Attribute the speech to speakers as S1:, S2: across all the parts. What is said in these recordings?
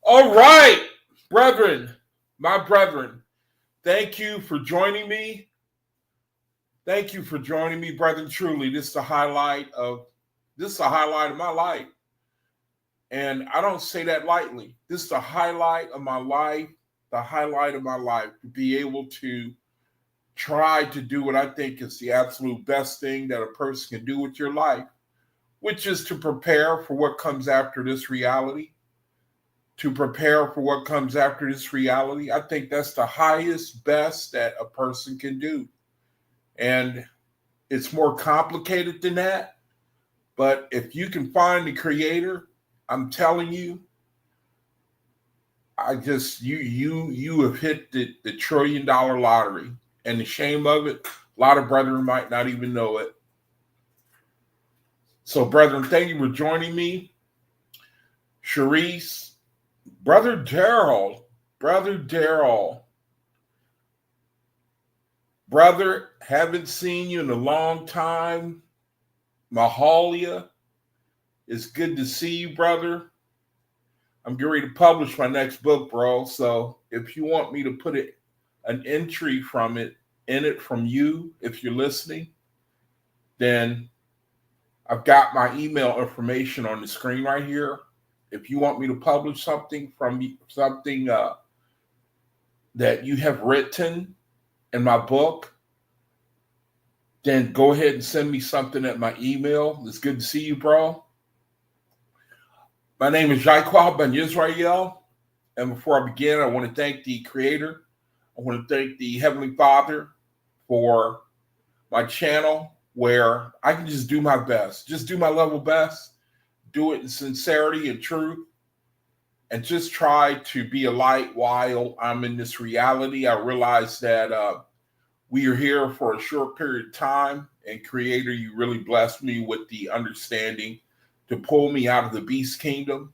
S1: All right, brethren, my brethren, thank you for joining me. Thank you for joining me, brethren. Truly, this is a highlight of my life. And I don't say that lightly. This is the highlight of my life, to be able to try to do what I think is the absolute best thing that a person can do with your life, which is to prepare for what comes after this reality. I think that's the highest, best that a person can do. And it's more complicated than that. But if you can find the creator, I'm telling you, you have hit the $1 trillion lottery. And the shame of it, a lot of brethren might not even know it. So, brethren, thank you for joining me. Sharice, Brother Daryl, Brother, haven't seen you in a long time. Mahalia, it's good to see you, brother. I'm getting ready to publish my next book, bro. So if you want me to put an entry from it in it from you, if you're listening, then I've got my email information on the screen right here. If you want me to publish something from something that you have written in my book, then go ahead and send me something at my email. It's good to see you, bro. My name is Jaquab Ben Yisrael. And before I begin, I want to thank the Creator. I want to thank the Heavenly Father for my channel where I can just do my best, just do my level best, do it in sincerity and truth, and just try to be a light while I'm in this reality. I realize that we are here for a short period of time, and Creator, you really blessed me with the understanding to pull me out of the beast kingdom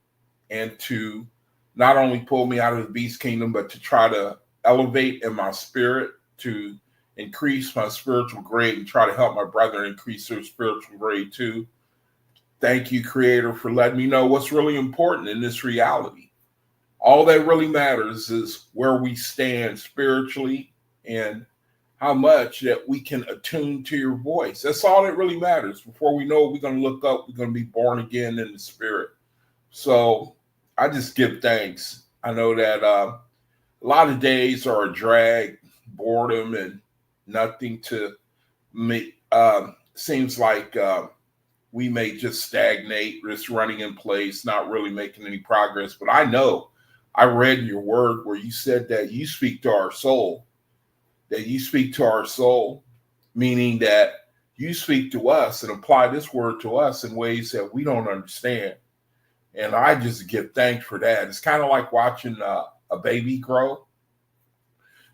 S1: and to not only pull me out of the beast kingdom, but to try to elevate in my spirit, to increase my spiritual grade and try to help my brother increase their spiritual grade too. Thank you, Creator, for letting me know what's really important in this reality. All that really matters is where we stand spiritually and how much that we can attune to your voice. That's all that really matters. Before we know it, we're going to look up, we're going to be born again in the spirit. So I just give thanks. I know that a lot of days are a drag, boredom, and nothing to make. Seems like we may just stagnate, just running in place, not really making any progress. But I know I read your word where you said that you speak to our soul. That you speak to our soul, meaning that you speak to us and apply this word to us in ways that we don't understand. And I just give thanks for that. It's kind of like watching a baby grow.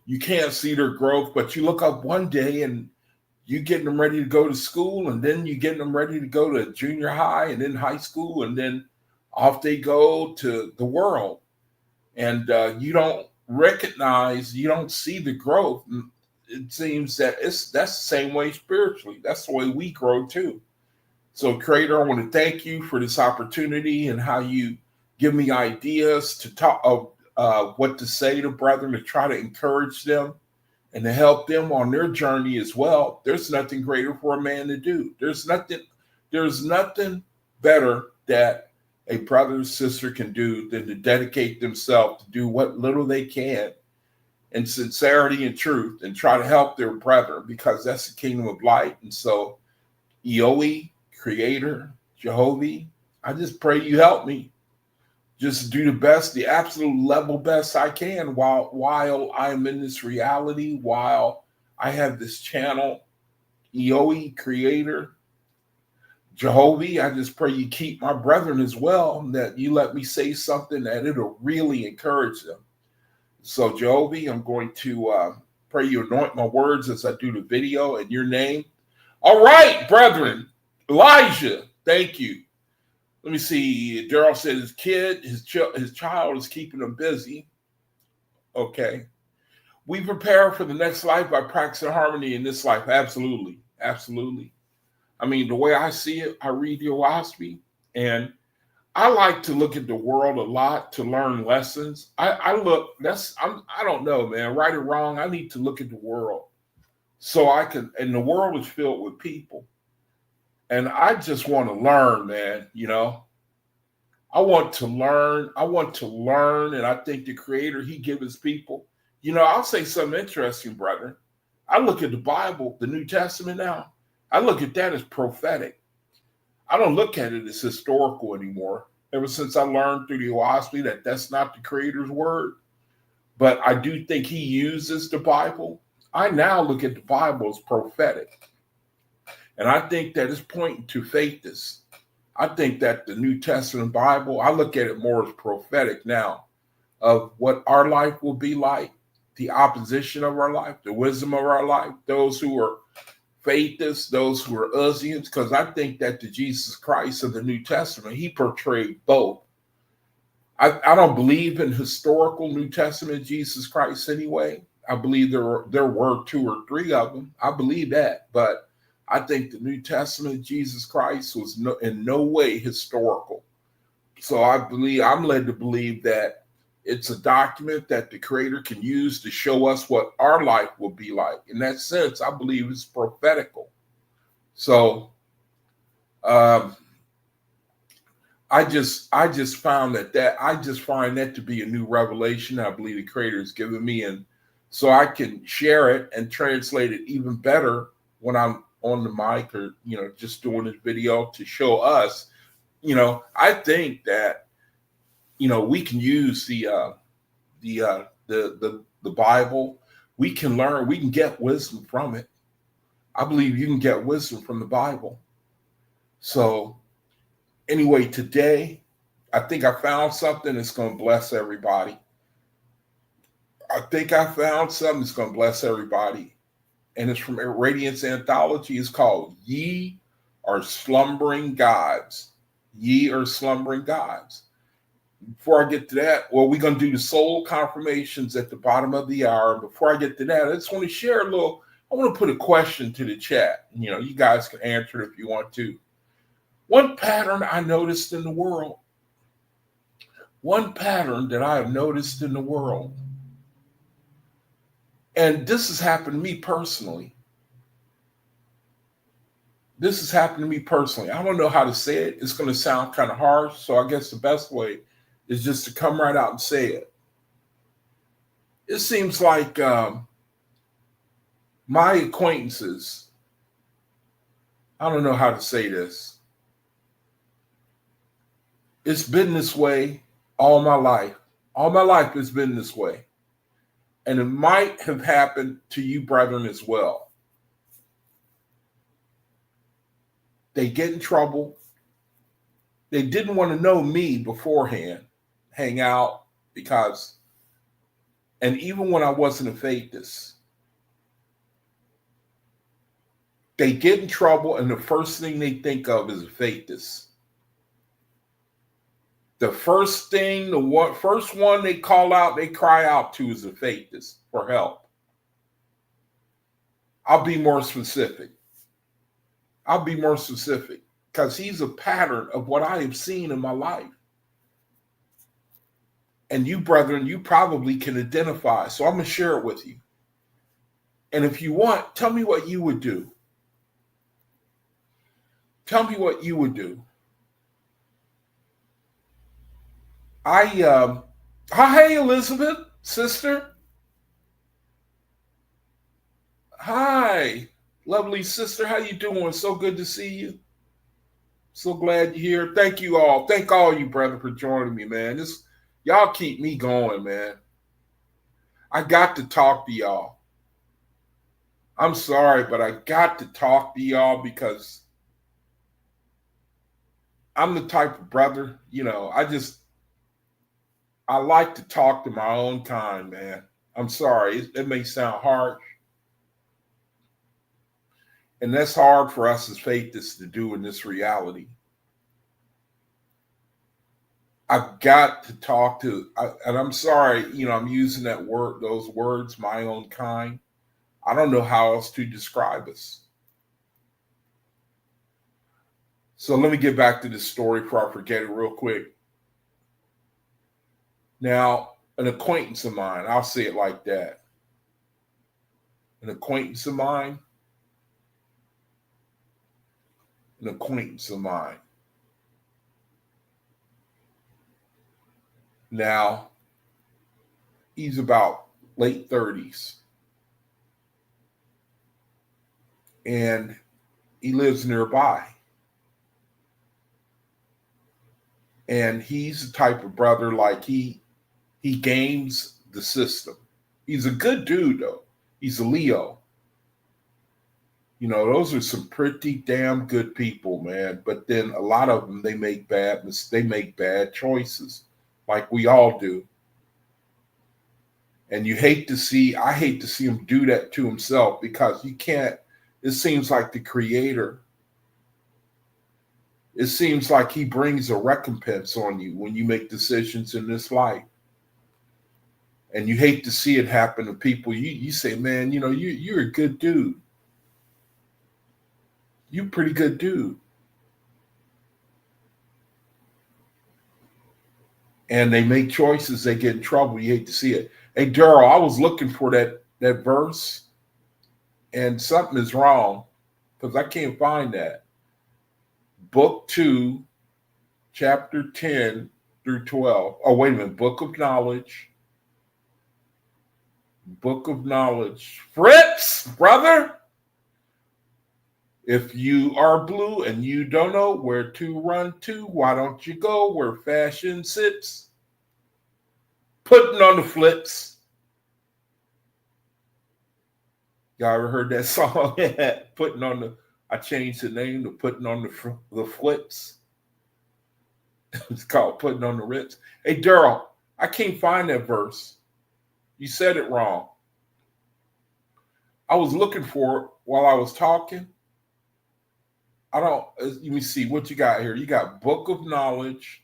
S1: You can't see their growth, but you look up one day and you getting them ready to go to school, and then you getting them ready to go to junior high and then high school, and then off they go to the world. And you don't recognize, you don't see the growth. It seems that that's the same way spiritually. That's the way we grow too. So, Creator, I want to thank you for this opportunity and how you give me ideas to talk of what to say to brethren, to try to encourage them and to help them on their journey as well. There's nothing greater for a man to do. There's nothing better that a brother or sister can do than to dedicate themselves to do what little they can in sincerity and truth and try to help their brethren, because that's the kingdom of light. And so, Eoe, Creator, Jehovah, I just pray you help me just do the best, the absolute level best I can while I'm in this reality, while I have this channel. Eoe, Creator, Jehovah, I just pray you keep my brethren as well, that you let me say something that it'll really encourage them. So, Jehovah, I'm going to pray you anoint my words as I do the video in your name. All right, brethren. Elijah, thank you. Let me see. Daryl said his child is keeping him busy. Okay. We prepare for the next life by practicing harmony in this life. Absolutely. Absolutely. I mean, the way I see it, I read the OAHSPE, and I like to look at the world a lot to learn lessons. I don't know, man, right or wrong. I need to look at the world so I can, and the world is filled with people. And I just want to learn, man, I want to learn. And I think the Creator, he gives his people. I'll say something interesting, brother. I look at the Bible, the New Testament now. I look at that as prophetic. I don't look at it as historical anymore. Ever since I learned through the OAHSPE that that's not the Creator's word. But I do think he uses the Bible. I now look at the Bible as prophetic. And I think that it's pointing to faiths. I think that the New Testament Bible, I look at it more as prophetic now of what our life will be like, the opposition of our life, the wisdom of our life, those who are faithists, those who are Uzzians, because I think that the Jesus Christ of the New Testament, he portrayed both. I don't believe in historical New Testament Jesus Christ anyway. I believe there were two or three of them. I believe that, but I think the New Testament of Jesus Christ was in no way historical. So I'm led to believe that it's a document that the Creator can use to show us what our life will be like. In that sense, I believe it's prophetical. So I just found that I just find that to be a new revelation I believe the Creator has given me, and so I can share it and translate it even better when I'm on the mic or just doing this video to show us. I think that we can use the Bible. We can learn. We can get wisdom from it. I believe you can get wisdom from the Bible. So anyway, today, I think I found something that's going to bless everybody. And it's from Radiance Anthology. It's called Ye Are Slumbering Gods. Ye Are Slumbering Gods. Before I get to that, well, we're going to do the soul confirmations at the bottom of the hour. Before I get to that, I just want to share I want to put a question to the chat. You guys can answer it if you want to. One pattern I noticed in the world. One pattern that I have noticed in the world. And this has happened to me personally. I don't know how to say it. It's going to sound kind of harsh. So I guess the best way is just to come right out and say it. It seems like my acquaintances, I don't know how to say this. It's been this way all my life. All my life it's been this way. And it might have happened to you, brethren, as well. They get in trouble. They didn't want to know me beforehand, hang out, and even when I wasn't a faithist, they get in trouble, and the first thing they think of is a faithist. The first one they call out, they cry out to is a faithist for help. I'll be more specific because he's a pattern of what I have seen in my life. And you, brethren, you probably can identify. So I'm going to share it with you. And if you want, tell me what you would do. Hi, Elizabeth, sister. Hi, lovely sister. How you doing? So good to see you. So glad you're here. Thank you all. Thank all you, brother, for joining me, man. Y'all keep me going, man. I got to talk to y'all. I'm sorry, but I got to talk to y'all because I'm the type of brother, I like to talk to my own kind, man. I'm sorry. It may sound harsh. And that's hard for us as faithists to do in this reality. I've got to talk to, and I'm sorry, I'm using those words, my own kind. I don't know how else to describe us. So let me get back to this story before I forget it real quick. Now, an acquaintance of mine, I'll say it like that. An acquaintance of mine. Now, he's about late 30s. And he lives nearby. And he's the type of brother like he games the system. He's a good dude, though. He's a Leo. Those are some pretty damn good people, man. But then a lot of them, they make bad choices, like we all do. And I hate to see him do that to himself because you can't. It seems like the Creator. It seems like he brings a recompense on you when you make decisions in this life. And you hate to see it happen to people. You say, man, you're a good dude. You're a pretty good dude. And they make choices, they get in trouble. You hate to see it. Hey, Daryl, I was looking for that verse, and something is wrong because I can't find that. Book 2, chapter 10 through 12. Oh, wait a minute. Book of Knowledge. Book of Knowledge. Fritz, brother, if you are blue and you don't know where to run to, why don't you go where fashion sits? Putting on the flips. Y'all ever heard that song? I changed the name to Putting on the Flips. It's called Putting on the Ritz. Hey, Daryl, I can't find that verse. You said it wrong. I was looking for it while I was talking. Let me see what you got here. You got Book of Knowledge.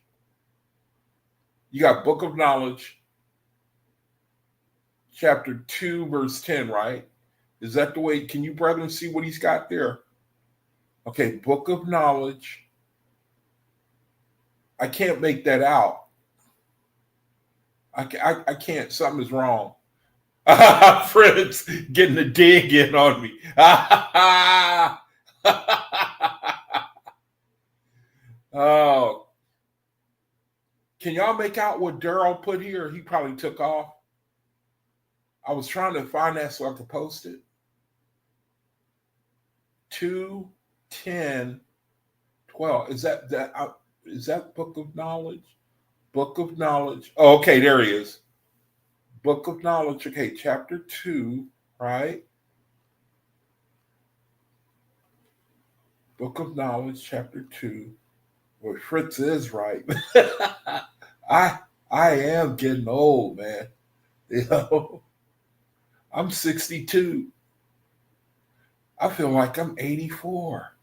S1: You got Book of Knowledge, chapter 2, verse 10, right? Is that the way? Can you, brethren, see what he's got there? Okay, Book of Knowledge. I can't make that out. I can't. Something is wrong. Fritz getting the dig in on me. Oh, can y'all make out what Daryl put here? He probably took off. I was trying to find that so I could post it. 2, 10, 12. Is that Book of Knowledge? Book of Knowledge. Oh, okay, there he is. Book of Knowledge. Okay, chapter 2, right? Book of Knowledge, chapter 2. Well, Fritz is right. I am getting old, man. I'm 62. I feel like I'm 84.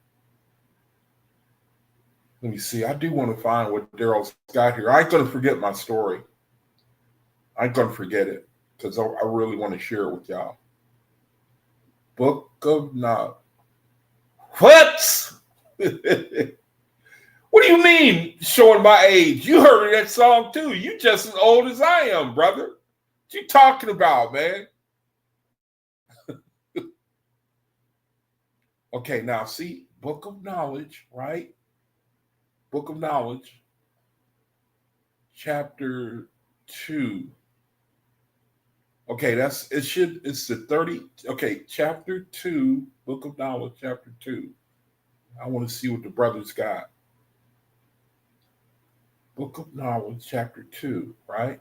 S1: Let me see. I do want to find what Daryl's got here. I ain't going to forget my story. I ain't going to forget it because I really want to share it with y'all. Book of Knowledge. What? What do you mean showing my age? You heard that song too. You just as old as I am, brother. What you talking about, man? Okay, now see, Book of Knowledge, right? Book of Knowledge, chapter 2. Okay, it's the 30. Okay, chapter 2, Book of Knowledge, chapter 2. I want to see what the brothers got. Book of Knowledge, chapter 2, right?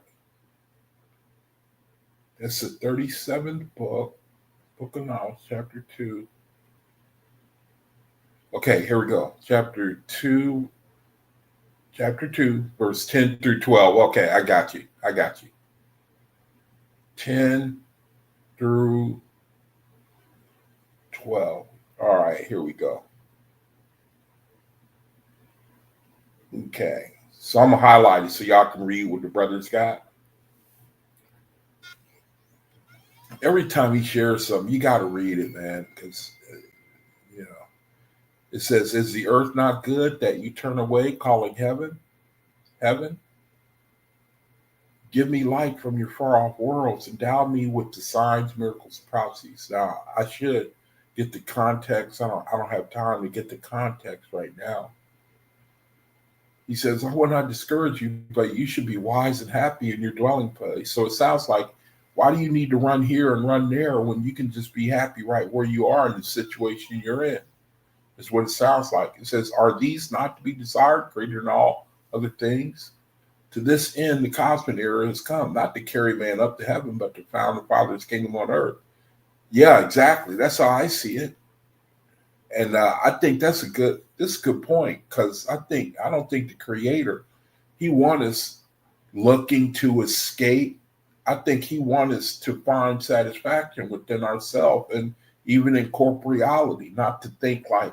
S1: That's the 37th book. Book of Knowledge, chapter 2. Okay, here we go. Chapter 2, verse 10 through 12. Okay, I got you. 10 through 12. All right, here we go. Okay, so I'm going to highlight it so y'all can read what the brothers got. Every time he shares something, you got to read it, man, because, it says, is the earth not good that you turn away, calling heaven? Give me light from your far-off worlds. Endow me with the signs, miracles, prophecies. Now, I should get the context. I don't have time to get the context right now. He says, I will not discourage you, but you should be wise and happy in your dwelling place. So it sounds like, why do you need to run here and run there when you can just be happy right where you are in the situation you're in? Is what it sounds like. It says, are these not to be desired, greater than all other things? To this end, the cosmic era has come, not to carry man up to heaven, but to found the Father's kingdom on earth. Yeah, exactly. That's how I see it. And I think this is a good point, because I don't think the Creator, he wants us looking to escape. I think he wants us to find satisfaction within ourselves and even in corporeality, not to think like,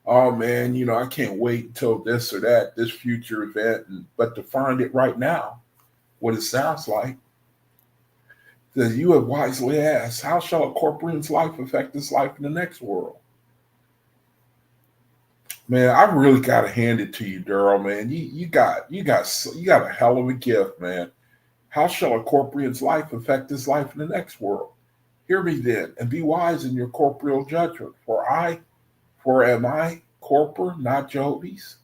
S1: oh man, I can't wait until this or that, this future event, but to find it right now, what it sounds like. Says, you have wisely asked, how shall a corporeal's life affect his life in the next world? Man, I really gotta hand it to you, Daryl, man. You got a hell of a gift, man. How shall a corporeal's life affect his life in the next world? Hear me then, and be wise in your corporeal judgment. For am I corpor, not Jovis?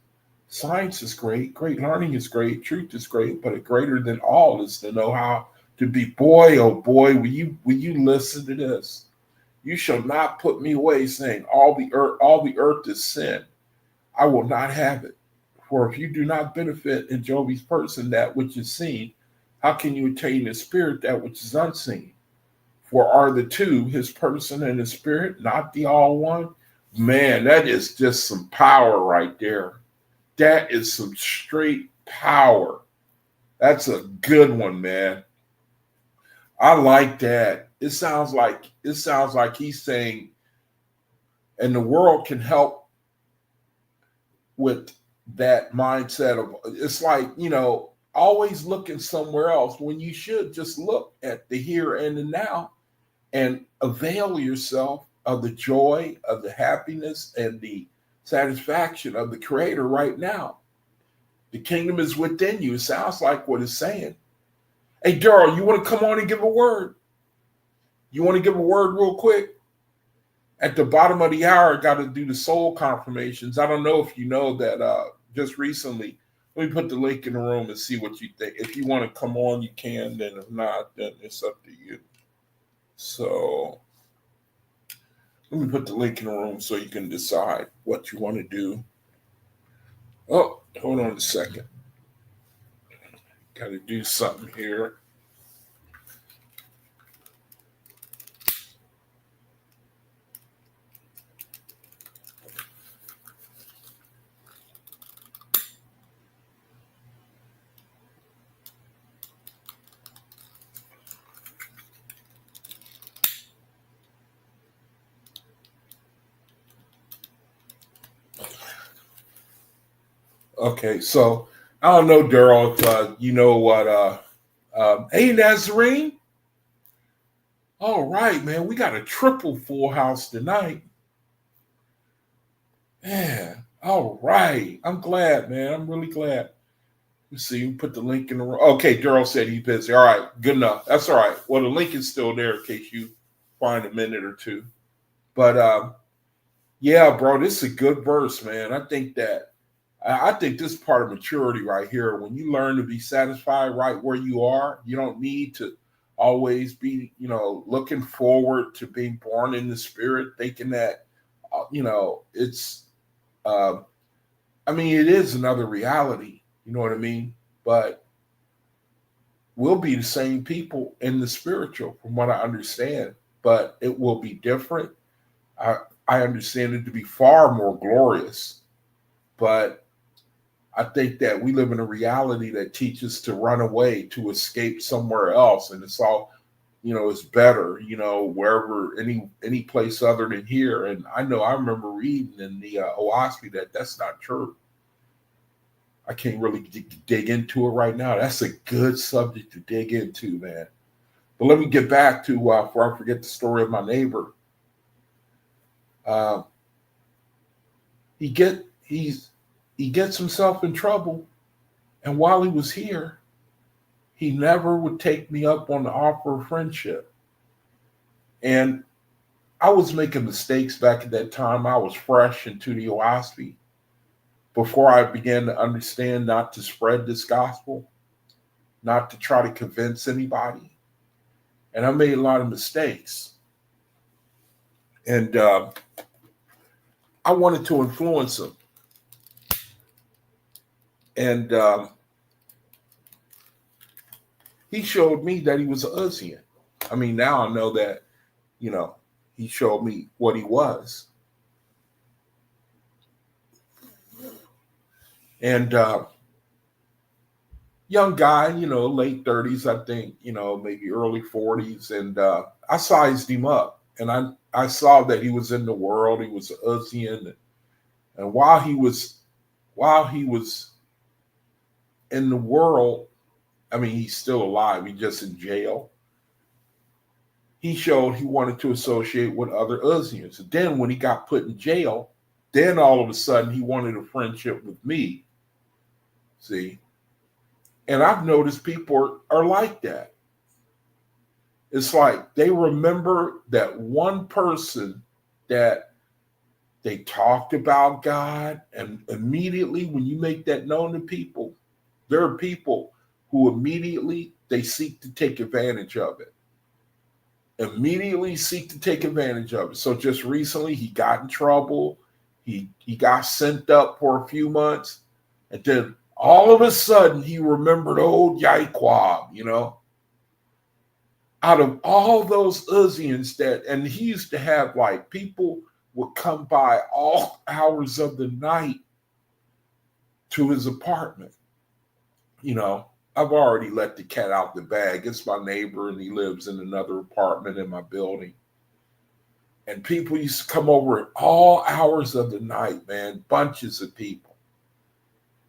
S1: Science is great, great learning is great, truth is great, but greater than all is to know how to be. Boy, oh boy, will you listen to this? You shall not put me away, saying all the earth is sin. I will not have it. For if you do not benefit in Jovi's person that which is seen, how can you attain the spirit that which is unseen? For are the two, his person and his spirit, not the all one? Man, that is just some power right there. That is some straight power. That's a good one, man. I like that. It sounds like he's saying, and the world can help with that mindset of, it's like, always looking somewhere else when you should just look at the here and the now and avail yourself of the joy, of the happiness, and the satisfaction of the Creator right now. The kingdom is within you. It sounds like what it's saying. Hey, Daryl, you want to come on and give a word? You want to give a word real quick? At the bottom of the hour, I got to do the soul confirmations. I don't know if you know that just recently, let me put the link in the room and see what you think. If you want to come on, you can. Then if not, then it's up to you. So let me put the link in the room so you can decide what you want to do. Oh, hold on a second. Got to do something here. Okay, so I don't know, Daryl, if you know what. Hey, Nazarene. All right, man, we got a triple full house tonight. Man, all right. I'm glad, man. I'm really glad. Let's see, we put the link in the room. Okay, Daryl said he's busy. All right, good enough. That's all right. Well, the link is still there in case you find a minute or two. But yeah, bro, this is a good verse, man. I think this part of maturity right here, when you learn to be satisfied right where you are, you don't need to always be, looking forward to being born in the spirit, thinking that, it's, it is another reality, you know what I mean? But we'll be the same people in the spiritual, from what I understand, but it will be different. I understand it to be far more glorious, but I think that we live in a reality that teaches to run away, to escape somewhere else. And it's all, it's better, wherever, any place other than here. And I remember reading in the OAHSPE that that's not true. I can't really dig into it right now. That's a good subject to dig into, man. But let me get back to, before I forget the story of my neighbor. He gets himself in trouble. And while he was here, he never would take me up on the offer of friendship. And I was making mistakes back at that time. I was fresh into the OAHSPE before I began to understand not to spread this gospel, not to try to convince anybody. And I made a lot of mistakes. And I wanted to influence him. And he showed me that he was an Uzian. Now I know that, he showed me what he was. And young guy, late 30s, I think, maybe early 40s. And I sized him up. And I saw that he was in the world. He was an Uzian. And while he was in the world, he's still alive. He's just in jail. he showed he wanted to associate with other Uzians. And then when he got put in jail, then all of a sudden he wanted a friendship with me. See? And I've noticed people are like that. It's like they remember that one person that they talked about God, and immediately when you make that known to people, there are people who immediately they seek to take advantage of it. Immediately seek to take advantage of it. So just recently he got in trouble. He got sent up for a few months. And then all of a sudden he remembered old Yaquab, you know. Out of all those Uzians that, and he used to have like people would come by all hours of the night to his apartment. You know, I've already let the cat out the bag. It's my neighbor and he lives in another apartment in my building. And people used to come over at all hours of the night, man, bunches of people.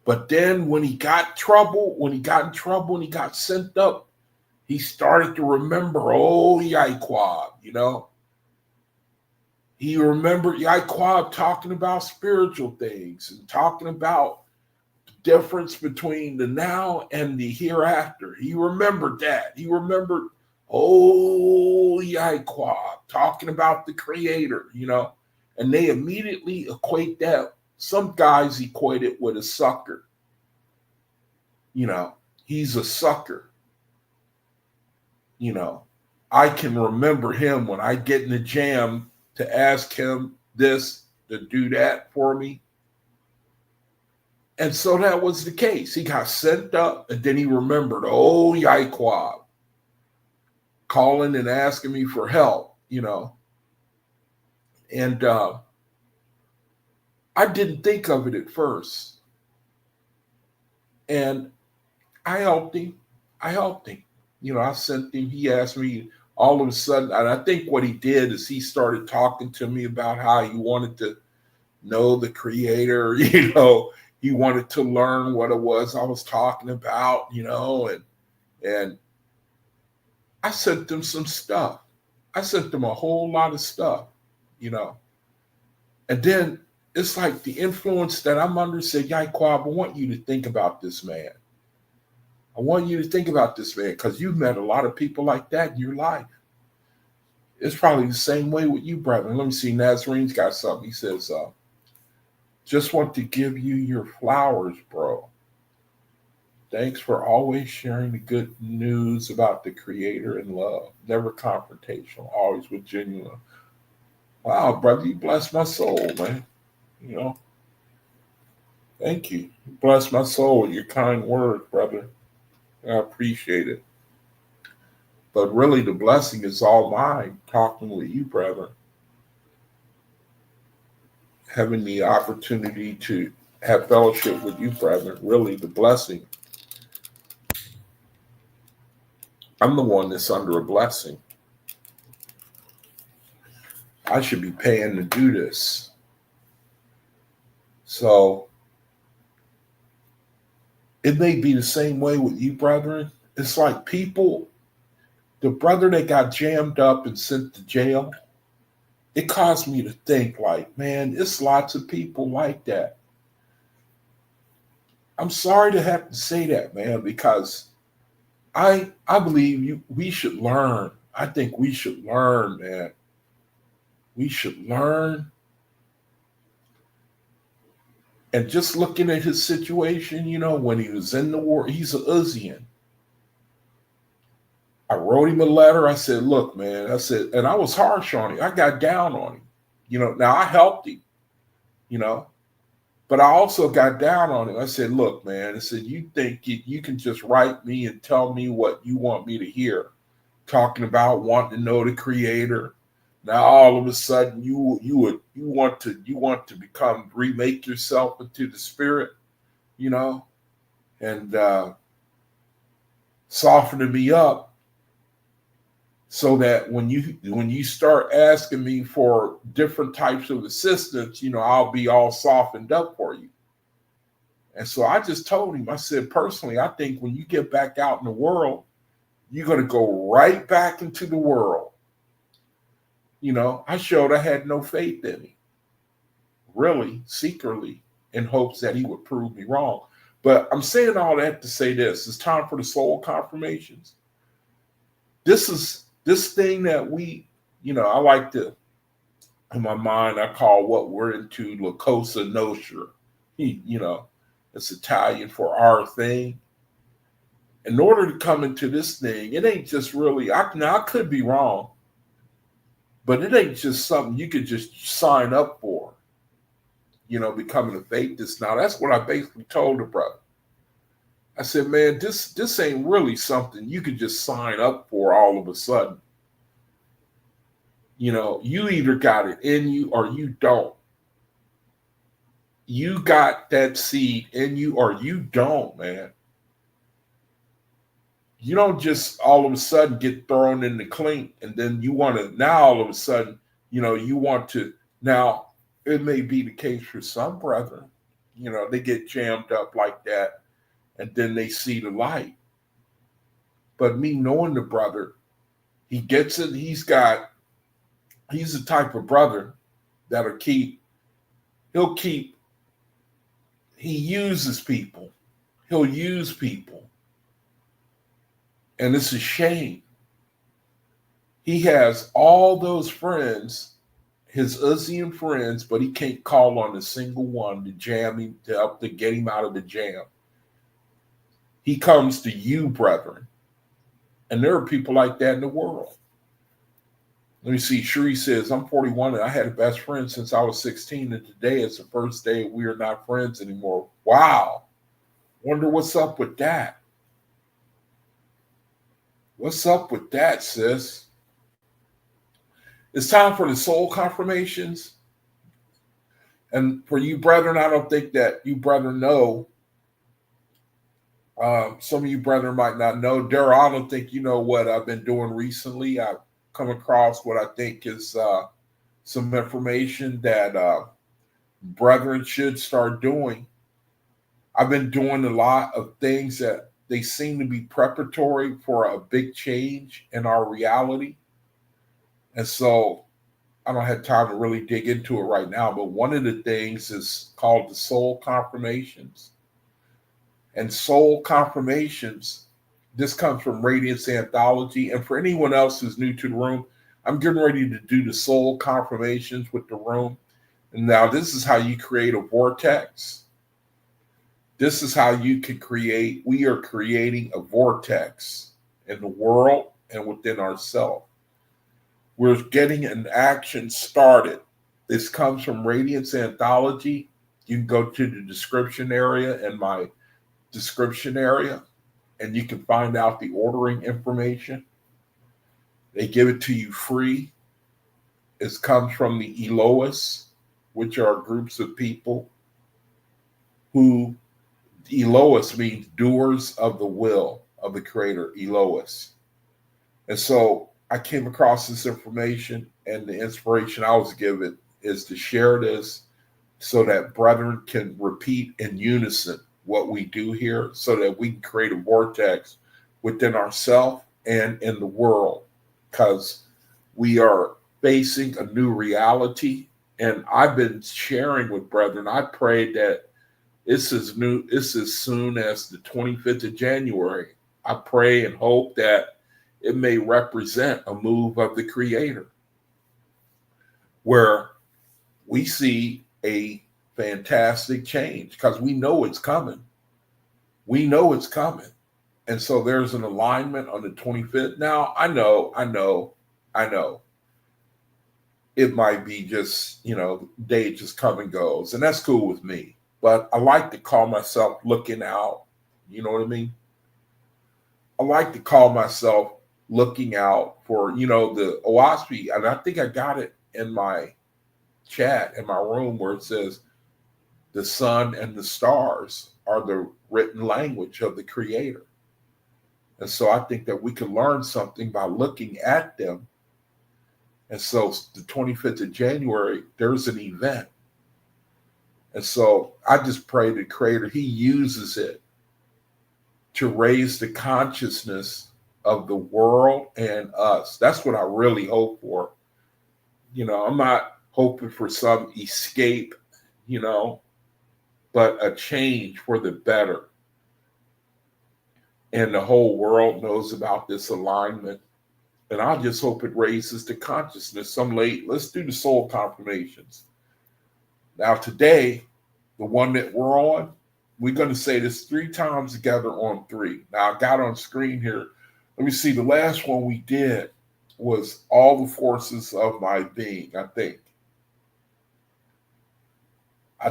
S1: But then when he got in trouble and he got sent up, he started to remember, oh, Yaquab, you know. He remembered Yaquab talking about spiritual things and talking about difference between the now and the hereafter. He remembered that. He remembered, oh, Yaquab, talking about the creator, you know, and they immediately equate that. Some guys equate it with a sucker. You know, he's a sucker. You know, I can remember him when I get in the jam to ask him this, to do that for me. And so that was the case. He got sent up and then he remembered, oh, Yaquab, calling and asking me for help, you know. And I didn't think of it at first. And I helped him. You know, I sent him, he asked me all of a sudden, and I think what he did is he started talking to me about how he wanted to know the creator, you know. He wanted to learn what it was I was talking about, you know, and I sent them some stuff. I sent them a whole lot of stuff, you know. And then it's like the influence that I'm under said, Yaquab, I want you to think about this man. I want you to think about this man because you've met a lot of people like that in your life. It's probably the same way with you, brother. Let me see. Nazarene's got something. He says, just want to give you your flowers, bro. Thanks for always sharing the good news about the creator and love. Never confrontational, always with genuine. Wow, brother, you bless my soul, man. You know, thank you. You bless my soul with your kind words, brother. I appreciate it. But really, the blessing is all mine, talking with you, brother. Having the opportunity to have fellowship with you, brother, really the blessing. I'm the one that's under a blessing. I should be paying to do this. So it may be the same way with you, brethren. It's like people, the brother that got jammed up and sent to jail, it caused me to think like, man, it's lots of people like that. I'm sorry to have to say that, man, because I believe we should learn. I think we should learn, man. We should learn. And just looking at his situation, you know, when he was in the war, he's an Uzian. I wrote him a letter. I said, look, man, I said, and I was harsh on him. I got down on him. You know, now I helped him, you know, but I also got down on him. I said, look, man, I said, you think you can just write me and tell me what you want me to hear, talking about wanting to know the creator. Now all of a sudden you want to remake yourself into the spirit, you know, and softening me up so that when you start asking me for different types of assistance, you know, I'll be all softened up for you. And so I just told him, I said, personally, I think when you get back out in the world, you're going to go right back into the world. I showed I had no faith in him, really, secretly, in hopes that he would prove me wrong. But I'm saying all that to say this. It's time for the soul confirmations. This is this thing that we, I like to, in my mind, I call what we're into La Cosa Nostra. It's Italian for our thing. In order to come into this thing, it ain't just really, I could be wrong, but it ain't just something you could just sign up for, becoming a faithist. Now, that's what I basically told the brother. I said, man, this ain't really something you could just sign up for all of a sudden. You either got it in you or you don't. You got that seed in you or you don't, man. You don't just all of a sudden get thrown in the clink and then you want to, now all of a sudden, you want to, now it may be the case for some brethren, they get jammed up like that and then they see the light. But me knowing the brother, he gets it, he's the type of brother that'll he uses people. He'll use people. And it's a shame. He has all those friends, his Uzzian friends, but he can't call on a single one to jam him, to help to get him out of the jam. He comes to you, brethren. And there are people like that in the world. Let me see. Shuri says, I'm 41 and I had a best friend since I was 16. And today is the first day we are not friends anymore. Wow. Wonder what's up with that. What's up with that, sis? It's time for the soul confirmations. And for you brethren, I don't think that you brethren know. Some of you brethren might not know. Daryl, I don't think you know what I've been doing recently. I've come across what I think is some information that brethren should start doing. I've been doing a lot of things that they seem to be preparatory for a big change in our reality. And so I don't have time to really dig into it right now, but one of the things is called the soul confirmations. And soul confirmations, this comes from Radiance Anthology. And for anyone else who's new to the room, I'm getting ready to do the soul confirmations with the room. And now this is how you create a vortex. This is how you can we are creating a vortex in the world and within ourselves. We're getting an action started. This comes from Radiance Anthology. You can go to the description area in my description area and you can find out the ordering information. They give it to you free. It comes from the DAVE, which are groups of people who, DAVE means doers of the will of the creator, DAVE. And so I came across this information and the inspiration I was given is to share this so that brethren can repeat in unison what we do here so that we can create a vortex within ourselves and in the world, because we are facing a new reality. And I've been sharing with brethren, I pray that it's as soon as the 25th of January. I pray and hope that it may represent a move of the Creator where we see a fantastic change, because we know it's coming. We know it's coming. And so there's an alignment on the 25th. Now, I know. It might be just, the day just come and goes, and that's cool with me. But I like to call myself looking out. You know what I mean? I like to call myself looking out for, the OAHSPE. And I think I got it in my chat in my room where it says the sun and the stars are the written language of the Creator. And so I think that we can learn something by looking at them. And so the 25th of January, there's an event. And so I just pray the Creator, He uses it to raise the consciousness of the world and us. That's what I really hope for. I'm not hoping for some escape, but a change for the better. And the whole world knows about this alignment. And I just hope it raises the consciousness. Let's do the soul confirmations. Now, today, the one that we're on, we're going to say this 3 times together on 3. Now, I got on screen here. Let me see. The last one we did was all the forces of my being, I think.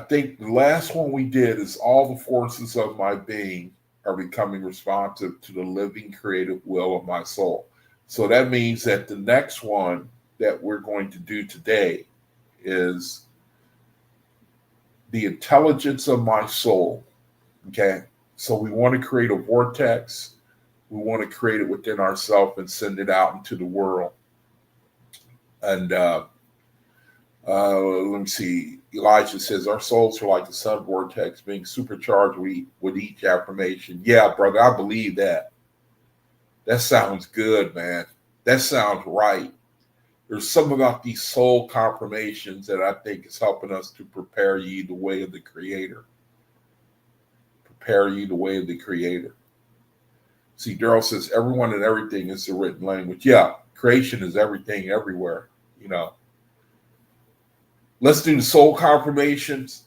S1: The last one we did is all the forces of my being are becoming responsive to the living creative will of my soul. So that means that the next one that we're going to do today is the intelligence of my soul. Okay. So we want to create a vortex. We want to create it within ourselves and send it out into the world. And let me see. Elijah says, our souls are like a sun vortex being supercharged with each affirmation. Yeah, brother, I believe that. That sounds good, man. That sounds right. There's something about these soul confirmations that I think is helping us to prepare ye the way of the Creator. Prepare ye the way of the Creator. See, Daryl says, everyone and everything is the written language. Yeah, creation is everything, everywhere, Let's do the soul confirmations.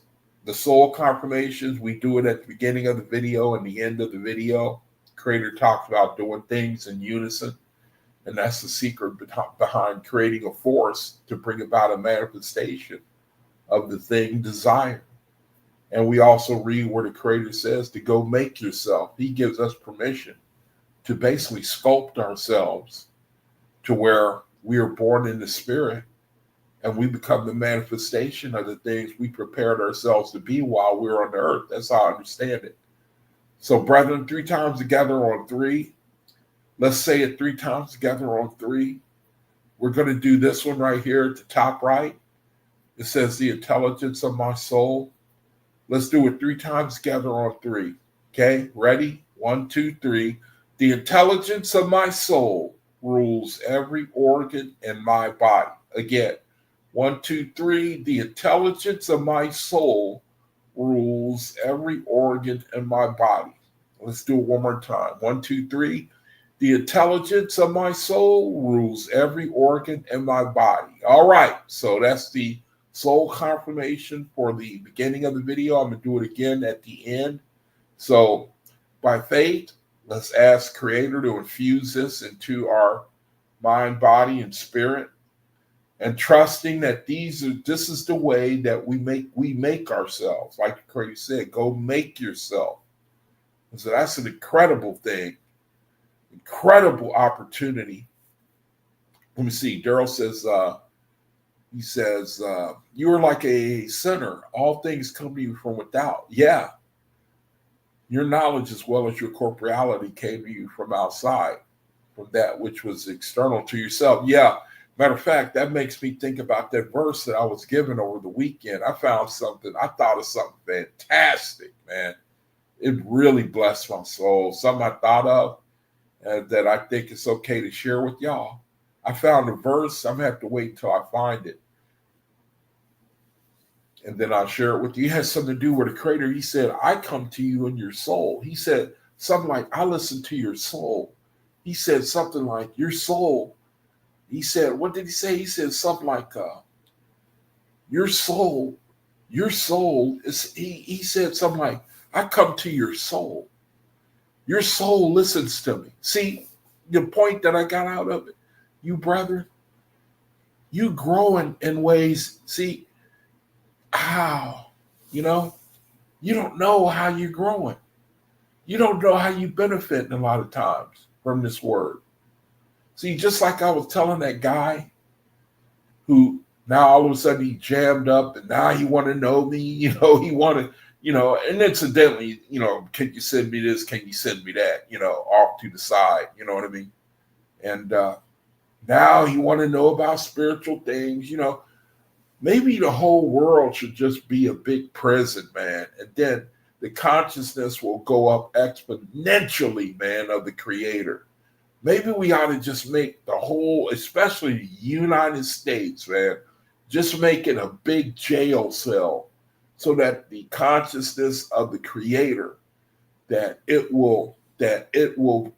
S1: The soul confirmations, we do it at the beginning of the video and the end of the video. Creator talks about doing things in unison. And that's the secret behind creating a force to bring about a manifestation of the thing desired. And we also read where the Creator says to go make yourself. He gives us permission to basically sculpt ourselves to where we are born in the spirit and we become the manifestation of the things we prepared ourselves to be while we're on the earth. That's how I understand it. So, brethren, 3 times together on 3. Let's say it 3 times together on 3. We're going to do this one right here at the top right. It says the intelligence of my soul. Let's do it 3 times together on 3. Okay, ready? 1, 2, 3. The intelligence of my soul rules every organ in my body. Again, 1, 2, 3. The intelligence of my soul rules every organ in my body. Let's do it one more time. 1, 2, 3. The intelligence of my soul rules every organ in my body. All right. So that's the soul confirmation for the beginning of the video. I'm going to do it again at the end. So by faith, let's ask Creator to infuse this into our mind, body, and spirit. And trusting that this is the way that we make ourselves. Like the Creator said, go make yourself. And so that's an incredible thing. Incredible opportunity. Let me see. Daryl says, you are like a sinner. All things come to you from without. Yeah. Your knowledge as well as your corporeality came to you from outside, from that which was external to yourself. Yeah. Matter of fact, that makes me think about that verse that I was given over the weekend. I thought of something fantastic, man. It really blessed my soul. Something I thought of that I think it's okay to share with y'all. I found a verse. I'm going to have to wait until I find it. And then I'll share it with you. It has something to do with the Creator. He said, I come to you in your soul. He said something like, I listen to your soul. He said something like, your soul. He said, what did he say? He said something like, your soul is, he said something like, I come to your soul. Your soul listens to me. See, the point that I got out of it, you brethren, you growing in ways, see, how, you don't know how you're growing. You don't know how you benefit a lot of times from this word. See, just like I was telling that guy who now all of a sudden he jammed up and now he want to know me, he wanted, and incidentally, can you send me this? Can you send me that? Off to the side, you know what I mean? And now he want to know about spiritual things, maybe the whole world should just be a big prison, man. And then the consciousness will go up exponentially, man, of the Creator. Maybe we ought to just make the whole, especially the United States, man, just make it a big jail cell so that the consciousness of the Creator, that it will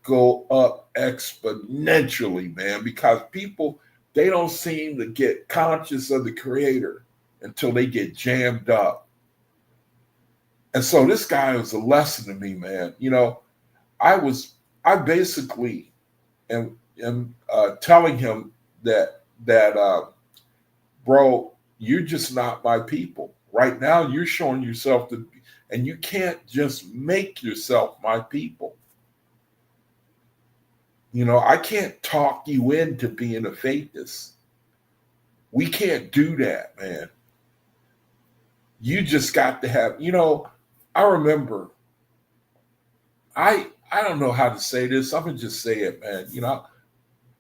S1: go up exponentially, man, because people, they don't seem to get conscious of the Creator until they get jammed up. And so this guy was a lesson to me, man. You know, I basically am telling him that bro, you're just not my people. Right now, you're showing yourself to, and you can't just make yourself my people. You know, I can't talk you into being a faithist. We can't do that, man. You just got to have, you know, I remember, I don't know how to say this. I'm gonna just say it, man. You know,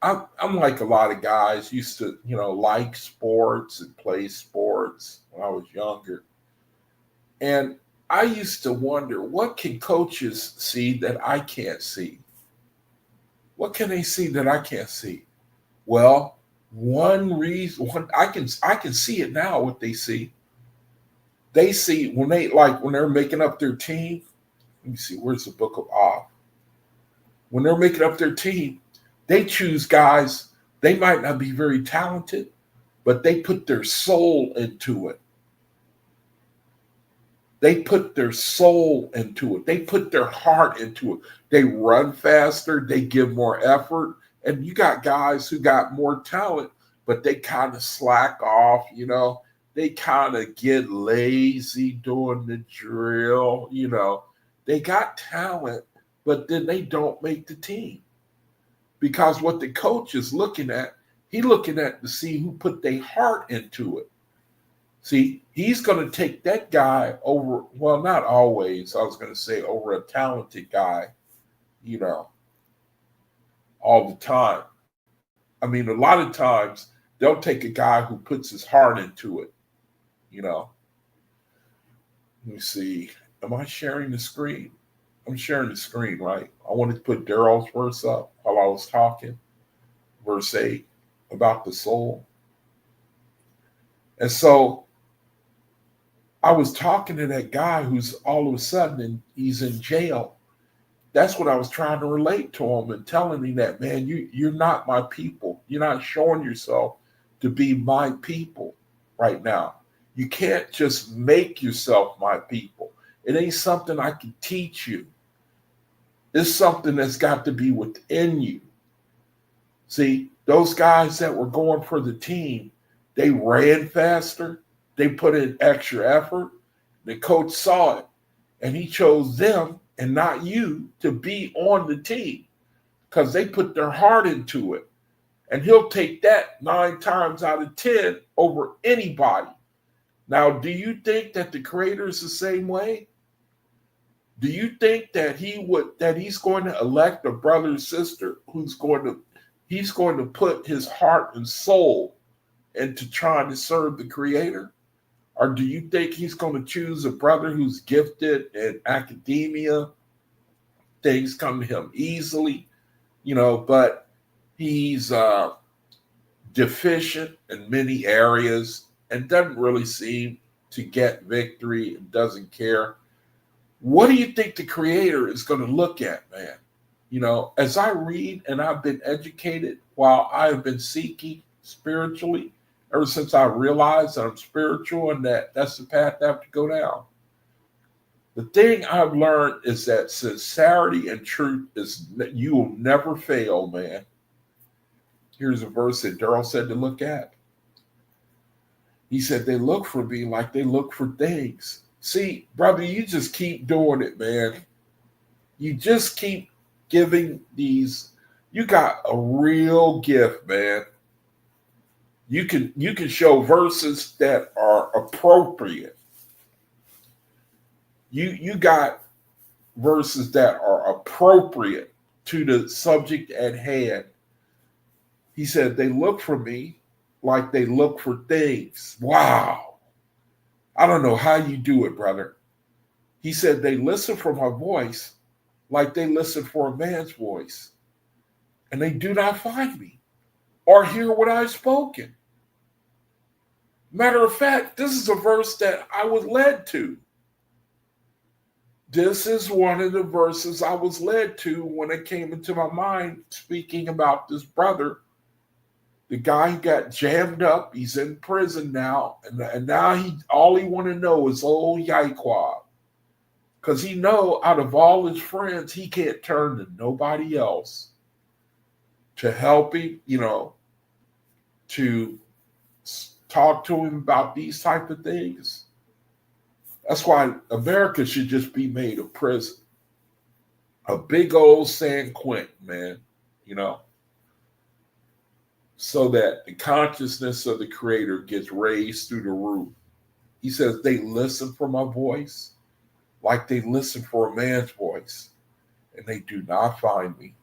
S1: I'm like a lot of guys used to, you know, like sports and play sports when I was younger. And I used to wonder, what can coaches see that I can't see? What can they see that I can't see? Well, one reason, I can see it now, what they see. They see when they're making up their team. Let me see, where's the book of OAHSPE? When they're making up their team, they choose guys, they might not be very talented, but they put their soul into it. They put their soul into it. They put their heart into it. They run faster. They give more effort. And you got guys who got more talent, but they kind of slack off, you know. They kind of get lazy doing the drill, you know. They got talent, but then they don't make the team. Because what the coach is looking at, he's looking at to see who put their heart into it. See, he's going to take that guy over, well, not always, I was going to say over a talented guy, you know, all the time. I mean, a lot of times they'll take a guy who puts his heart into it, you know. Let me see. Am I sharing the screen? I'm sharing the screen, right? I wanted to put Daryl's verse up while I was talking, verse 8, about the soul. And so I was talking to that guy who's all of a sudden he's in jail. That's what I was trying to relate to him and telling him that, man, you're not my people. You're not showing yourself to be my people right now. You can't just make yourself my people. It ain't something I can teach you. It's something that's got to be within you. See, those guys that were going for the team, they ran faster. They put in extra effort. The coach saw it, and he chose them and not you to be on the team because they put their heart into it. And he'll take that 9 times out of 10 over anybody. Now, do you think that the Creator is the same way? Do you think that he's going to elect a brother or sister he's going to put his heart and soul into trying to serve the Creator? Or do you think he's going to choose a brother who's gifted in academia? Things come to him easily, you know, but he's deficient in many areas and doesn't really seem to get victory and doesn't care. What do you think the Creator is going to look at, man? You know, as I read and I've been educated while I have been seeking spiritually, ever since I realized that I'm spiritual and that's the path I have to go down. The thing I've learned is that sincerity and truth you will never fail, man. Here's a verse that Daryl said to look at. He said, they look for me like they look for things. See, brother, you just keep doing it, man. You just keep giving these. You got a real gift, man. You can show verses that are appropriate. You got verses that are appropriate to the subject at hand. He said, they look for me like they look for things. Wow. I don't know how you do it, brother. He said, they listen for my voice like they listen for a man's voice. and they do not find me or hear what I've spoken. Matter of fact, this is a verse that I was led to. This is one of the verses I was led to when it came into my mind, speaking about this brother. The guy got jammed up. He's in prison now, and now all he want to know is old Yaiquab, because he know out of all his friends, he can't turn to nobody else to help him, to talk to him about these type of things. That's why America should just be made a prison. A big old San Quentin, man, so that the consciousness of the Creator gets raised through the roof. He says they listen for my voice like they listen for a man's voice, and they do not find me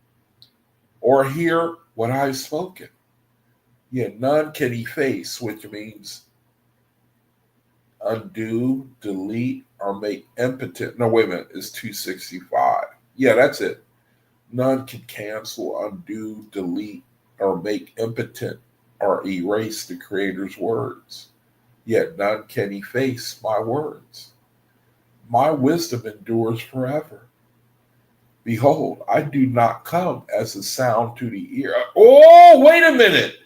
S1: or hear what I have spoken. Yet none can efface, which means undo, delete, or make impotent. No, wait a minute. It's 265. Yeah, that's it. None can cancel, undo, delete, or make impotent or erase the Creator's words. Yet none can efface my words. My wisdom endures forever. Behold, I do not come as a sound to the ear. Oh, wait a minute.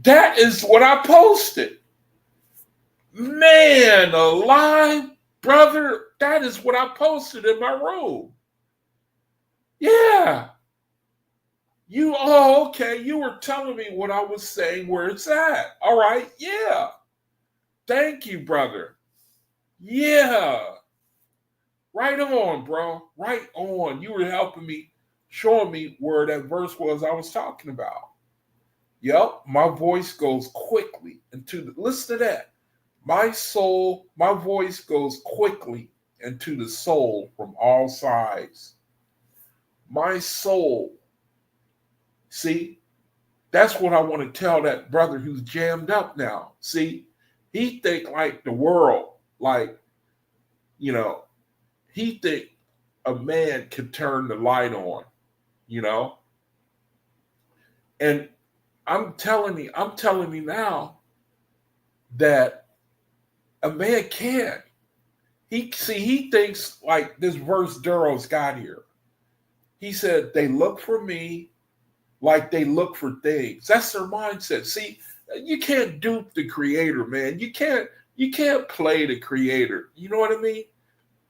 S1: That is what I posted. Man alive, brother, that is what I posted in my room. Yeah. Okay. You were telling me what I was saying, where it's at. All right. Yeah. Thank you, brother. Yeah. Right on, bro. Right on. You were helping me, showing me where that verse was I was talking about. Yep. My voice goes quickly listen to that. My voice goes quickly into the soul from all sides. My soul. See, that's what I want to tell that brother who's jammed up now. See, he think like the world, like, he think a man can turn the light on, And I'm telling you now that a man can't. He thinks like this verse Daryl's got here. He said, they look for me like they look for things. That's their mindset. See, you can't dupe the Creator, man. You can't play the Creator. You know what I mean?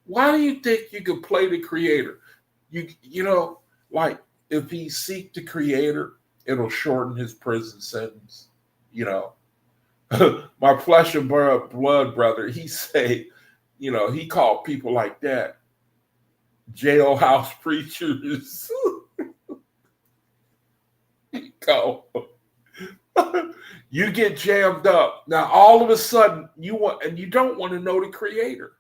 S1: Why do you think you can play the Creator? Like if he seek the Creator, it'll shorten his prison sentence. My flesh and blood brother, he say, he called people like that jailhouse preachers. Go. You get jammed up. Now all of a sudden you don't want to know the Creator.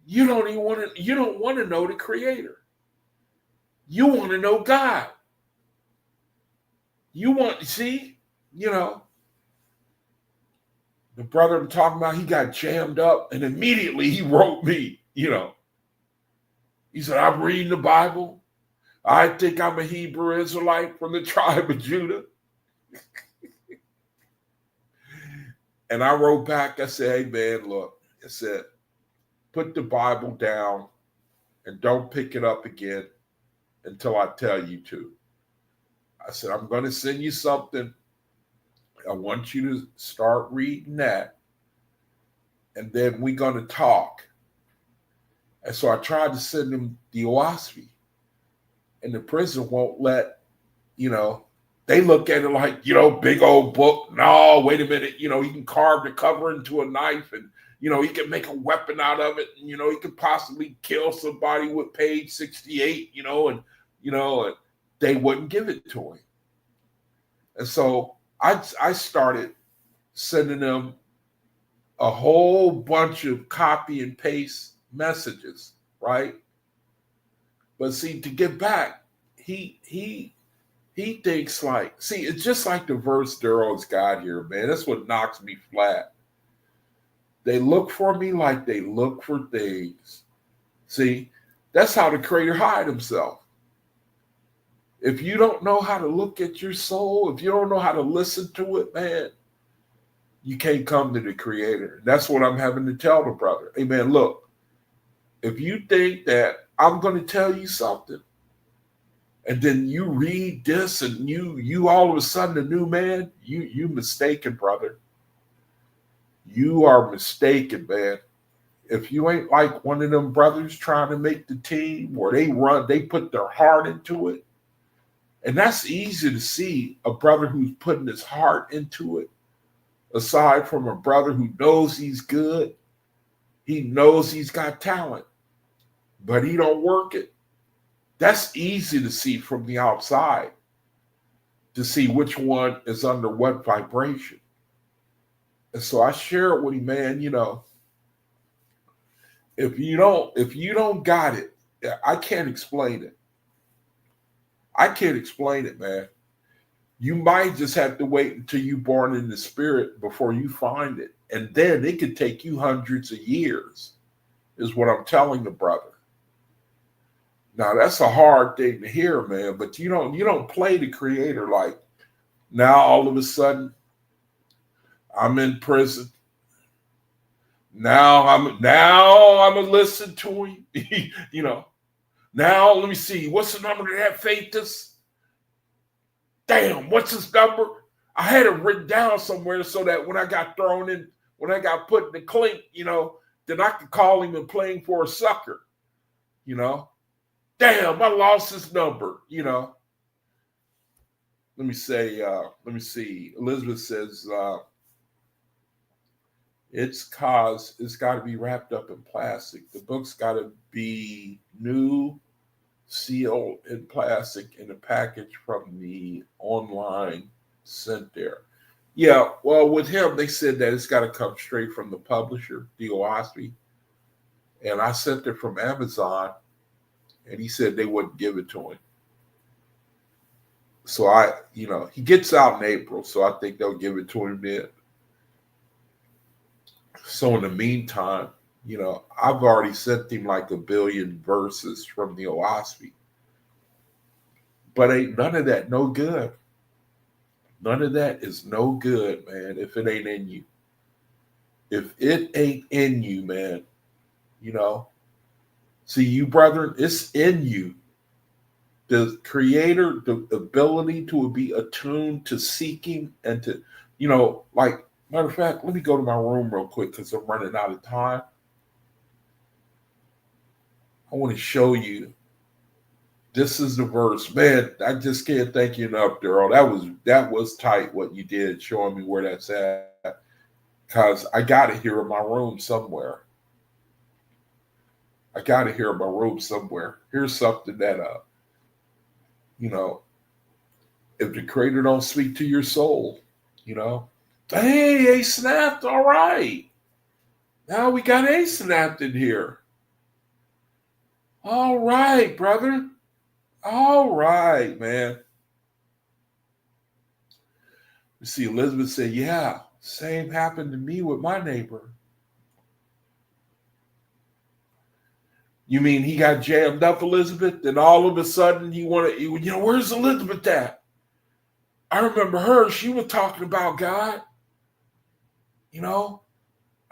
S1: You don't want to know the Creator. You want to know God. The brother I'm talking about, he got jammed up and immediately he wrote me, He said, I'm reading the Bible. I think I'm a Hebrew Israelite from the tribe of Judah. And I wrote back, I said, hey, man, look, I said, put the Bible down and don't pick it up again until I tell you to. I said, I'm going to send you something. I want you to start reading that. And then we're going to talk. And so I tried to send him the OAHSPE. And the prison won't let, they look at it like, big old book. No, wait a minute. He can carve the cover into a knife and, he can make a weapon out of it. And, he could possibly kill somebody with page 68, and they wouldn't give it to him. And so I started sending them a whole bunch of copy and paste messages, right? But see, to get back, he thinks like, see, it's just like the verse Daryl's got here, man. That's what knocks me flat. They look for me like they look for things. See, that's how the Creator hide himself. If you don't know how to look at your soul, if you don't know how to listen to it, man, you can't come to the Creator. That's what I'm having to tell the brother. Hey, man, look, if you think that I'm going to tell you something, and then you read this and you all of a sudden a new man, you mistaken, brother. You are mistaken, man. If you ain't like one of them brothers trying to make the team where they put their heart into it. And that's easy to see, a brother who's putting his heart into it, aside from a brother who knows he's good. He knows he's got talent, but he don't work it. That's easy to see from the outside, to see which one is under what vibration. And so I share it with him, man, if you don't got it, I can't explain it. I can't explain it, man. You might just have to wait until you're born in the spirit before you find it. And then it could take you hundreds of years, is what I'm telling the brother. Now, that's a hard thing to hear, man, but you don't play the Creator like, now all of a sudden I'm in prison. Now I'm gonna listen to him. Now let me see, what's the number to that Faithus? Damn, what's his number? I had it written down somewhere so that when I got put in the clink, then I could call him and play him for a sucker. Damn, I lost his number, Let me see. Elizabeth says, it's got to be wrapped up in plastic. The book's got to be new, sealed in plastic in a package from the online sent there. Yeah, well, with him, they said that it's got to come straight from the publisher, OAHSPE. And I sent it from Amazon, and he said they wouldn't give it to him. So he gets out in April, so I think they'll give it to him then. So in the meantime, I've already sent him like 1 billion verses from the OAHSPE. But ain't none of that no good. None of that is no good, man, if it ain't in you. If it ain't in you, man, see, you brethren, it's in you. The Creator, the ability to be attuned to seeking and to, like, matter of fact, let me go to my room real quick because I'm running out of time. I want to show you. This is the verse. Man, I just can't thank you enough, Daryl. That was tight what you did, showing me where that's at. Because I got it here in my room somewhere. Here's something that, if the Creator don't speak to your soul, hey, snapped, all right. Now we got A snapped in here. All right, brother. All right, man. You see, Elizabeth said, yeah, same happened to me with my neighbor. You mean he got jammed up, Elizabeth? Then all of a sudden he wanted, where's Elizabeth at? I remember her. She was talking about God.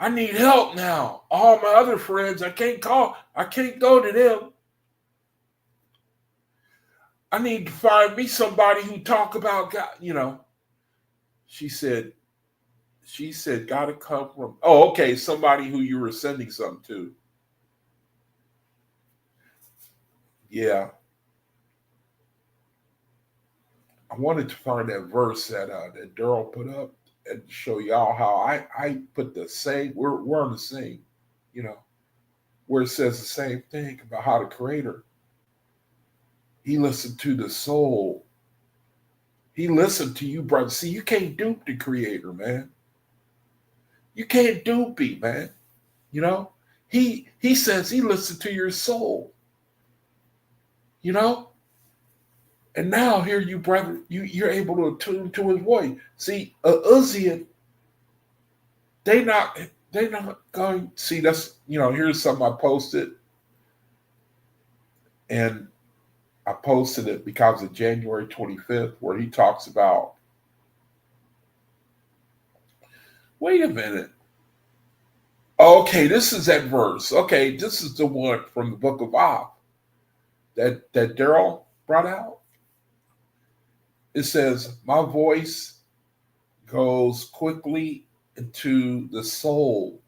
S1: I need help now. All my other friends, I can't go to them. I need to find me somebody who talk about God, She said, gotta come from, okay, somebody who you were sending something to. Yeah. I wanted to find that verse that Daryl put up and show y'all how I put the same, we're on the same, where it says the same thing about how the Creator, he listened to the soul. He listened to you, brother. See, you can't dupe the Creator, man. You can't dupe him, man. He says he listened to your soul. And now here you, brother, you're able to attune to his voice. See, Uzian, they not going, see, that's, here's something I posted. And I posted it because of January 25th, where he talks about, wait a minute. Okay, this is that verse. Okay, this is the one from the book of OAHSPE that Daryl brought out. It says, my voice goes quickly into the soul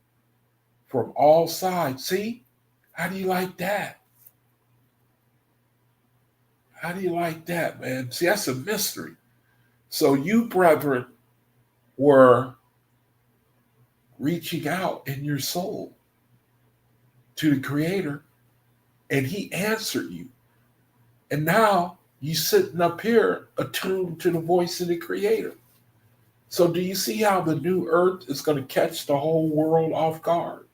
S1: from all sides. See? How do you like that? How do you like that, man? See, that's a mystery. So you, brethren, were reaching out in your soul to the Creator, and He answered you. And now you sitting up here attuned to the voice of the Creator. So do you see how the new earth is going to catch the whole world off guard?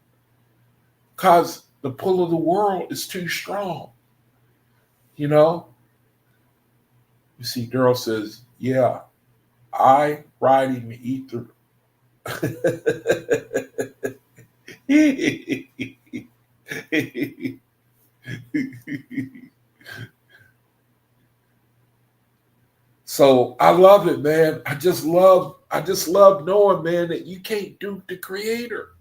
S1: Because the pull of the world is too strong. You know? You see, Daryl says, yeah, I riding the ether. So I love it, man. I just love knowing, man, that you can't dupe the Creator.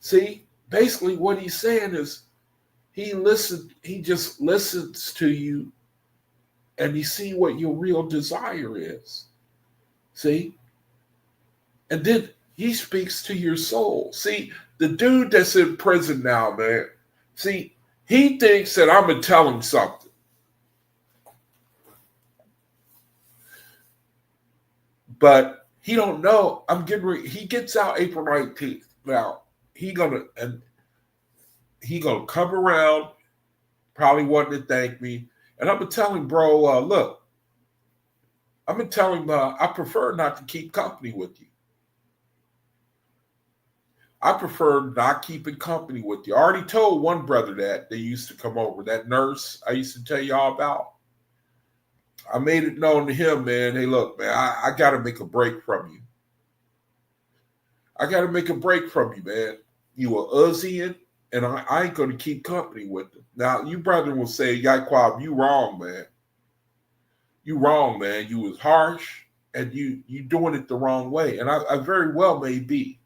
S1: See, basically what he's saying is he just listens to you, and he see what your real desire is. See? And then he speaks to your soul. See, the dude that's in prison now, man, see, he thinks that I'm going to tell him something. But he don't know. He gets out April 19th. Now, he gonna come around, probably wanting to thank me. And I'm going to tell him, bro, look, I'm going to tell him I prefer not to keep company with you. I prefer not keeping company with you. I already told one brother that they used to come over, that nurse I used to tell y'all about. I made it known to him, man, hey, look, man, I got to make a break from you. I got to make a break from you, man. You a Uzian, and I ain't going to keep company with them. Now, you brother will say, Yaquab, you wrong, man. You wrong, man. You was harsh, and you doing it the wrong way. And I very well may be.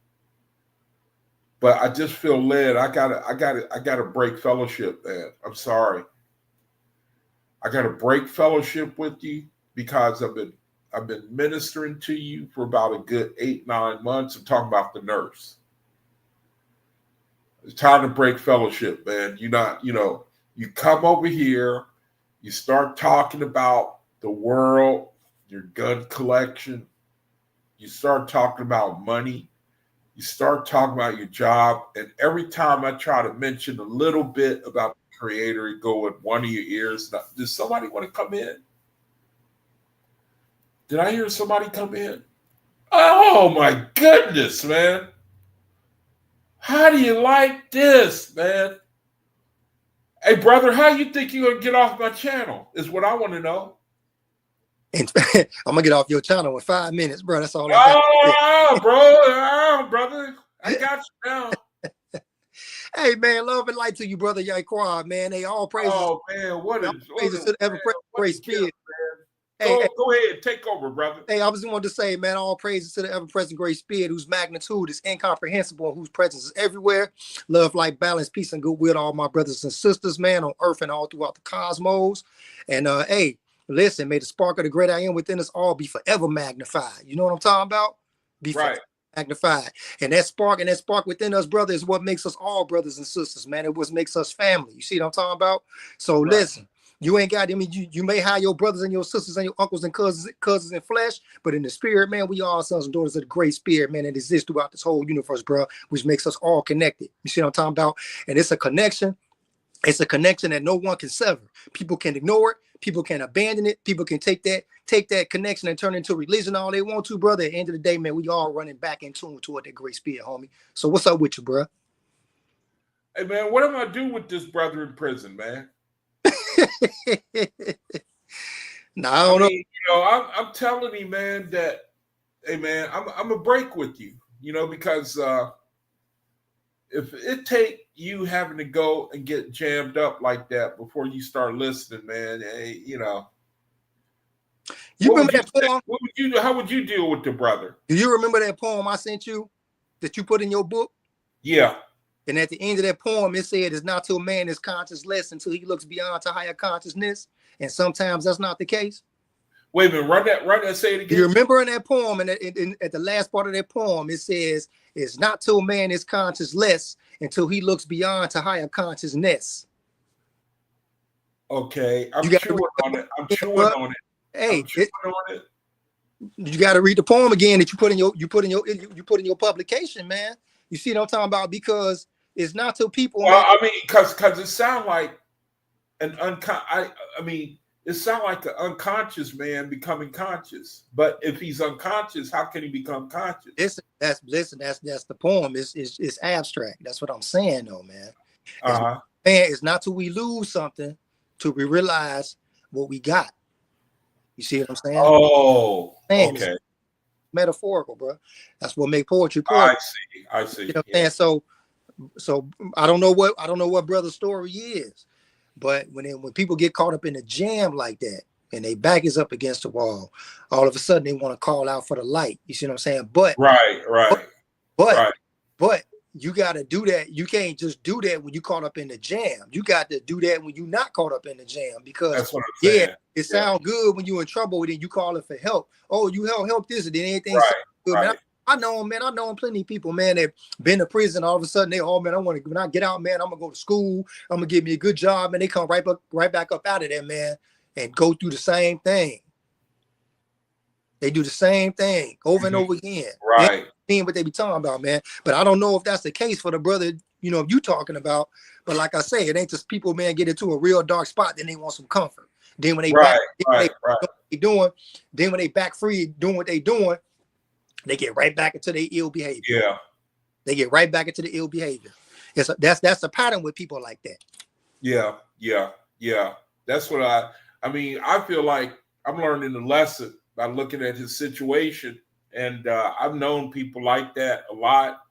S1: But I just feel led. I gotta break fellowship, man. I'm sorry. I gotta break fellowship with you because I've been ministering to you for about a good 8-9 months. I'm talking about the nurse. It's time to break fellowship, man. You come over here, you start talking about the world, your gun collection, you start talking about money. You start talking about your job, and every time I try to mention a little bit about the Creator, you go in one of your ears. Now, does somebody want to come in? Did I hear somebody come in? Oh, my goodness, man. How do you like this, man? Hey, brother, how you think you're going to get off my channel is what I want to know.
S2: And I'm going to get off your channel in 5 minutes, bro. That's all I got.
S1: Oh, brother. I got you now.
S2: Hey, man, love and light to you, brother Yaquab, man. Hey, all praises.
S1: Oh, man,
S2: praises to the ever-present Great Spirit.
S1: Go ahead, take over, brother.
S2: Hey, I was going to say, man, all praises to the ever-present Great Spirit, whose magnitude is incomprehensible and whose presence is everywhere. Love, light, balance, peace, and goodwill to all my brothers and sisters, man, on earth and all throughout the cosmos. And, hey, listen, may the spark of the great I am within us all be forever magnified. You know what I'm talking about? Be right. Magnified. And that spark within us, brother, is what makes us all brothers and sisters, man. It what makes us family. You see what I'm talking about? So listen. You ain't got, I mean, you may have your brothers and your sisters and your uncles and cousins in flesh, but in the spirit, man, we all sons and daughters of the great spirit, man, that exists throughout this whole universe, bro, which makes us all connected. You see what I'm talking about? And it's a connection. It's a connection that no one can sever. People can ignore it. People can abandon it. People can take that connection and turn it into religion all they want to, brother. At the end of the day, man, we all running back in tune toward that great spirit, homie. So what's up with you, bro?
S1: Hey, man, what am I doing with this brother in prison, man?
S2: No, I don't know.
S1: You know, I'm telling you, man, that, hey, man, I'm a break with you, you know, because if it take you having to go and get jammed up like that before you start listening, man, you know.
S2: You remember that poem?
S1: What would you do? How would you deal with the brother?
S2: Do you remember that poem I sent you that you put in your book?
S1: Yeah.
S2: And at the end of that poem, it said, "It's not till man is conscienceless until he looks beyond to higher consciousness." And sometimes that's not the case.
S1: Wait a minute, run that, say it again.
S2: You remember in that poem, and at the last part of that poem, it says, "It's not till man is conscienceless until he looks beyond to higher consciousness."
S1: Okay, I'm chewing on it. I'm chewing on it.
S2: Hey, you got to read the poem again that you put in your publication, man. You see what I'm talking about? Because it's not till people.
S1: Well, I mean, because it sounds like an it sounds like an unconscious man becoming conscious. But if he's unconscious, how can he become conscious?
S2: That's the poem. It's abstract. That's what I'm saying, though, man. Man, it's not till we lose something till we realize what we got. You see what I'm saying?
S1: Oh, man, okay.
S2: Metaphorical, bro. That's what make poetry.
S1: I see.
S2: You know what I'm saying? So I don't know what brother's story is, but when people get caught up in a jam like that and they back is up against the wall, all of a sudden they want to call out for the light. You see what I'm saying? But but you got to do that. You can't just do that when you caught up in the jam. You got to do that when you're not caught up in the jam, because
S1: that's what I'm saying.
S2: It sounds good when you're in trouble, and then you call it for help. Oh, you help this, and then anything good.
S1: Right.
S2: Man, I know plenty of people, man, that been to prison. All of a sudden, they, oh man, when I get out, man, I'm gonna go to school. I'm gonna get me a good job, and they come right back up out of there, man, and go through the same thing. They do the same thing over and over again.
S1: Right.
S2: What they be talking about, man. But I don't know if that's the case for the brother, you talking about. But like I say, it ain't just people, man, get into a real dark spot, then they want some comfort. Then when they when they back free doing what they doing, they get right back into their ill behavior.
S1: Yeah.
S2: They get right back into the ill behavior. That's a pattern with people like that.
S1: Yeah. That's what I feel like I'm learning the lesson by looking at his situation. And I've known people like that a lot.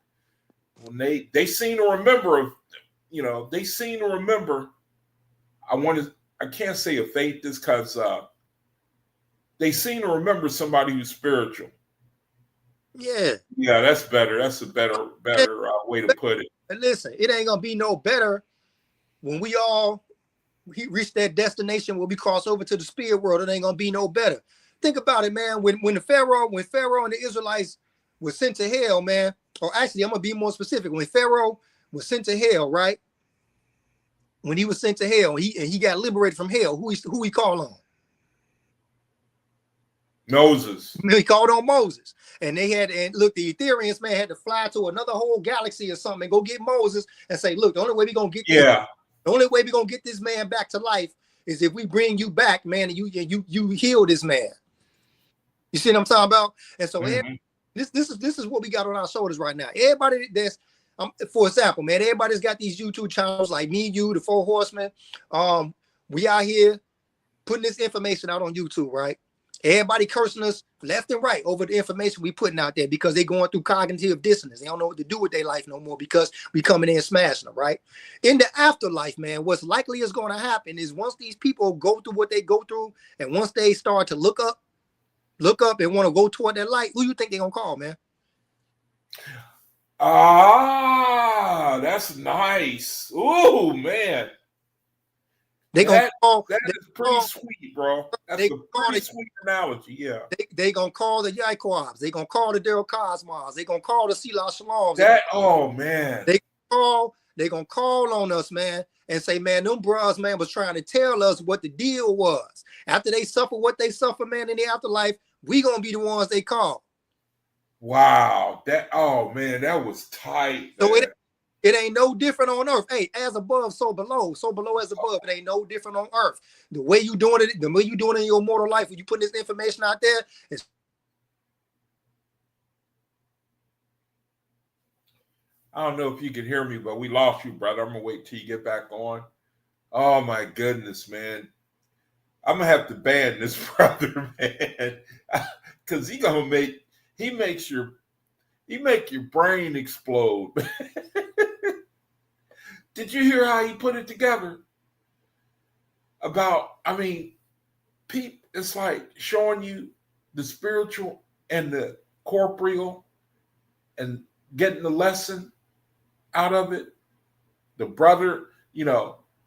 S1: When they seem to remember, they seem to remember. I can't say a faith this because they seem to remember somebody who's spiritual.
S2: Yeah,
S1: that's better. That's a better way to put it.
S2: But listen, it ain't gonna be no better when we reach that destination where we cross over to the spirit world. It ain't gonna be no better. Think about it, man. When Pharaoh and the Israelites were sent to hell, man. Or actually, I'm gonna be more specific. When Pharaoh was sent to hell, right? When he was sent to hell, he got liberated from hell. Who he called on?
S1: Moses.
S2: He called on Moses, and the Etherians, man, had to fly to another whole galaxy or something and go get Moses and say, look, the only way we're gonna get this man back to life is if we bring you back, man, and you heal this man. You see what I'm talking about? And so this is what we got on our shoulders right now. Everybody that's for example, man, everybody's got these YouTube channels like me, you, the Four Horsemen. We out here putting this information out on YouTube, right? Everybody cursing us left and right over the information we putting out there because they going through cognitive dissonance. They don't know what to do with their life no more because we coming in smashing them, right? In the afterlife, man, what's likely is going to happen is once these people go through what they go through, and once they start to look up and want to go toward that light, who you think they're going to call, man?
S1: That's nice. Oh, man.
S2: They gonna call
S1: that is pretty sweet, bro. That's a pretty sweet analogy, yeah.
S2: They gonna call the Yaquabs. They gonna call the Daryl Cosmos. They gonna call the Selah Shaloms.
S1: Man.
S2: They gonna call on us, man, and say, man, them bros, man, was trying to tell us what the deal was. After they suffer what they suffer, man, in the afterlife, we gonna be the ones they call.
S1: Wow, that was tight.
S2: So it ain't no different on earth. Hey, as above, so below as above. It ain't no different on earth. The way you doing it in your mortal life, when you putting this information out there, it's
S1: I don't know if you can hear me, but we lost you, brother. I'm gonna wait till you get back on. Oh my goodness, man. I'm gonna have to ban this brother, man. Cause he make your brain explode. Did you hear how he put it together? About, I mean, it's like showing you the spiritual and the corporeal and getting the lesson out of it. The brother,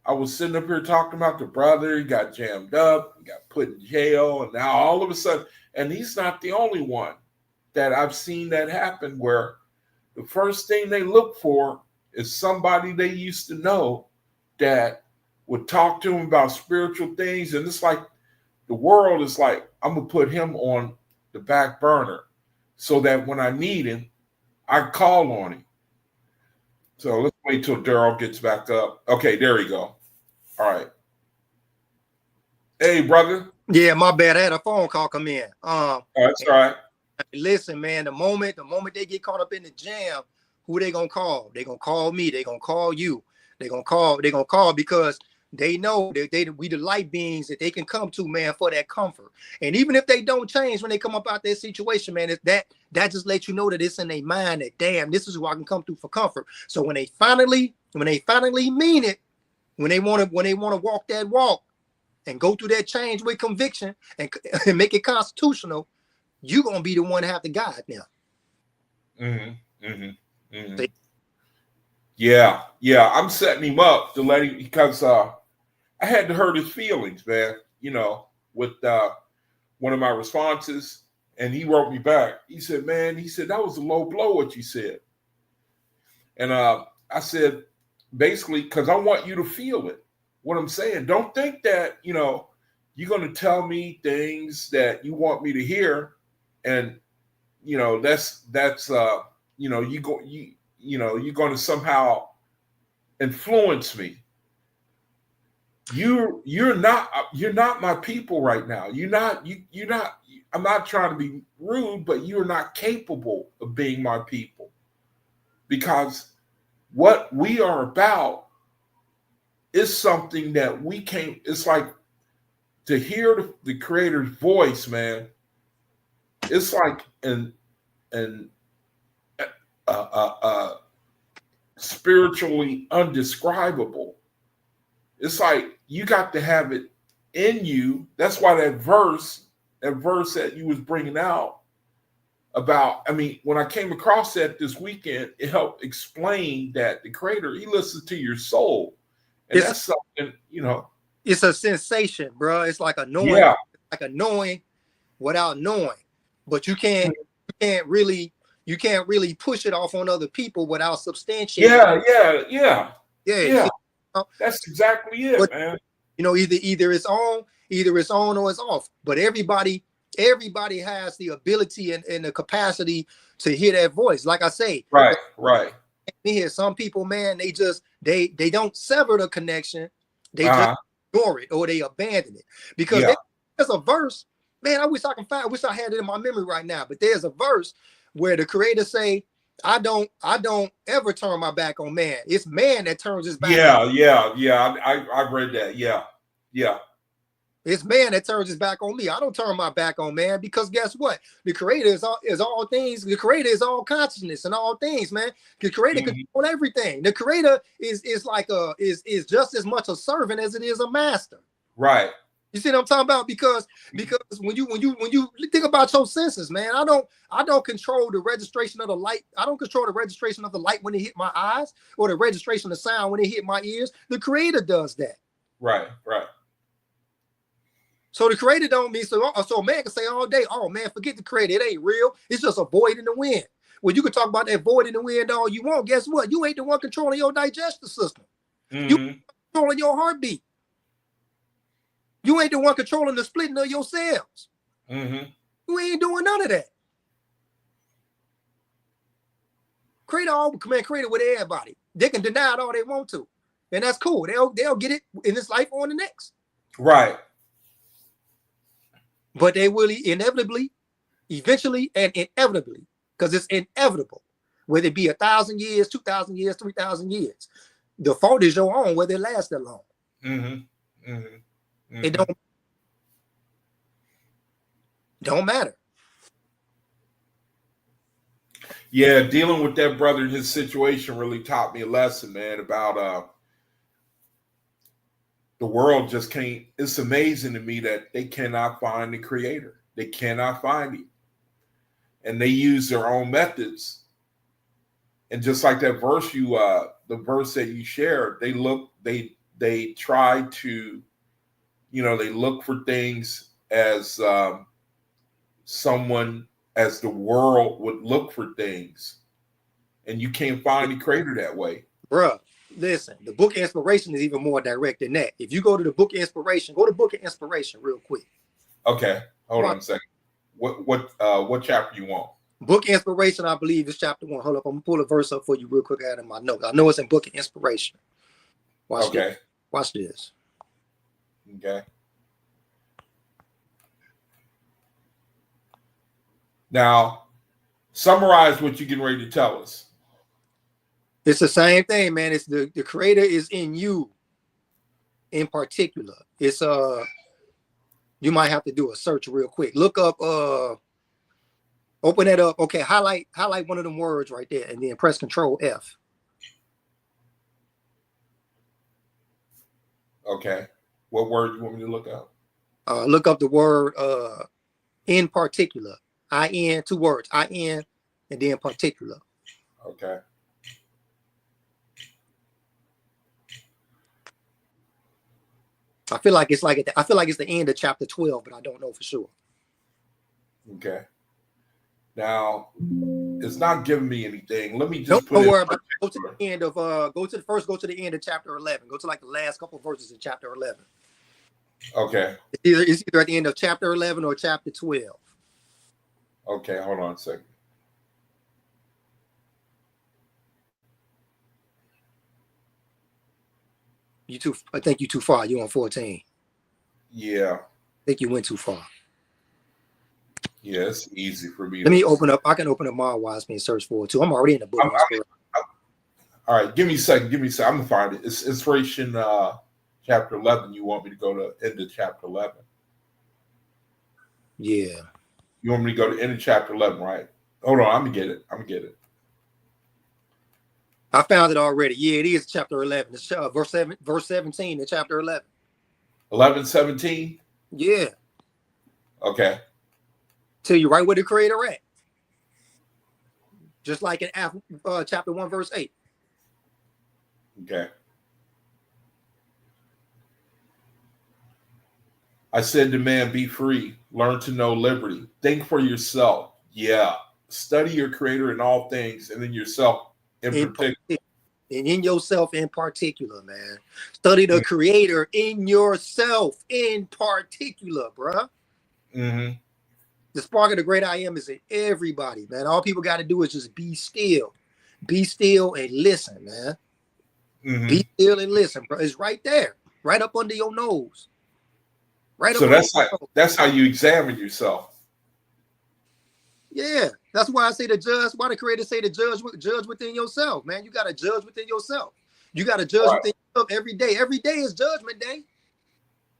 S1: I was sitting up here talking about the brother. He got jammed up, he got put in jail, and now all of a sudden, and he's not the only one that I've seen that happen, where the first thing they look for is somebody they used to know that would talk to them about spiritual things. And it's like the world is like, I'm going to put him on the back burner so that when I need him, I call on him. So let's wait till Daryl gets back up. Okay, there we go. All right. Hey, brother.
S2: Yeah, my bad. I had a phone call come in.
S1: That's all right.
S2: Listen, man, the moment they get caught up in the jam, who they gonna call? They gonna call me. They gonna call you. They gonna call because they know that we the light beings that they can come to, man, for that comfort. And even if they don't change when they come up out that situation, man, that just lets you know that it's in their mind that, damn, this is who I can come through for comfort. So when they finally mean it, when they want to walk that walk and go through that change with conviction and make it constitutional, you're gonna be the one to have to guide now.
S1: Mm-hmm. Mm-hmm. Mm-hmm. Yeah. I'm setting him up to let him, because I had to hurt his feelings, man. With one of my responses, and he wrote me back. He said, "Man," he said, "that was a low blow what you said." And I said, basically, because I want you to feel it. What I'm saying, don't think that you're going to tell me things that you want me to hear, and that's you're going to somehow influence me. You're not my people right now. You're not. I'm not trying to be rude, but you're not capable of being my people, because what we are about is something that we can't. It's like to hear the Creator's voice, man. It's like an spiritually undescribable. It's like you got to have it in you. That's why that verse that you was bringing out about, I mean, when I came across that this weekend, it helped explain that the Creator, he listens to your soul. And that's something,
S2: It's a sensation, bro. It's like a knowing, like a knowing without knowing. But you can't really push it off on other people without substantiating.
S1: Yeah. That's exactly it, man.
S2: Either it's on or it's off. But everybody has the ability and the capacity to hear that voice. Like I say,
S1: right.
S2: Here, some people, man, they don't sever the connection. They just ignore it or they abandon it. Because there's a verse, man, I wish I had it in my memory right now. But there's a verse where the Creator say, I don't ever turn my back on man. It's man that turns his back.
S1: Yeah. I read that. Yeah.
S2: It's man that turns his back on me. I don't turn my back on man, because guess what? The Creator is all things. The Creator is all consciousness and all things, man. The Creator controls everything. The Creator is just as much a servant as it is a master.
S1: Right.
S2: You see what I'm talking about? Because when you think about your senses, man, I don't control the registration of the light. I don't control the registration of the light when it hit my eyes, or the registration of sound when it hit my ears. The Creator does that.
S1: Right.
S2: So the Creator don't mean so a man can say all day, "Oh man, forget the Creator. It ain't real. It's just a void in the wind." Well, you can talk about that void in the wind all you want. Guess what? You ain't the one controlling your digestive system. You controlling your heartbeat. You ain't the one controlling the splitting of your cells. You ain't doing none of that. Creator with everybody. They can deny it all they want to, and that's cool. They'll get it in this life or in the next.
S1: Right.
S2: But they will eventually, because it's inevitable, whether it be 1,000 years, 2,000 years, 3,000 years. The fault is your own, whether it lasts that long. It don't matter.
S1: Yeah, dealing with that brother in his situation really taught me a lesson, man, about the world just can't. It's amazing to me that they cannot find the creator. They cannot find him. And they use their own methods. And just like that verse the verse that you shared, they try to, they look for things as someone, as the world would look for things. And you can't find the creator that way.
S2: Bruh, listen, the book of inspiration is even more direct than that. If you go to the book of inspiration, go to book of inspiration real quick.
S1: Okay, hold on a second. What chapter you want?
S2: Book of inspiration, I believe, is chapter 1. Hold up, I'm gonna pull a verse up for you real quick out of my notes. I know it's in book of inspiration. Watch this. Watch this.
S1: Okay. Now, summarize what you're getting ready to tell us.
S2: It's the same thing, man. It's the creator is in you in particular. It's you might have to do a search real quick. Look up open that up. Okay, highlight one of them words right there and then press Control F.
S1: Okay. What word you want me to look up?
S2: Look up the word in particular. I-N, 2 words. I-N and then particular.
S1: Okay.
S2: I feel like it's the end of chapter 12, but I don't know for sure.
S1: Okay. Now, it's not giving me anything. Let me just
S2: Don't worry about it. Go to the end of go to the end of chapter 11. Go to like the last couple of verses in chapter 11.
S1: Okay.
S2: It's either at the end of chapter 11 or chapter 12.
S1: Okay, hold on a second.
S2: I think you too far. You on 14.
S1: Yeah.
S2: I think you went too far.
S1: Yeah, it's easy for me.
S2: Let me open up. I can open up my OAHSPE and search for it too. I'm already in the book.
S1: All right, give me a second. I'm gonna find it. It's Inspiration chapter 11. You want me to go to end of chapter 11?
S2: Yeah.
S1: You want me to go to end of chapter 11, right? Hold on, I'm gonna get it.
S2: I found it already. Yeah, it is chapter 11. It's verse 17 in chapter 11.
S1: 11:17.
S2: Yeah.
S1: Okay.
S2: Tell you right where the creator at. Just like in chapter 1, verse 8.
S1: Okay. I said to man, be free, learn to know liberty, think for yourself. Yeah. Study your creator in all things, and then yourself in particular.
S2: And in yourself in particular, man. Study the creator in yourself in particular, bruh.
S1: Mm-hmm.
S2: The spark of the great I am is in everybody, man. All people got to do is just be still. Be still and listen, man.
S1: Mm-hmm.
S2: Be still and listen, bro. It's right there, right up under your nose. Right.
S1: So that's how you examine yourself.
S2: Yeah, that's why I say the judge. Why the creator say the judge within yourself, man. You got to judge within yourself. You got to judge within yourself every day. Every day is judgment day.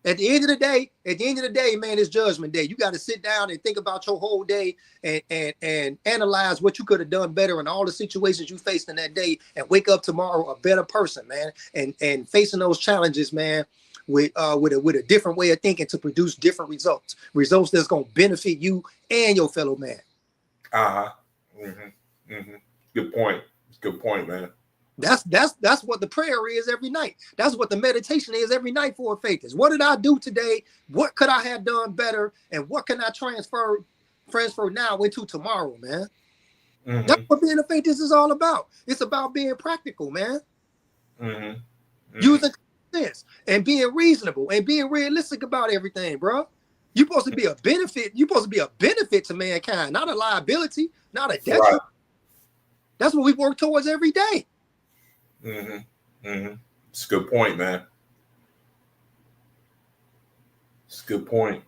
S2: At the end of the day, man, it's judgment day. You got to sit down and think about your whole day and analyze what you could have done better in all the situations you faced in that day, and wake up tomorrow a better person, man. And facing those challenges, man, with a different way of thinking to produce different results that's gonna benefit you and your fellow man.
S1: Mm-hmm. Mm-hmm. Good point, man.
S2: That's what the prayer is every night. That's what the meditation is every night for a faith is. What did I do today? What could I have done better? And what can I transfer now into tomorrow, man? Mm-hmm. That's what being a faithist is all about. It's about being practical, man.
S1: Mm-hmm. Mm-hmm.
S2: Using sense and being reasonable and being realistic about everything, bro. You're supposed to be a benefit. You're supposed to be a benefit to mankind, not a liability, not a detriment. Right. That's what we work towards every day.
S1: Mm-hmm. Mm-hmm. It's a good point, man. It's a good point.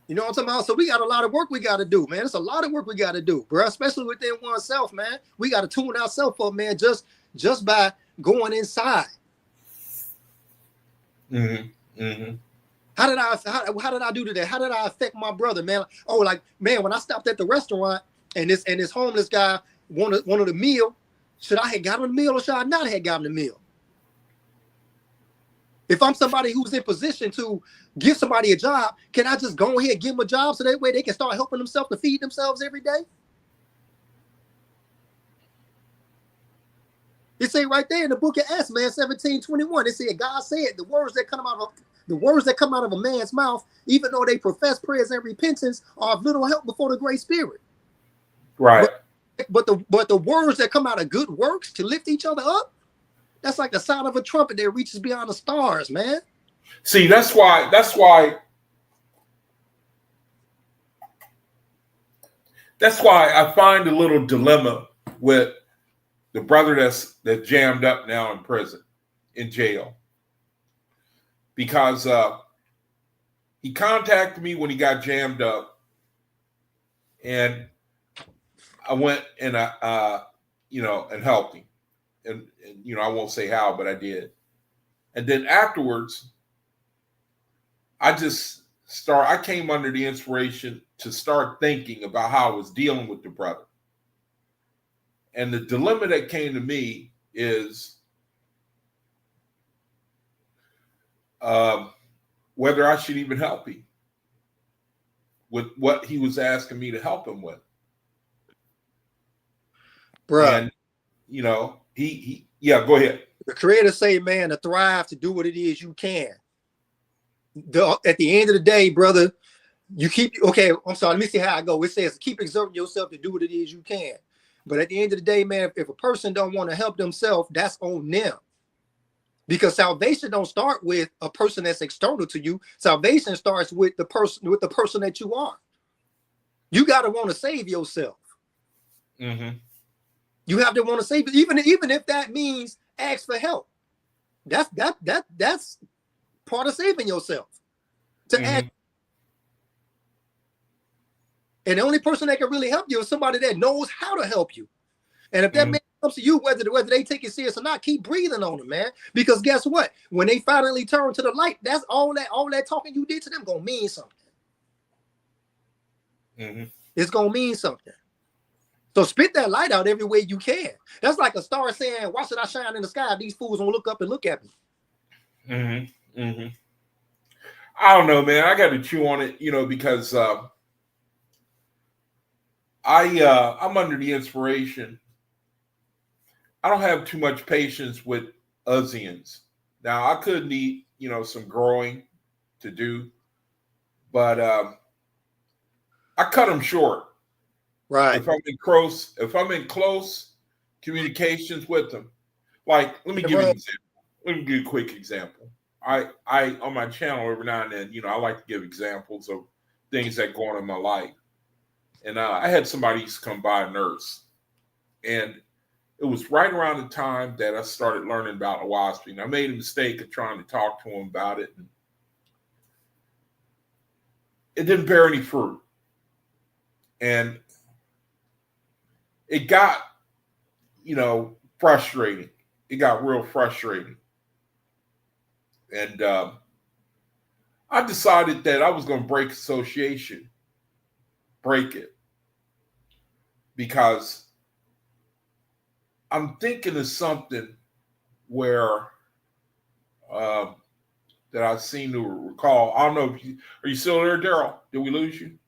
S2: You know what I'm talking about? So we got a lot of work we got to do, man. It's a lot of work we got to do, bro, especially within oneself, man. We got to tune ourselves up, man, just by going inside.
S1: Mm-hmm. Mm-hmm.
S2: How did I do today? How did I affect my brother, man? Oh, like, man, when I stopped at the restaurant and this homeless guy wanted a meal, should I have gotten a meal or should I not have gotten a meal? If I'm somebody who's in position to give somebody a job, can I just go ahead and give them a job so that way they can start helping themselves to feed themselves every day? It say right there in the book of Acts, man, 17:21. It said, God said the words that come out of a man's mouth, even though they profess prayers and repentance, are of little help before the Great Spirit.
S1: Right.
S2: But the words that come out of good works to lift each other up, that's like the sound of a trumpet that reaches beyond the stars, man.
S1: See, that's why I find a little dilemma with the brother that's jammed up now in prison, in jail. Because he contacted me when he got jammed up, and I went and and helped him. And I won't say how, but I did. And then afterwards, I came under the inspiration to start thinking about how I was dealing with the brother. And the dilemma that came to me is whether I should even help him with what he was asking me to help him with.
S2: Bruh.
S1: And, go ahead.
S2: The Creator say, man, to thrive, to do what it is you can. At the end of the day, brother, I'm sorry, let me see how I go. It says, keep exerting yourself to do what it is you can. But at the end of the day, man, if a person don't want to help themselves, that's on them. Because salvation don't start with a person that's external to you. Salvation starts with the person that you are. You got to want to save yourself.
S1: Mm-hmm.
S2: You have to want to save, even if that means ask for help. That's part of saving yourself. To ask. And the only person that can really help you is somebody that knows how to help you. And if that man comes to you, whether they take it serious or not, keep breathing on them, man. Because guess what? When they finally turn to the light, that's all that talking you did to them gonna mean something.
S1: Mm-hmm.
S2: It's gonna mean something. So spit that light out every way you can. That's like a star saying, why should I shine in the sky if these fools won't look up and look at me?
S1: Mm-hmm. Mm-hmm. I don't know, man. I got to chew on it, because I'm under the inspiration. I don't have too much patience with Uzians. Now, I could need, some growing to do, but I cut them short.
S2: Right.
S1: If I'm in close communications with them, like, let me give you an example. Let me give you a quick example. I on my channel every now and then, I like to give examples of things that go on in my life. And I had somebody used to come by, a nurse, and it was right around the time that I started learning about OAHSPE. And I made a mistake of trying to talk to him about it, and it didn't bear any fruit. And it got, frustrating. It got real frustrating. And I decided that I was going to break association. Break it. Because I'm thinking of something where that I seem to recall. I don't know if are you still there, Daryl? Did we lose you?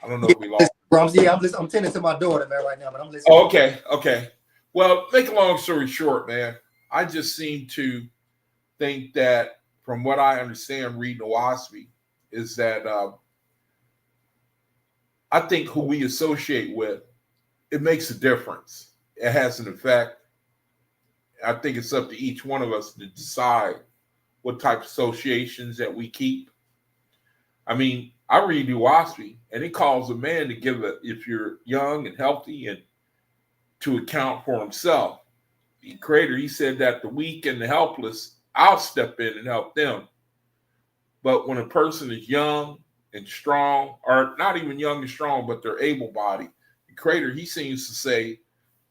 S1: I don't know if we lost.
S2: I'm tending to my daughter, man, right now, but I'm listening.
S1: Oh, okay. Well, make a long story short, man, I just seem to think that from what I understand reading OAHSPE is that I think who we associate with, it makes a difference. It has an effect. I think it's up to each one of us to decide what type of associations that we keep. I mean, I read OAHSPE, and it calls a man to give if you're young and healthy and to account for himself. The Creator, he said that the weak and the helpless, I'll step in and help them. But when a person is young and strong, or not even young and strong, but they're able-bodied, the Creator, he seems to say,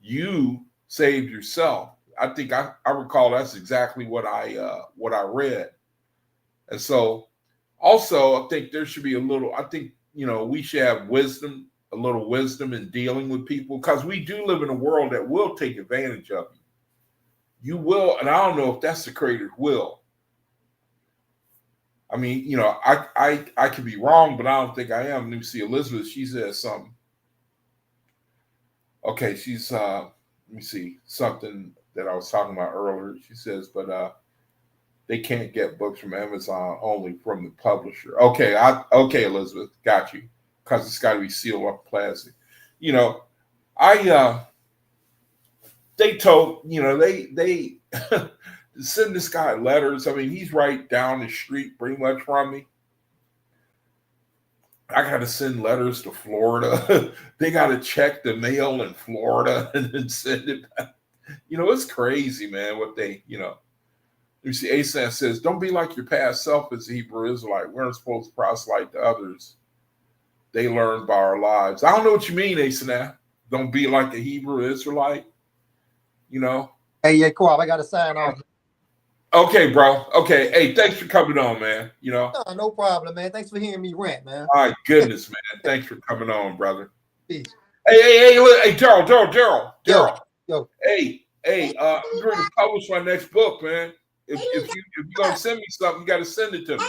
S1: you saved yourself. I think I recall that's exactly what I read. And so also I think there should be we should have wisdom, a little wisdom in dealing with people, because we do live in a world that will take advantage of you. You will, and I don't know if that's the Creator's will, I mean, you know, I could be wrong, but I don't think I am. Let me see, Elizabeth, she says something. Okay, she's let me see, something that I was talking about earlier. She says, but they can't get books from Amazon, only from the publisher. Okay, okay, Elizabeth, got you. Because it's got to be sealed up plastic. You know, I they told, you know, they send this guy letters. I mean, he's right down the street pretty much from me. I got to send letters to Florida. They got to check the mail in Florida and then send it back. You know, it's crazy, man, what they, you know. You see, Asan says, don't be like your past self as a Hebrew Israelite. We're not supposed to proselyte to others. They learn by our lives. I don't know what you mean, Asan. Don't be like a Hebrew Israelite, you know.
S2: Hey, yeah, cool. I got to sign off.
S1: Okay, bro. Okay. Hey, thanks for coming on, man. You know.
S2: No problem, man. Thanks for hearing me rant, man.
S1: My goodness, man. Thanks for coming on, brother.
S2: Peace.
S1: Hey, Daryl.
S2: Yo.
S1: Hey, I'm going to publish my next book, man. If you're gonna send me something, you got to send it to me.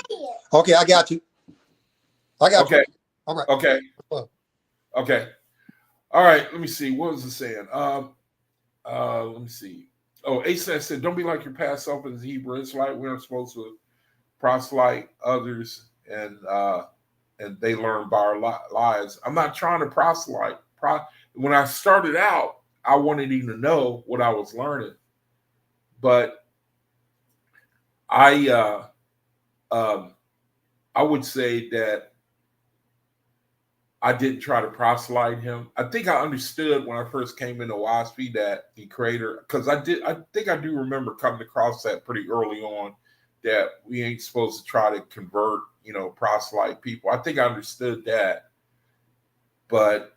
S2: Okay, I got you.
S1: Okay.
S2: You. All right.
S1: Okay. Okay. All right. Let me see. What was it saying? Let me see. Oh, Asa said, "Don't be like your past self as Hebrew Israelite. We aren't supposed to proselyte others, and they learn by our lives." I'm not trying to proselyte. When I started out, I wanted him to know what I was learning, but I would say that I didn't try to proselyte him. I think I understood when I first came into OAHSPE that the creator, because I think I do remember coming across that pretty early on, that we ain't supposed to try to convert, you know, proselyte people. I think I understood that, but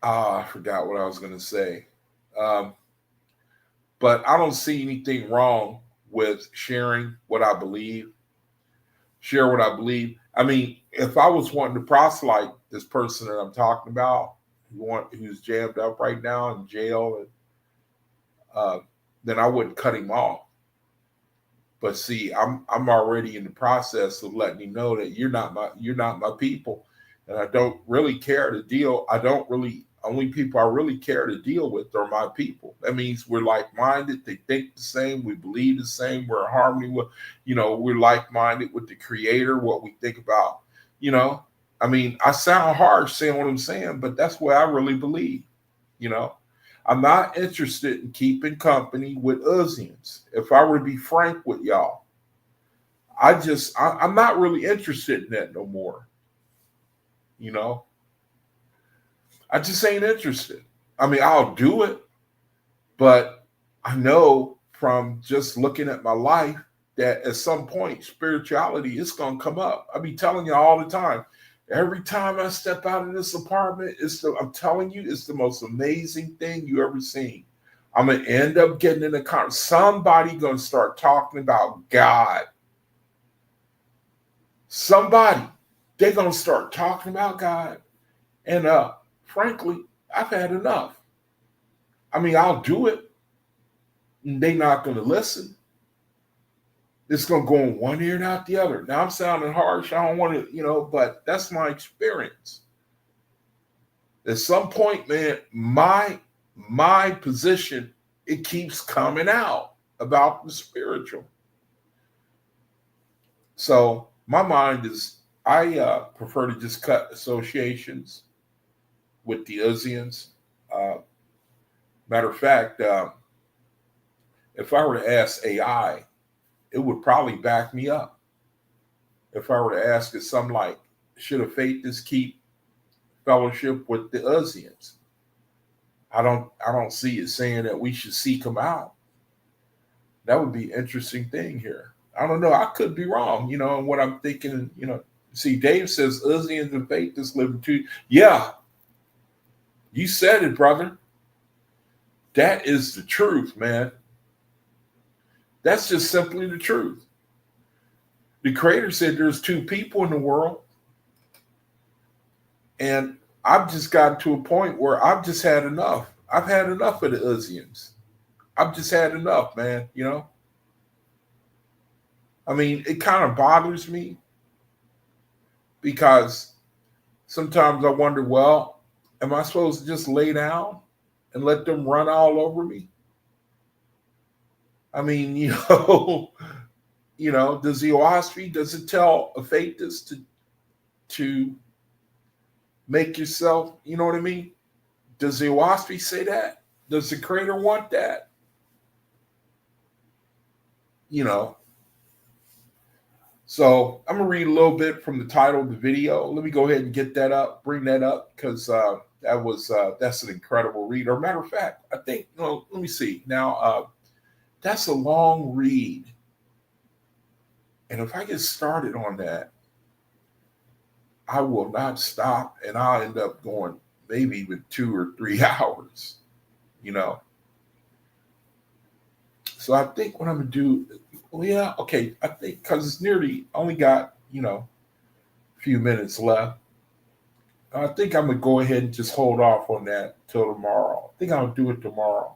S1: I forgot what I was going to say. But I don't see anything wrong with sharing what I believe. Share what I believe. I mean, if I was wanting to proselyte this person that I'm talking about, who's jammed up right now in jail, and then I wouldn't cut him off. But see, I'm already in the process of letting him know that you're not my people, and I don't really care to deal. Only people I really care to deal with are my people. That means we're like-minded. They think the same. We believe the same. We're in harmony with, you know, we're like-minded with the creator, what we think about, you know. I mean, I sound harsh saying what I'm saying, but that's what I really believe, you know. I'm not interested in keeping company with Uzzians. If I were to be frank with y'all, I'm not really interested in that no more, you know. I just ain't interested. I mean, I'll do it, but I know from just looking at my life that at some point spirituality is going to come up. I be telling you all the time. Every time I step out of this apartment, I'm telling you, it's the most amazing thing you ever seen. I'm going to end up getting in the car. Somebody going to start talking about God. Somebody, they're going to start talking about God. And frankly, I've had enough. I mean, I'll do it. They're not going to listen. It's going to go in one ear and out the other. Now, I'm sounding harsh. I don't want to, you know, but that's my experience. At some point, man, my position, it keeps coming out about the spiritual. So my mind is, I prefer to just cut associations with the Uzzians. Matter of fact, if I were to ask AI, it would probably back me up. If I were to ask it something like, should a faithist keep fellowship with the Uzzians? I don't see it saying that we should seek them out. That would be an interesting thing here. I don't know. I could be wrong, you know, and what I'm thinking, you know. See, Dave says Uzzians and faithist live in two. Yeah, you said it, brother. That is the truth, man. That's just simply the truth. The creator said there's two people in the world. And I've just gotten to a point where I've just had enough. I've had enough of the Uzzians. I've just had enough, man, you know. I mean, it kind of bothers me because sometimes I wonder, well, am I supposed to just lay down and let them run all over me? I mean, does the OAHSPE, does it tell a faithist to make yourself, you know what I mean? Does the OAHSPE say that? Does the creator want that? So I'm gonna read a little bit from the title of the video. Let me go ahead and get that up, bring that up, because that's an incredible read. Or matter of fact, I think let me see. Now that's a long read. And if I get started on that, I will not stop, and I'll end up going maybe even 2 or 3 hours, So I think what I'm going to do, I think because it's nearly only got, a few minutes left. I think I'm going to go ahead and just hold off on that till tomorrow. I think I'll do it tomorrow.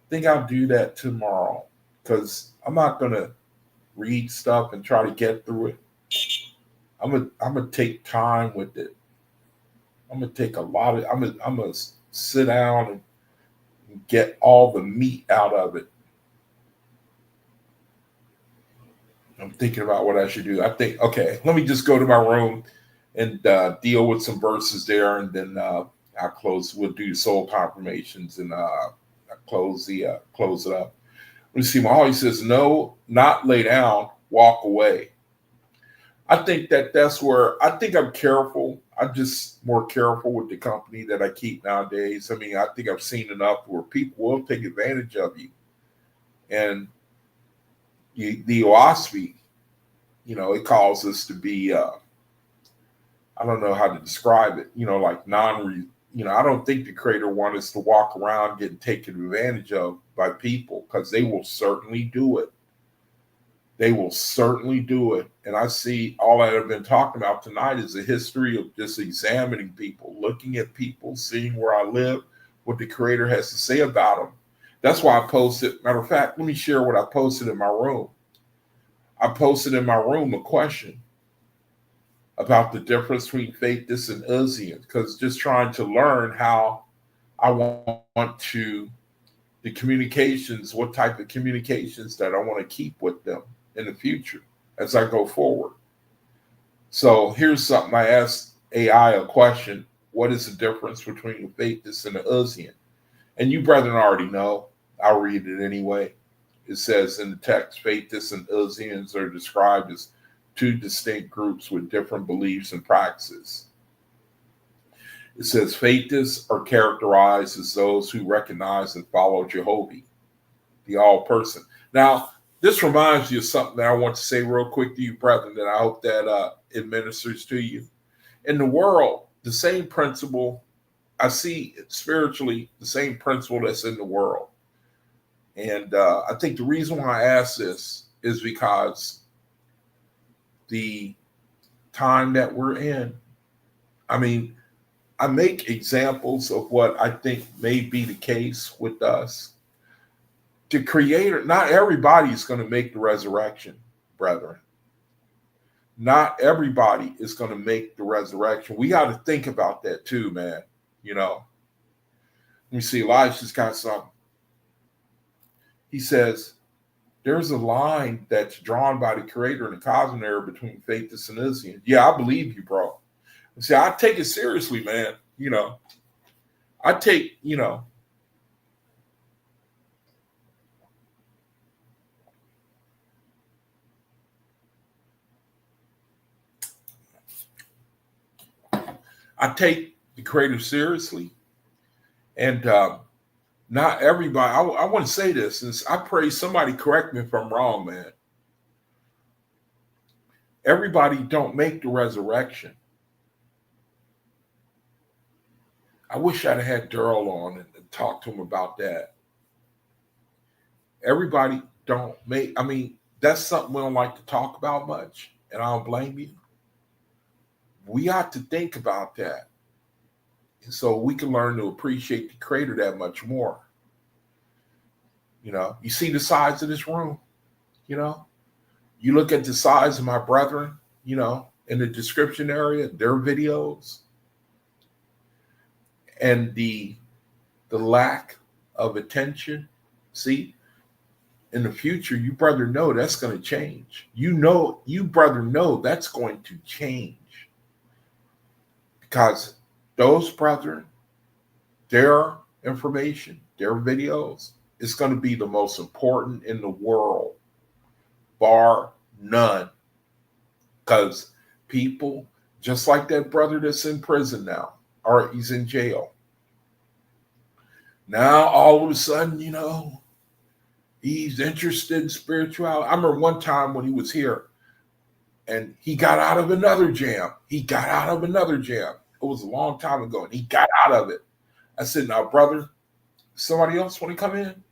S1: I think I'll do that tomorrow because I'm not going to read stuff and try to get through it. I'm gonna take time with it. I'm gonna take a lot of. I'm gonna sit down and get all the meat out of it. I'm thinking about what I should do. I think, okay, let me just go to my room and deal with some verses there, and then I'll close. We'll do soul confirmations and I'll close it up. Let me see. Mahali says, "No, not lay down, walk away." I think that's where I think I'm careful. I'm just more careful with the company that I keep nowadays. I mean, I think I've seen enough where people will take advantage of you. And the OAHSPE, it calls us to be, I don't know how to describe it, like I don't think the creator wants us to walk around getting taken advantage of by people because they will certainly do it. They will certainly do it. And I see all that I've been talking about tonight is a history of just examining people, looking at people, seeing where I live, what the creator has to say about them. That's why I posted. Matter of fact, let me share what I posted in my room. I posted in my room a question about the difference between faithists and Uzians, because just trying to learn how I want to, the communications, what type of communications that I want to keep with them in the future as I go forward. So here's something I asked AI a question. What is the difference between a faithist and an Uzian? And you brethren already know. I'll read it anyway. It says in the text, faithists and Uzians are described as two distinct groups with different beliefs and practices. It says faithists are characterized as those who recognize and follow Jehovah, the all-person. Now, this reminds you of something that I want to say real quick to you, brethren, that I hope that it ministers to you. In the world, the same principle, I see spiritually the same principle that's in the world. And I think the reason why I ask this is because the time that we're in, I mean, I make examples of what I think may be the case with us. The creator, not everybody is going to make the resurrection, brethren. Not everybody is going to make the resurrection. We got to think about that too, man. Let me see. Elijah's got something. He says, there's a line that's drawn by the creator in the cosmic era between faithists and Uzians. Yeah, I believe you, bro. See, I take it seriously, man. I take, I take the creator seriously. And not everybody, I want to say this, since I pray somebody correct me if I'm wrong, man. Everybody don't make the resurrection. I wish I'd have had DARYL on and talk to him about that. Everybody don't make, I mean, that's something we don't like to talk about much, and I don't blame you. We ought to think about that. And so we can learn to appreciate the creator that much more. You see the size of this room, You look at the size of my brethren, you know, in the description area, their videos, and the lack of attention. See, in the future, you brother know that's going to change. You brother know that's going to change. Because those brethren, their information, their videos, is going to be the most important in the world, bar none. Because people, just like that brother that's in prison now, or he's in jail. Now, all of a sudden, you know, he's interested in spirituality. I remember one time when he was here and he got out of another jam. It was a long time ago and he got out of it. I said, now, brother, somebody else want to come in?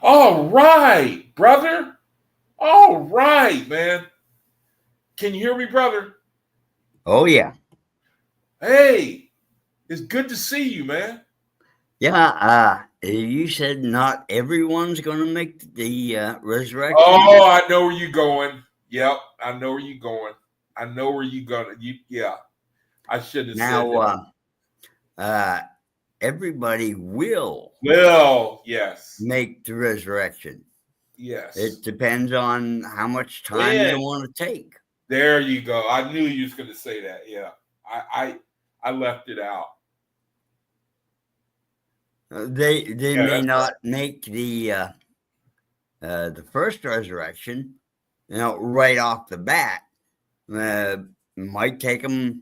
S1: All right, brother. All right, man. Can you hear me, brother?
S3: Oh, yeah.
S1: Hey, it's good to see you, man.
S3: Yeah, you said not everyone's going to make the resurrection.
S1: Oh, I know where you're going. Yep, I know where you're going. I know where you're going. Yeah, I shouldn't have said
S3: that. Everybody will.
S1: Well, yes.
S3: Make the resurrection.
S1: Yes.
S3: It depends on how much time they want to take.
S1: There you go. I knew you was going to say that. Yeah, I left it out.
S3: They may not make the first resurrection, you know, right off the bat. Might take them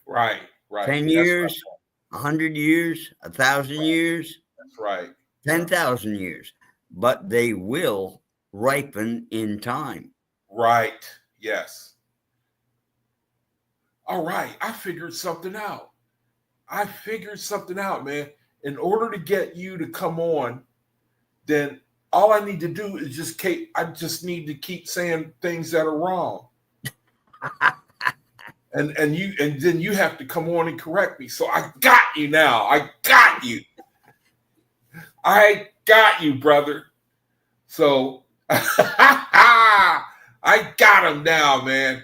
S1: right
S3: 10 years, 100 years, 1,000 years.
S1: That's right.
S3: 10,000 years, but they will ripen in time.
S1: Right. Yes. All right. I figured something out, man. In order to get you to come on, then all I need to do is just need to keep saying things that are wrong. and then you have to come on and correct me. So I got you now. I got you, brother. So I got him now, man.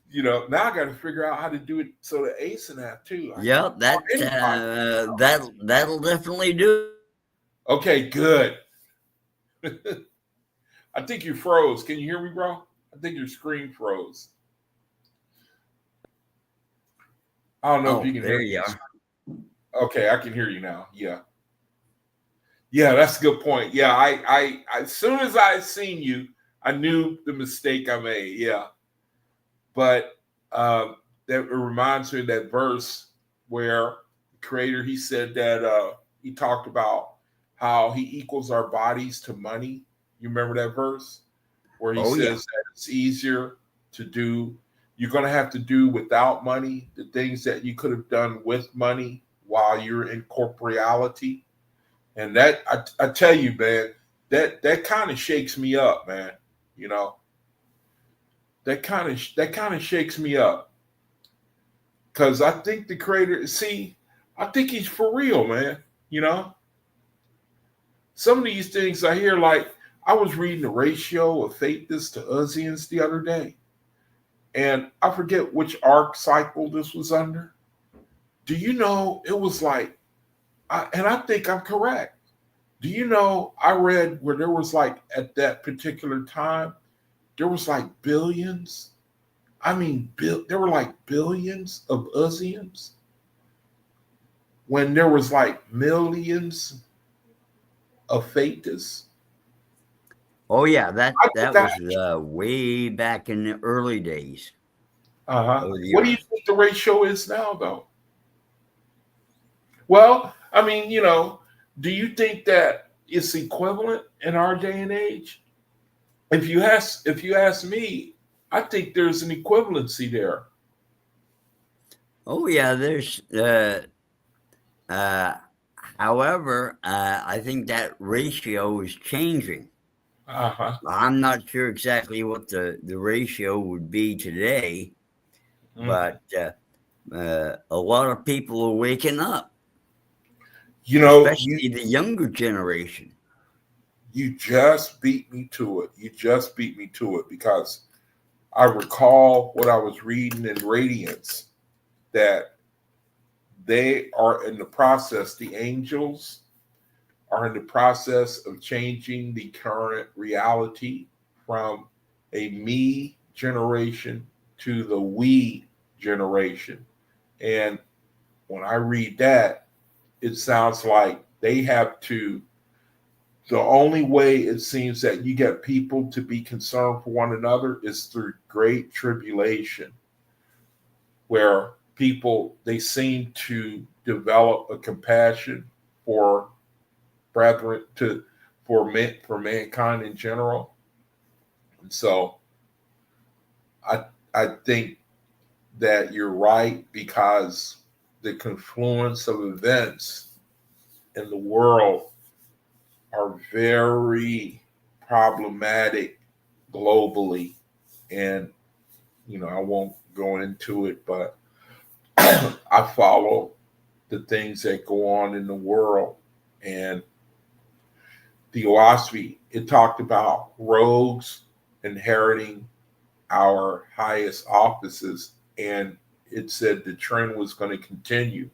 S1: You know, now I got to figure out how to do it so the ace and that too.
S3: Yeah, that'll definitely do.
S1: Okay, good. I think you froze. Can you hear me, bro? I think your screen froze. I don't know if you can hear me.
S3: There you are.
S1: Okay, I can hear you now. Yeah. Yeah, that's a good point. Yeah, I as soon as I seen you, I knew the mistake I made. Yeah. But that reminds me of that verse where the Creator, he said that he talked about how he equals our bodies to money. You remember that verse where he says that it's easier to do. You're going to have to do without money the things that you could have done with money while you're in corporeality. And that, I tell you, man, that kind of shakes me up, man. You know, that kind of shakes me up because I think the Creator, I think he's for real, man. You know, some of these things I hear, like I was reading the ratio of Faithist to Uzians the other day, and I forget which arc cycle this was under. Do you know it was like, and I think I'm correct. Do you know I read where there was like at that particular time, there was like billions. I mean, there were like billions of Uzians when there was like millions of Faithtists.
S3: Oh yeah, that was way back in the early days.
S1: What do you think the ratio is now, though? Well, I mean, you know, do you think that it's equivalent in our day and age? If you ask me, I think there's an equivalency there.
S3: Oh yeah, there's. However, I think that ratio is changing. I'm not sure exactly what the ratio would be today, but a lot of people are waking up.
S1: You know,
S3: especially the younger generation.
S1: You just beat me to it. You just beat me to it, because I recall what I was reading in Radiance, that they are in the process, the angels are in the process of changing the current reality from a me generation to the we generation. And when I read that, it sounds like they have to, the only way it seems that you get people to be concerned for one another is through great tribulation, where people, they seem to develop a compassion for brethren, for mankind in general. And so I think that you're right, because the confluence of events in the world are very problematic globally. And, I won't go into it, but I follow the things that go on in the world. And the OAHSPE, it talked about rogues inheriting our highest offices. And it said the trend was going to continue,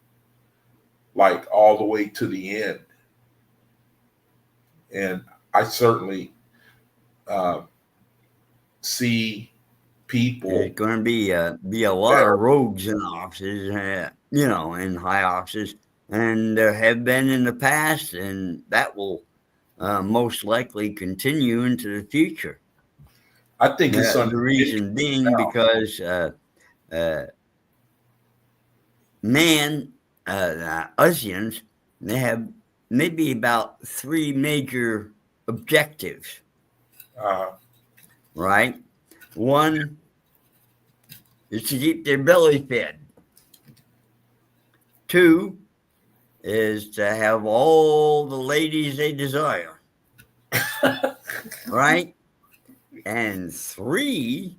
S1: like all the way to the end. And I certainly see people.
S3: There's going to be a lot of rogues in offices, in high offices, and there have been in the past, and that will most likely continue into the future.
S1: I think it's
S3: the reason being now, because Uzians, they have maybe about 3 major objectives. Right? One is to keep their belly fed. 2 is to have all the ladies they desire. Right? And 3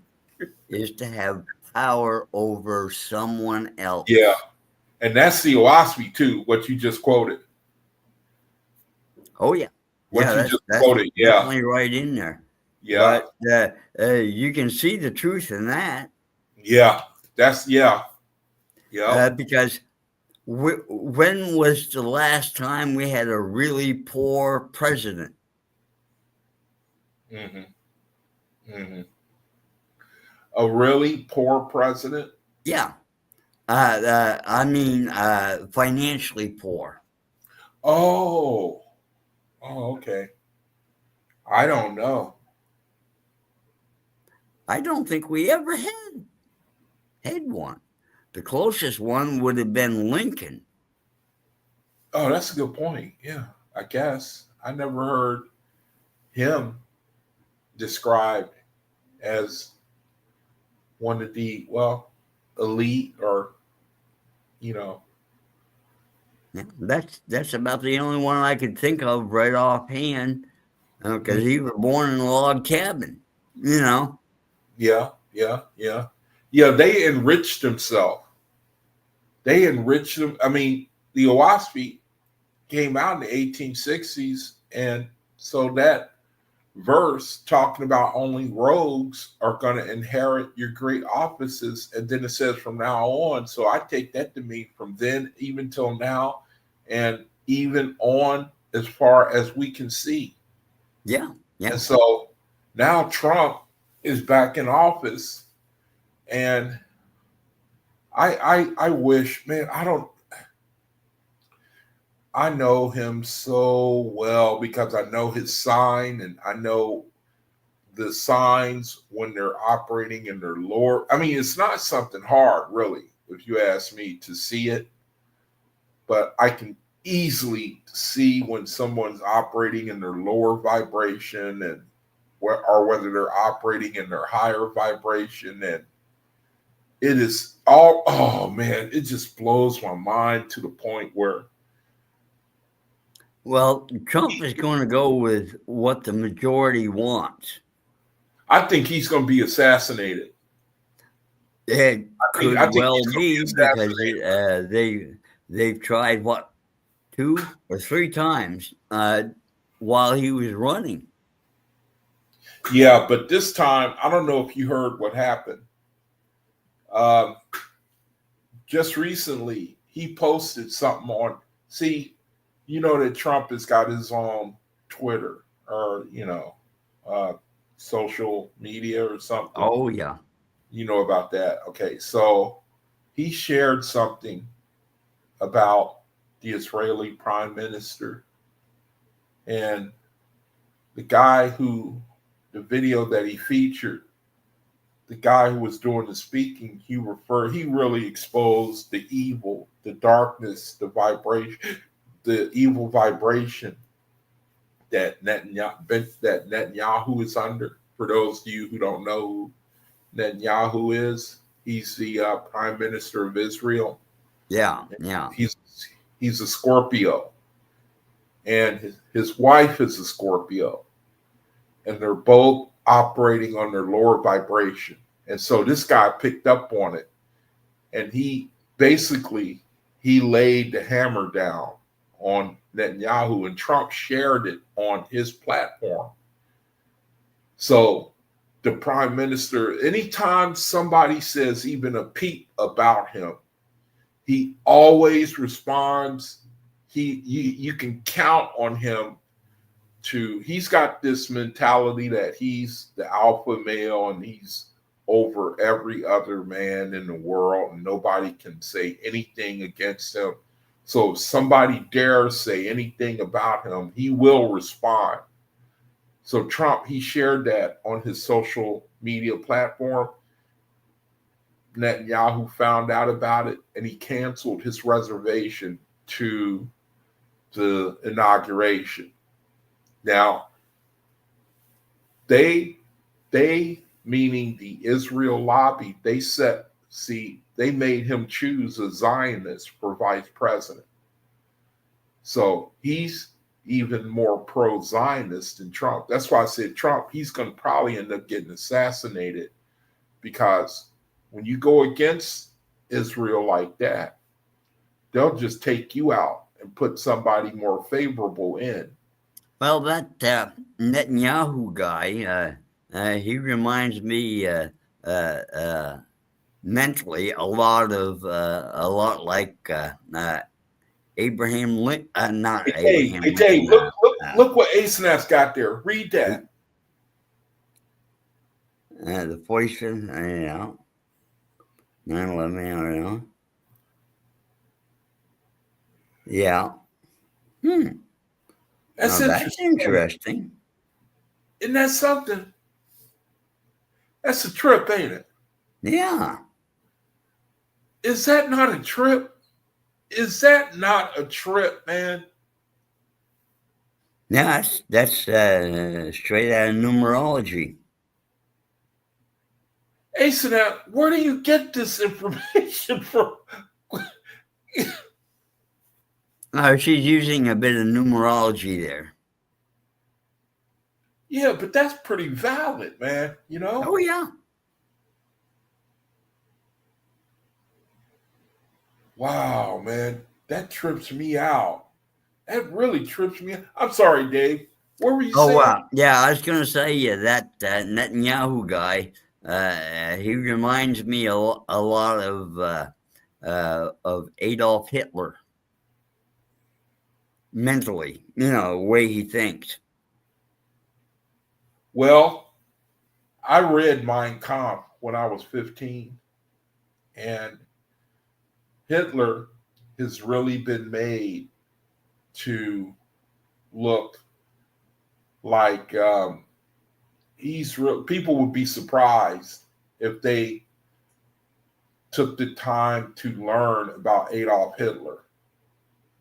S3: is to have power over someone else.
S1: Yeah. And that's the OAHSPE too, what you just quoted.
S3: Oh, yeah.
S1: What you just quoted, yeah.
S3: Definitely right in there.
S1: Yeah.
S3: But you can see the truth in that.
S1: Yeah. That's, yeah. Yeah.
S3: Because when was the last time we had a really poor president?
S1: A really poor president?
S3: Yeah. I mean, financially poor.
S1: Oh, okay. I don't know.
S3: I don't think we ever had one. The closest one would have been Lincoln.
S1: Oh, that's a good point. Yeah, I guess. I never heard him described as one of the, elite or,
S3: Yeah, that's about the only one I could think of right offhand, because he was born in a log cabin,
S1: Yeah. They enriched themselves. They enriched them. I mean, the OAHSPE came out in the 1860s, and so that verse talking about only rogues are going to inherit your great offices, and then it says from now on. So I take that to mean from then even till now, and even on as far as we can see.
S3: Yeah.
S1: And so now Trump is back in office, and I wish, man, I know him so well because I know his sign, and I know the signs when they're operating in their lore. I mean, it's not something hard, really, if you ask me, to see it. But I can easily see when someone's operating in their lower vibration, and or whether they're operating in their higher vibration. And it is all, oh man, it just blows my mind to the point where.
S3: Well, Trump is going to go with what the majority wants.
S1: I think he's going to be assassinated.
S3: It could well be, because they've tried 2 or 3 times while he was running.
S1: Yeah, but this time, I don't know if you heard what happened. Just recently, he posted something on. See, you know that Trump has got his own Twitter or social media or something.
S3: Oh yeah,
S1: you know about that. Okay, so he shared something about the Israeli prime minister, and the video that he featured, the guy who was doing the speaking, he really exposed the evil, the darkness, the vibration, the evil vibration that Netanyahu is under. For those of you who don't know who Netanyahu is, he's the prime minister of Israel.
S3: Yeah.
S1: He's a Scorpio, and his wife is a Scorpio, and they're both operating on their lower vibration. And so this guy picked up on it, and he laid the hammer down on Netanyahu, and Trump shared it on his platform. So the prime minister, anytime somebody says even a peep about him, he always responds. You can count on him he's got this mentality that he's the alpha male and he's over every other man in the world and nobody can say anything against him. So if somebody dares say anything about him, he will respond. So Trump, he shared that on his social media platform. Netanyahu found out about it and he canceled his reservation to the inauguration. Now, they meaning the Israel lobby, they made him choose a Zionist for vice president. So he's even more pro-Zionist than Trump. That's why I said Trump, he's going to probably end up getting assassinated, because when you go against Israel like that, they'll just take you out and put somebody more favorable in.
S3: Well, that Netanyahu guy, he reminds me mentally a lot like Abraham Lincoln. Not Abraham Lincoln.
S1: Hey, look what ASNA's got there. Read that.
S3: The 45th, 9/11, I don't know. Yeah.
S1: That's
S3: interesting.
S1: Isn't that something? That's a trip, ain't it?
S3: Yeah.
S1: Is that not a trip? Is that not a trip, man?
S3: Yeah, that's straight out of numerology.
S1: Hey, so now, where do you get this information from?
S3: She's using a bit of numerology there.
S1: Yeah, but that's pretty valid, man. You know?
S3: Oh, yeah.
S1: Wow, man. That trips me out. That really trips me out. I'm sorry, Dave. What were you saying?
S3: Wow. Yeah, I was going to say that Netanyahu guy, he reminds me a lot of Adolf Hitler. Mentally, the way he thinks.
S1: Well, I read Mein Kampf when I was 15, and Hitler has really been made to look like people would be surprised if they took the time to learn about Adolf Hitler,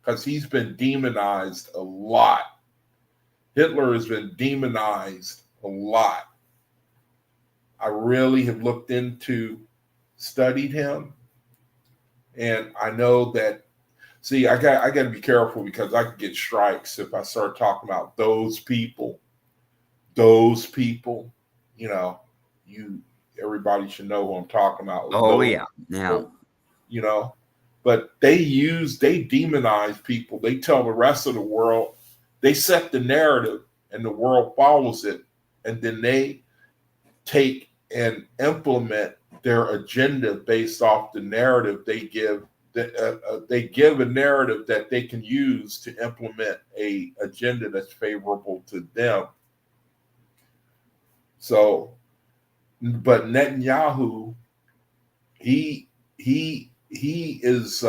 S1: because he's been demonized a lot. Hitler has been demonized a lot. I really have studied him, and I know that. See, I got to be careful, because I could get strikes if I start talking about those people. Those people, everybody should know who I'm talking about.
S3: Oh, yeah. Now,
S1: but they demonize people. They tell the rest of the world They set the narrative and the world follows it. And then they take and implement their agenda based off the narrative they give. They give a narrative that they can use to implement a agenda that's favorable to them. So, but Netanyahu, he is.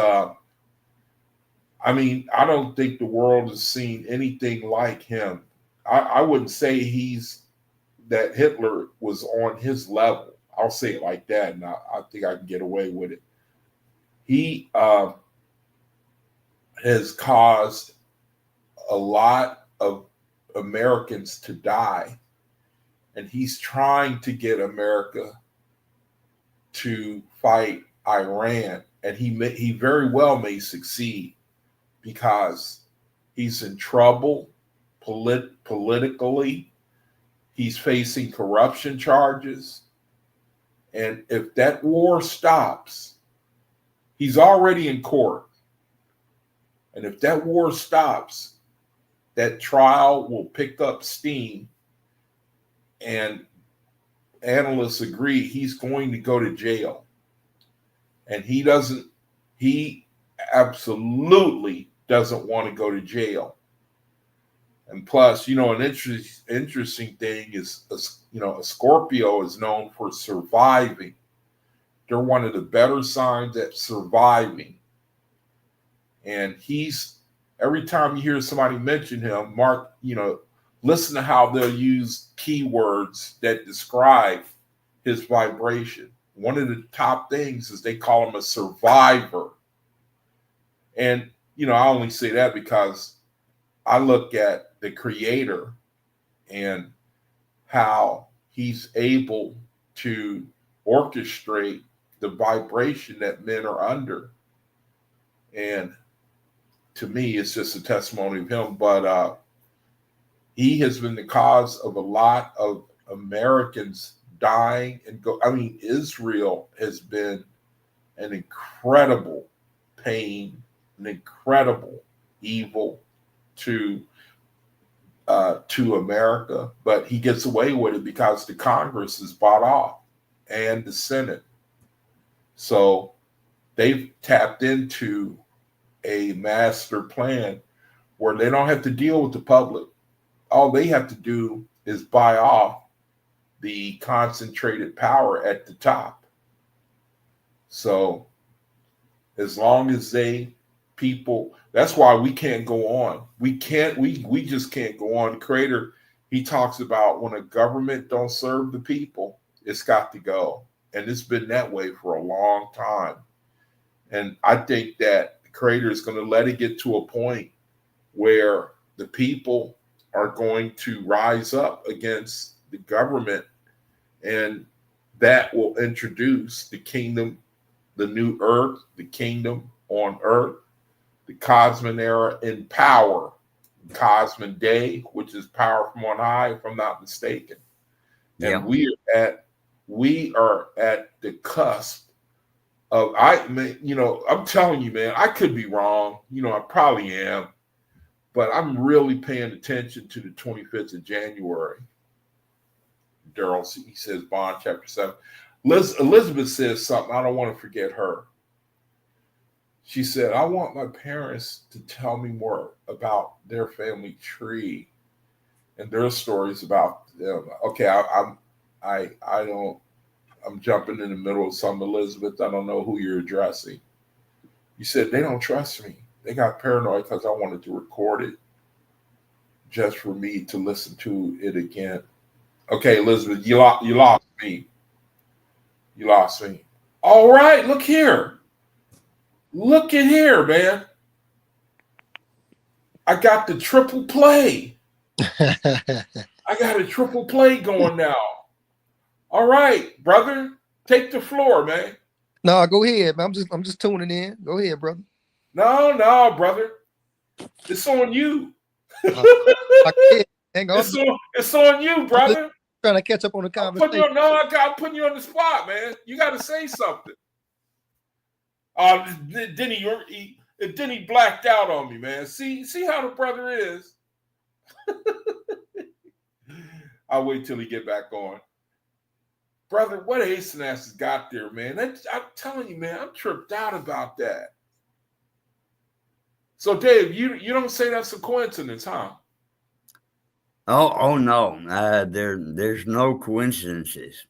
S1: I mean, I don't think the world has seen anything like him. I wouldn't say that Hitler was on his level. I'll say it like that, and I think I can get away with it. He has caused a lot of Americans to die, and he's trying to get America to fight Iran, and he very well may succeed because he's in trouble politically. He's facing corruption charges. And if that war stops, he's already in court. And if that war stops, that trial will pick up steam. And analysts agree he's going to go to jail. And he absolutely doesn't want to go to jail. And plus, an interesting thing is, a Scorpio is known for surviving. They're one of the better signs at surviving. And every time you hear somebody mention him, Mark, listen to how they'll use keywords that describe his vibration. One of the top things is they call him a survivor. And, I only say that because I look at the creator and how he's able to orchestrate the vibration that men are under. And to me, it's just a testimony of him. But he has been the cause of a lot of Americans dying and go. I mean, Israel has been an incredible pain, an incredible evil to America, but he gets away with it because the Congress is bought off and the Senate. So they've tapped into a master plan where they don't have to deal with the public. All they have to do is buy off the concentrated power at the top. So as long as that's why we can't go on. We just can't go on. Creator, he talks about when a government don't serve the people, it's got to go. And it's been that way for a long time. And I think that the Creator is going to let it get to a point where the people are going to rise up against the government, and that will introduce the kingdom, the new earth, the kingdom on earth, the Cosmic era in power, Cosmic day, which is power from on high, if I'm not mistaken. And we are at the cusp of, I'm telling you, man, I could be wrong. I probably am, but I'm really paying attention to the 25th of January. Daryl, he says, Bond chapter 7. Elizabeth says something. I don't want to forget her. She said, I want my parents to tell me more about their family tree and their stories about them. Okay, I'm jumping in the middle of some, Elizabeth. I don't know who you're addressing. You said they don't trust me. They got paranoid because I wanted to record it just for me to listen to it again. Okay, Elizabeth, you lost me. You lost me. All right, look here. Look at here, man. I got the triple play. I got a triple play going now. All right, brother. Take the floor, man.
S2: No, go ahead, man. I'm just tuning in. Go ahead, brother.
S1: No, brother. It's on you.
S2: Hang on.
S1: It's on you, brother.
S2: Trying to catch up on the conversation.
S1: I'm putting you on the spot, man. You got to say something. Then he blacked out on me, man. See how the brother is. I'll wait till he get back on. Brother, what Ace has got there, man. I'm telling you, man, I'm tripped out about that. So, Dave, you don't say that's a coincidence, huh?
S3: Oh no. There's no coincidences.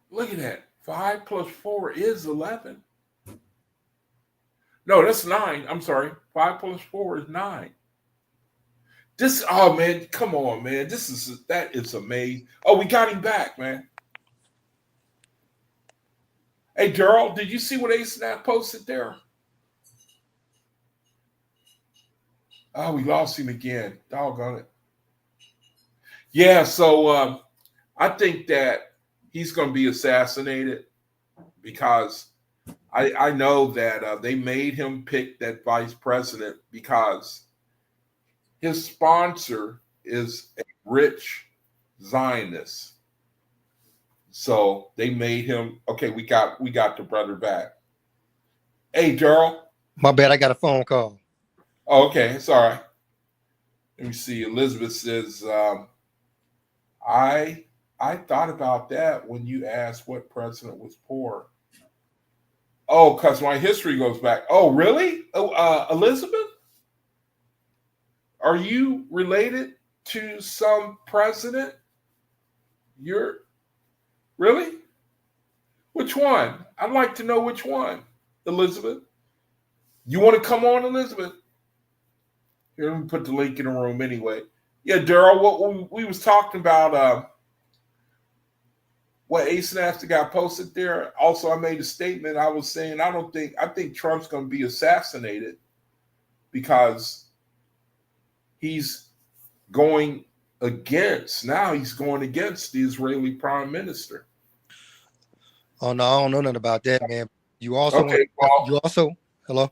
S1: Look at that. 5 plus 4 is 11. No, that's 9. I'm sorry. 5 plus 4 is 9. Oh man, come on, man. That is amazing. Oh, we got him back, man. Hey, Daryl, did you see what Ace Snap posted there? Oh, we lost him again. Doggone it. Yeah, so I think that he's going to be assassinated because I know that they made him pick that vice president because his sponsor is a rich Zionist. So they made him. Okay, we got the brother back. Hey, Daryl.
S2: My bad. I got a phone call.
S1: Oh, okay, it's all right. Let me see. Elizabeth says, I thought about that when you asked what president was poor. Oh, because my history goes back. Oh, really? Oh, Elizabeth? Are you related to some president? You're really? Which one? I'd like to know which one, Elizabeth. You want to come on, Elizabeth? Here, let me put the link in the room anyway. Yeah, Daryl, what we was talking about, what Ace Napster got posted there. Also, I made a statement. I was saying I think Trump's going to be assassinated because he's going against the Israeli prime minister.
S2: Oh no, I don't know nothing about that, man. You also hello?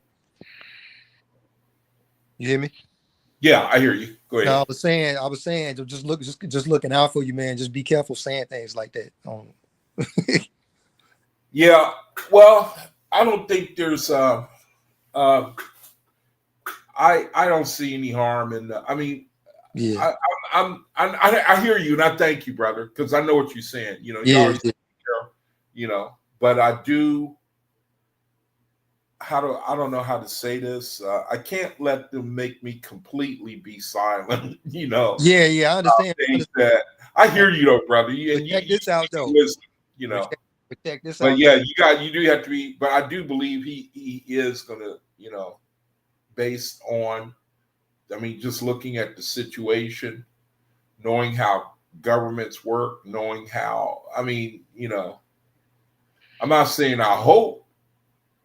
S2: You hear me?
S1: Yeah, I hear you. Go ahead.
S2: No, I was saying, just looking out for you, man. Just be careful saying things like that.
S1: Yeah, well, I don't think there's I don't see any harm in I mean,
S2: yeah,
S1: I hear you and I thank you, brother, because I know what you're saying. You know, but I do. I don't know how to say this. I can't let them make me completely be silent. You know.
S2: Yeah, I understand.
S1: That I hear you though, brother.
S2: Check this out though.
S1: You know.
S2: Check this
S1: but
S2: out.
S1: Yeah, you do have to be. But I do believe he is gonna, based on, I mean, just looking at the situation, knowing how governments work, knowing how, I mean, I'm not saying I hope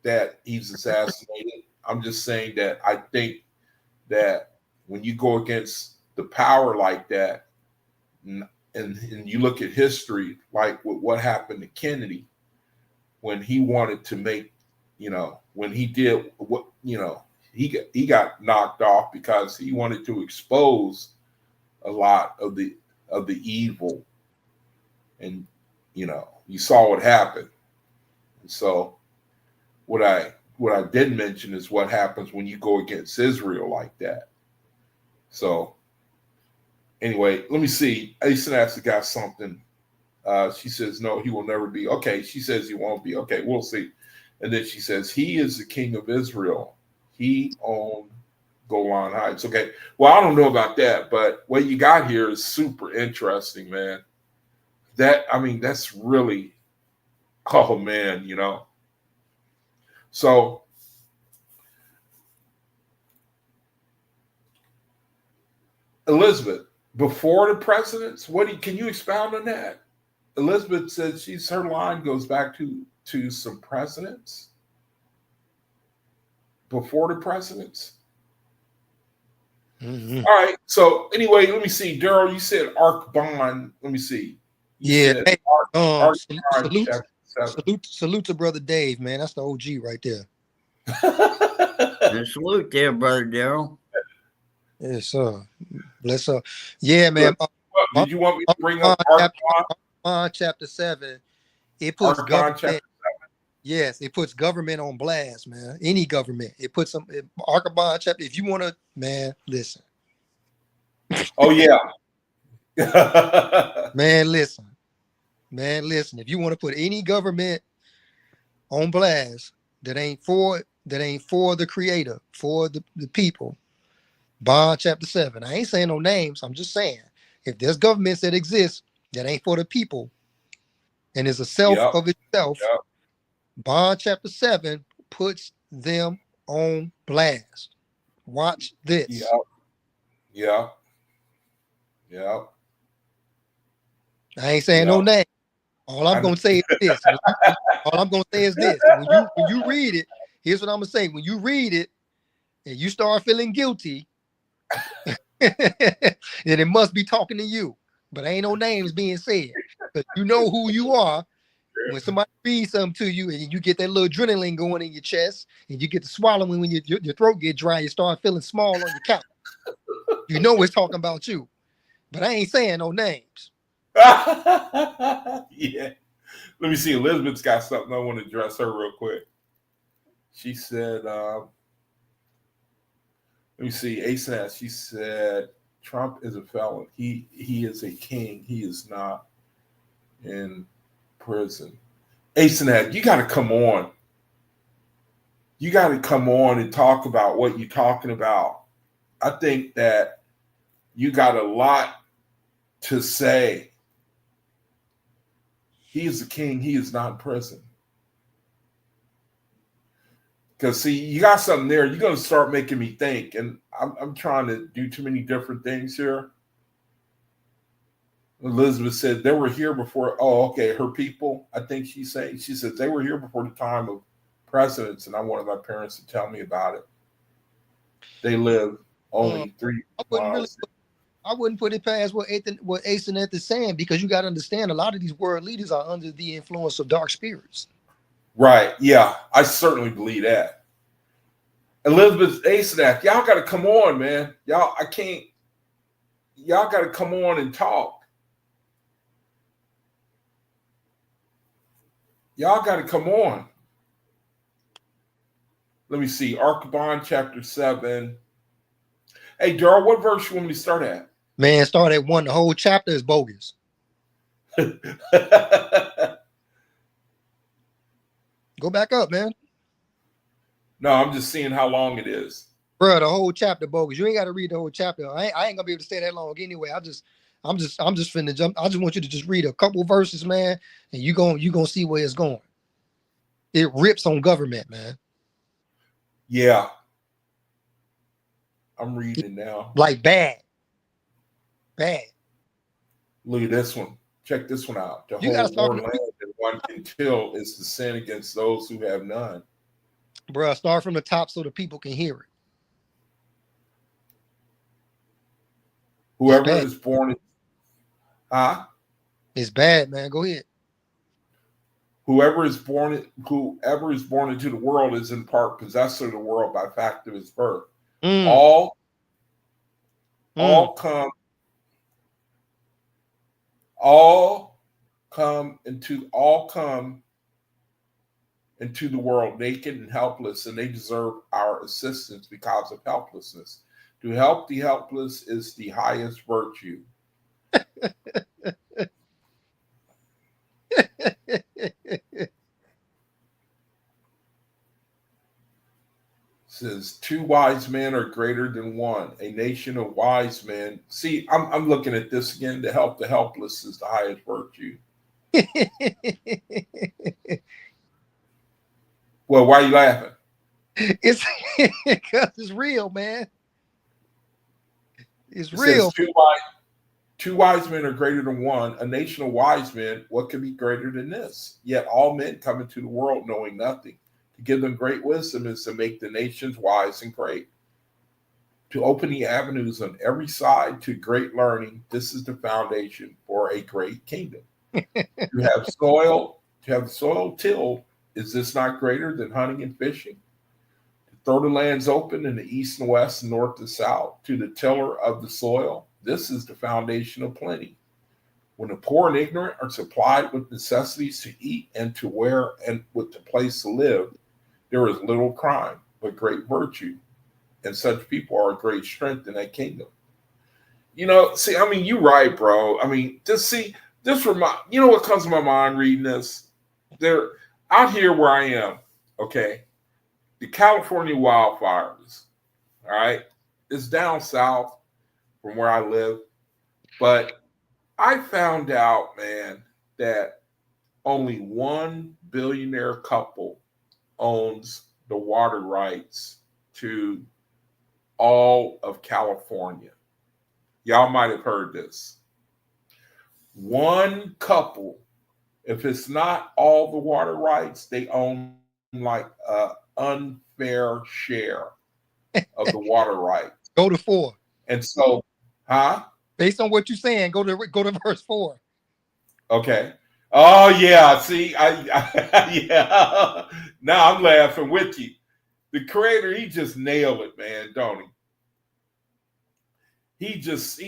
S1: that he's assassinated. I'm just saying that I think that when you go against the power like that, and you look at history, like what happened to Kennedy, when he wanted to make, when he did what, he got knocked off because he wanted to expose a lot of the evil, and you saw what happened. And so what I did mention is what happens when you go against Israel like that. So anyway, let me see. Asenap's got something. She says, no, he will never be. Okay, she says he won't be. Okay, we'll see. And then she says, he is the king of Israel. He owned Golan Heights. Okay, well, I don't know about that, but what you got here is super interesting, man. That's really, oh, man, So, Elizabeth, before the presidents, can you expound on that? Elizabeth said her line goes back to some presidents before the presidents.
S2: Mm-hmm.
S1: All right. So anyway, let me see. Daryl, you said Ark Bond. Let me see.
S2: Salute to brother Dave, man. That's the OG right there.
S3: Salute there, brother Daryl.
S2: Yes, sir. Bless up. Yeah, man.
S1: Did you want me to bring up Ark
S2: chapter 7? It puts
S1: government.
S2: Yes, it puts government on blast, man. Any government. It puts them Archibald chapter. If you want to, man, listen.
S1: Oh yeah.
S2: Man, listen. Man, listen. If you want to put any government on blast that ain't for the creator, for the people, Bond chapter 7. I ain't saying no names. I'm just saying if there's governments that exist that ain't for the people and is a self
S1: Yep.
S2: of itself,
S1: Yep.
S2: Bond chapter 7 puts them on blast. Watch this.
S1: Yep. Yep. Yep.
S2: I ain't saying no name. All I'm gonna say is this. All I'm gonna say is this. When you read it, here's what I'm gonna say. When you read it and you start feeling guilty, then it must be talking to you. But ain't no names being said. Because you know who you are. When somebody reads something to you and you get that little adrenaline going in your chest and you get to swallowing when your throat get dry, you start feeling small on your couch. You know it's talking about you. But I ain't saying no names.
S1: Yeah. Let me see. Elizabeth's got something I want to address her real quick. She said, let me see. ASAS, she said, Trump is a felon. He is a king. He is not in prison. ASAS, you got to come on. You got to come on and talk about what you're talking about. I think that you got a lot to say. He is the king. He is not in prison. Because, see, you got something there. You're going to start making me think. And I'm trying to do too many different things here. Elizabeth said they were here before. Oh, okay. Her people, I think she's saying. She said they were here before the time of presidents. And I wanted my parents to tell me about it. They live only 3 miles.
S2: I wouldn't put it past what Asenath is saying, because you got to understand a lot of these world leaders are under the influence of dark spirits.
S1: Right. Yeah, I certainly believe that. Elizabeth Asenath, y'all got to come on, man. Y'all got to come on and talk. Y'all got to come on. Let me see. Archibald chapter 7. Hey, Daryl, what verse you want me to start at?
S2: Man, start at 1. The whole chapter is bogus. Go back up, man.
S1: No, I'm just seeing how long it is.
S2: Bro, the whole chapter bogus. You ain't got to read the whole chapter. I ain't gonna be able to stay that long anyway. I'm just finna jump. I just want you to just read a couple verses, man, and you gonna see where it's going. It rips on government, man.
S1: Yeah. I'm reading it now.
S2: Like bad.
S1: Look at this one. Check this one out. To hold more land than one can till is to sin against those who have none.
S2: Bruh, start from the top so the people can hear it.
S1: Whoever is born,
S2: it's bad, man. Go ahead.
S1: Whoever is born into the world is in part possessor of the world by fact of his birth. All come into the world naked and helpless, and they deserve our assistance because of helplessness. To help the helpless is the highest virtue. Says 2 wise men are greater than 1. A nation of wise men. See, I'm looking at this again. To help the helpless is the highest virtue. Well, why are you laughing?
S2: It's because it's real, man. It's real.
S1: Says 2 wise men are greater than 1. A nation of wise men, what could be greater than this? Yet all men come into the world knowing nothing. To give them great wisdom is to make the nations wise and great. To open the avenues on every side to great learning, this is the foundation for a great kingdom. To have the soil tilled, is this not greater than hunting and fishing? To throw the lands open in the east and west and north and south, to the tiller of the soil, this is the foundation of plenty. When the poor and ignorant are supplied with necessities to eat and to wear and with the place to live, there is little crime, but great virtue. And such people are a great strength in that kingdom. You know, see, I mean, you're right, bro. I mean, this remind, you know what comes to my mind reading this? They're out here where I am, okay? The California wildfires, all right? It's down south from where I live. But I found out, man, that only one billionaire couple owns the water rights to all of California. Y'all might have heard this. One couple, if it's not all the water rights, they own like an unfair share of the water rights.
S2: Go to 4.
S1: And so, huh?
S2: Based on what you're saying, go to verse 4.
S1: Okay. Oh yeah. See, yeah. Now I'm laughing with you. The creator, he just nailed it, man, don't he? He just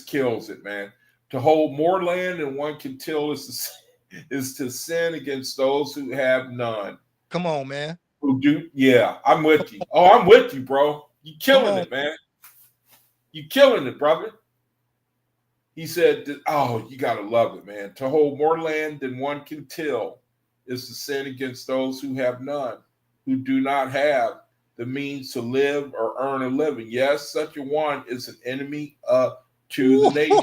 S1: kills it, man. To hold more land than one can till is to sin against those who have none.
S2: Come on, man.
S1: Who do? Yeah, I'm with you. Oh, I'm with you, bro. You killing it, man. You killing it, brother. He said, oh, you got to love it, man. To hold more land than one can till is to sin against those who have none, who do not have the means to live or earn a living. Yes, such a one is an enemy to the nation.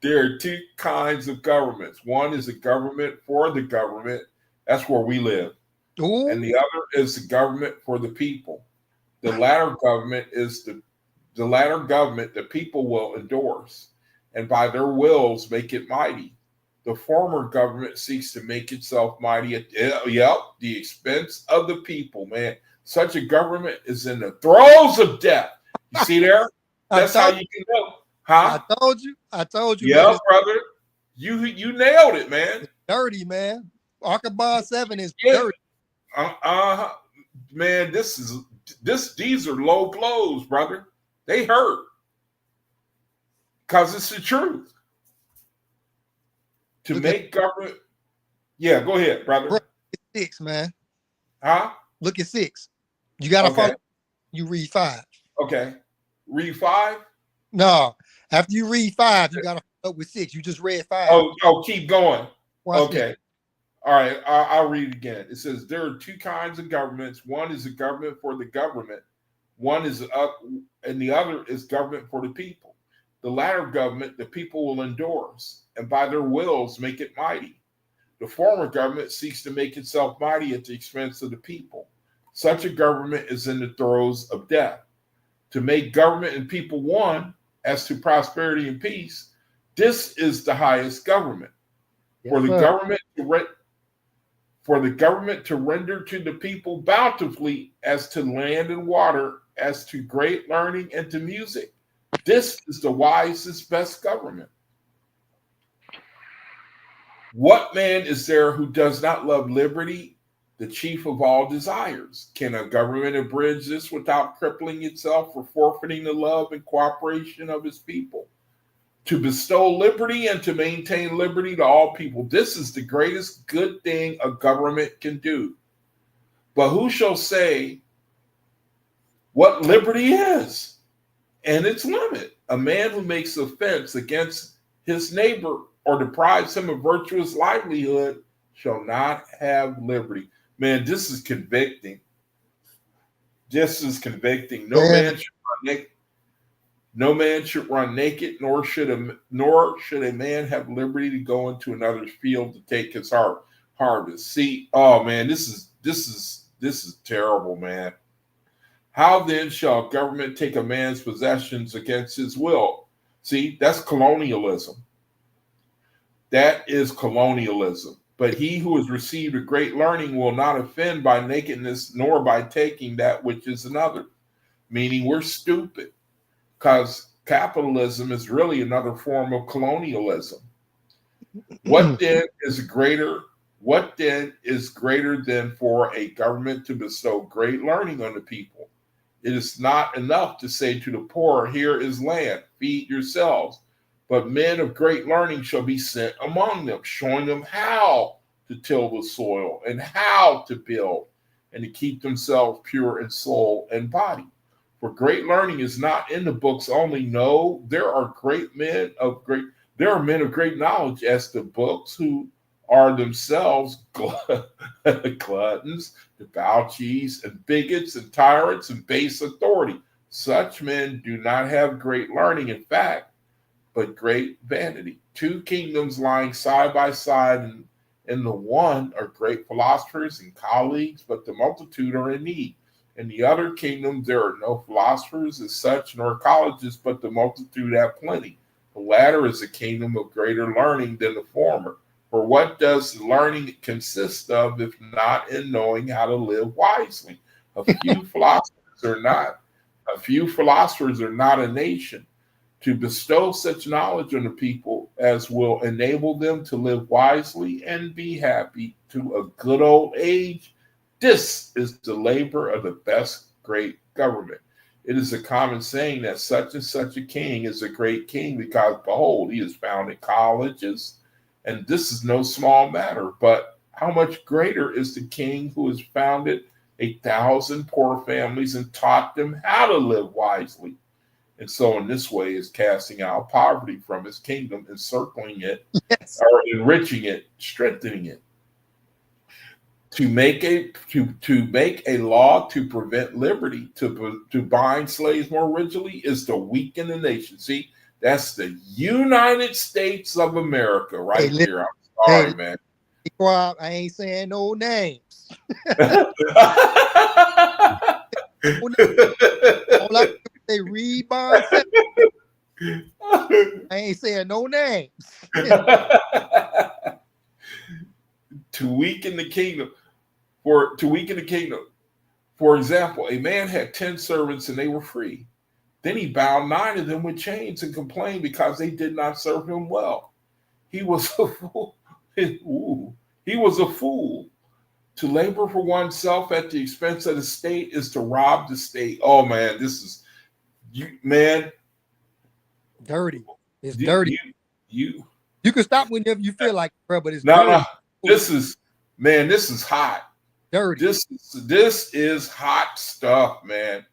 S1: There are two kinds of governments. One is a government for the government. That's where we live. Ooh. And the other is the government for the people. The latter government the people will endorse, and by their wills make it mighty. The former government seeks to make itself mighty at the expense of the people, man. Such a government is in the throes of death. You see there? That's how you can know. Huh?
S2: I told you.
S1: Yeah, man. Brother. You nailed it, man.
S2: It's dirty, man. Arkansas 7 is dirty.
S1: Man, these are low blows, brother. They hurt. Because it's the truth. To make government. Yeah, go ahead, brother.
S2: Bro, 6, man.
S1: Huh?
S2: Look at 6. You gotta follow. You read 5.
S1: Okay. Read 5?
S2: No. After you read 5, you gotta follow up with 6. You just read 5.
S1: Oh, keep going.
S2: Watch
S1: okay. This. All right, I'll read it again. It says there are two kinds of governments. One is a government for the government. One is and the other is government for the people. The latter government the people will endorse, and by their wills make it mighty. The former government seeks to make itself mighty at the expense of the people. Such a government is in the throes of death. To make government and people one as to prosperity and peace, this is the highest government. Yes, for the government to render to the people bountifully as to land and water, as to great learning and to music. This is the wisest, best government. What man is there who does not love liberty, the chief of all desires? Can a government abridge this without crippling itself or forfeiting the love and cooperation of his people? To bestow liberty and to maintain liberty to all people. This is the greatest good thing a government can do. But who shall say what liberty is and its limit? A man who makes offense against his neighbor or deprives him of virtuous livelihood shall not have liberty. Man, this is convicting. This is convicting. No man should run naked. No man should run naked, nor should a man have liberty to go into another's field to take his harvest. See, oh man, this is terrible, man. How then shall government take a man's possessions against his will? See, that's colonialism. That is colonialism. But he who has received a great learning will not offend by nakedness, nor by taking that which is another. Meaning we're stupid. Because capitalism is really another form of colonialism. What then is greater What then is greater than for a government to bestow great learning on the people? It is not enough to say to the poor, here is land, feed yourselves. But men of great learning shall be sent among them, showing them how to till the soil and how to build and to keep themselves pure in soul and body. For great learning is not in the books only. No, there are men of great knowledge as the books, who are themselves gluttons, debauchees, and bigots, and tyrants, and base authority. Such men do not have great learning, in fact, but great vanity. Two kingdoms lying side by side, and in the one are great philosophers and colleagues, but the multitude are in need. In the other kingdom there are no philosophers as such, nor colleges, but the multitude have plenty. The latter is a kingdom of greater learning than the former. For what does learning consist of if not in knowing how to live wisely? A few philosophers are not a nation. To bestow such knowledge on the people as will enable them to live wisely and be happy to a good old age, this is the labor of the best great government. It is a common saying that such and such a king is a great king because, behold, he has founded colleges, and this is no small matter. But how much greater is the king who has founded 1,000 poor families and taught them how to live wisely? And so in this way is casting out poverty from his kingdom, encircling it, yes, or enriching it, strengthening it. To make a law to prevent liberty, to bind slaves more rigidly, is to weaken the nation. See, that's the United States of America right there. I'm sorry, man.
S2: Be quiet. I ain't saying no names. All I say, read bond. I ain't saying no names.
S1: To weaken the kingdom. For example, a man had 10 servants and they were free. Then he bound 9 of them with chains and complained because they did not serve him well. He was a fool. He was a fool. To labor for oneself at the expense of the state is to rob the state. Oh man, this is
S2: dirty. It's dirty. You can stop whenever you feel like, bro, but it's
S1: dirty. No. This is hot.
S2: Dirty.
S1: This is hot stuff, man.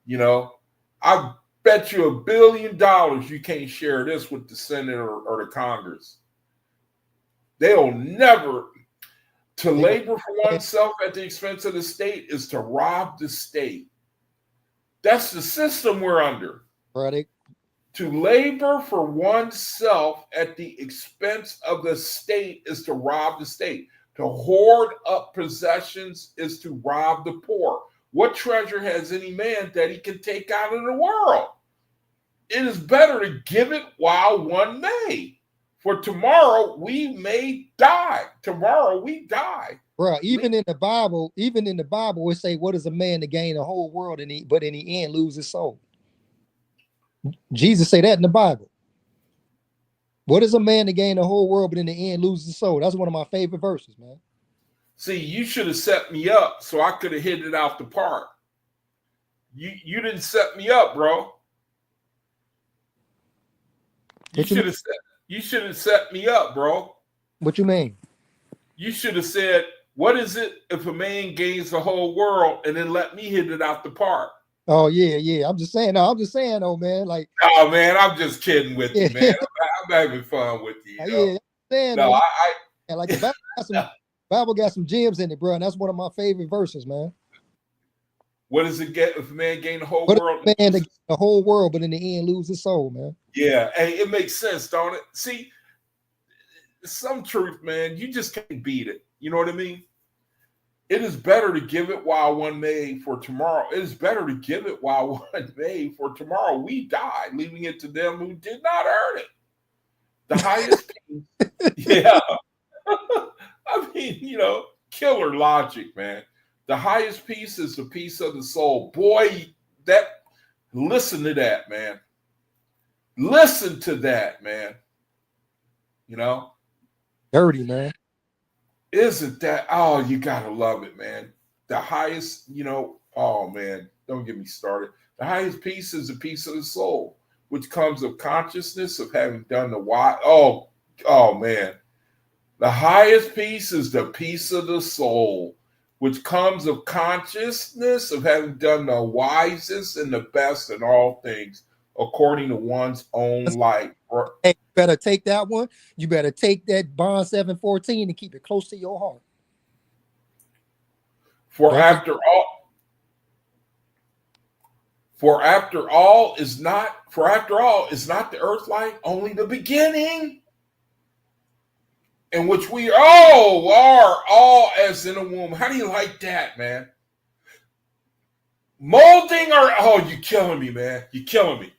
S1: You know, I bet you $1 billion you can't share this with the Senate or the Congress. They'll never. To labor for oneself at the expense of the state is to rob the state. That's the system we're under.
S2: Right.
S1: To labor for oneself at the expense of the state is to rob the state. To hoard up possessions is to rob the poor. What treasure has any man that he can take out of the world? It is better to give it while one may. For tomorrow we may die. Tomorrow we die.
S2: Bro, even in the Bible, it say, what is a man to gain the whole world but in the end lose his soul? Jesus say that in the Bible. What is a man to gain the whole world but in the end lose his soul? That's one of my favorite verses, man.
S1: See, you should have set me up so I could have hit it out the park. You didn't set me up, bro. You should have set me up, bro.
S2: What you mean?
S1: You should have said, what is it if a man gains the whole world, and then let me hit it out the park?
S2: Oh, yeah. I'm just saying, oh, man. Like,
S1: oh, man, I'm just kidding with you, man. I'm having fun with you.
S2: Yeah, I'm saying, no, like the Bible got some gems in it, bro. And that's one of my favorite verses, man.
S1: What does it get if a man gain the whole world?
S2: Man, the whole world, but in the end lose his soul, man.
S1: Yeah, hey, it makes sense, don't it? See, some truth, man, you just can't beat it. You know what I mean? It is better to give it while one may, for tomorrow. It is better to give it while one may, for tomorrow we die, leaving it to them who did not earn it. The highest peace. Yeah. I mean, you know, killer logic, man. The highest peace is the peace of the soul. Boy, listen to that, man. Listen to that, man. You know?
S2: Dirty, man.
S1: Isn't that, oh, you gotta love it, man. The highest, oh man, don't get me started. The highest peace is the peace of the soul, which comes of consciousness of having done the why. Oh man. The highest peace is the peace of the soul, which comes of consciousness of having done the wisest and the best in all things, according to one's own light.
S2: Hey, you better take that one. You better take that bond 714 and keep it close to your heart.
S1: For after all is not the earth light only the beginning, in which we are all as in a womb. How do you like that, man? Molding you're killing me, man. You're killing me.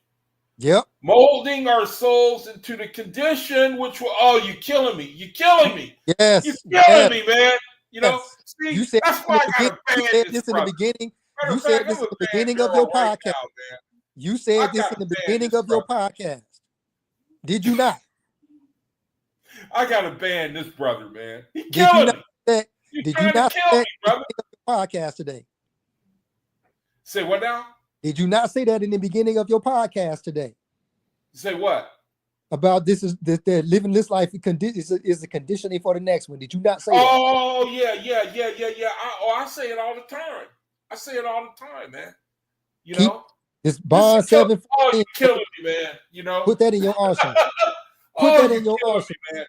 S2: Yep.
S1: Molding our souls into the condition which will, you're killing me. You're killing me.
S2: Yes.
S1: You're killing me, man. See,
S2: you said
S1: that's why I gotta ban
S2: this in the beginning.
S1: You
S2: said this in the beginning of your podcast. You said this in the beginning of your podcast. Did you not?
S1: I gotta ban this brother, man. He killing me.
S2: Did you not say that in the podcast today?
S1: Say what now?
S2: Did you not say that in the beginning of your podcast today?
S1: Say what?
S2: About this is that living this life is the conditioning for the next one. Did you not say that?
S1: Oh, yeah. I say it all the time. I say it all the time, man.
S2: This bond 7.
S1: You're killing me, man.
S2: Put that in your arsenal. Put that in your arsenal,
S1: man.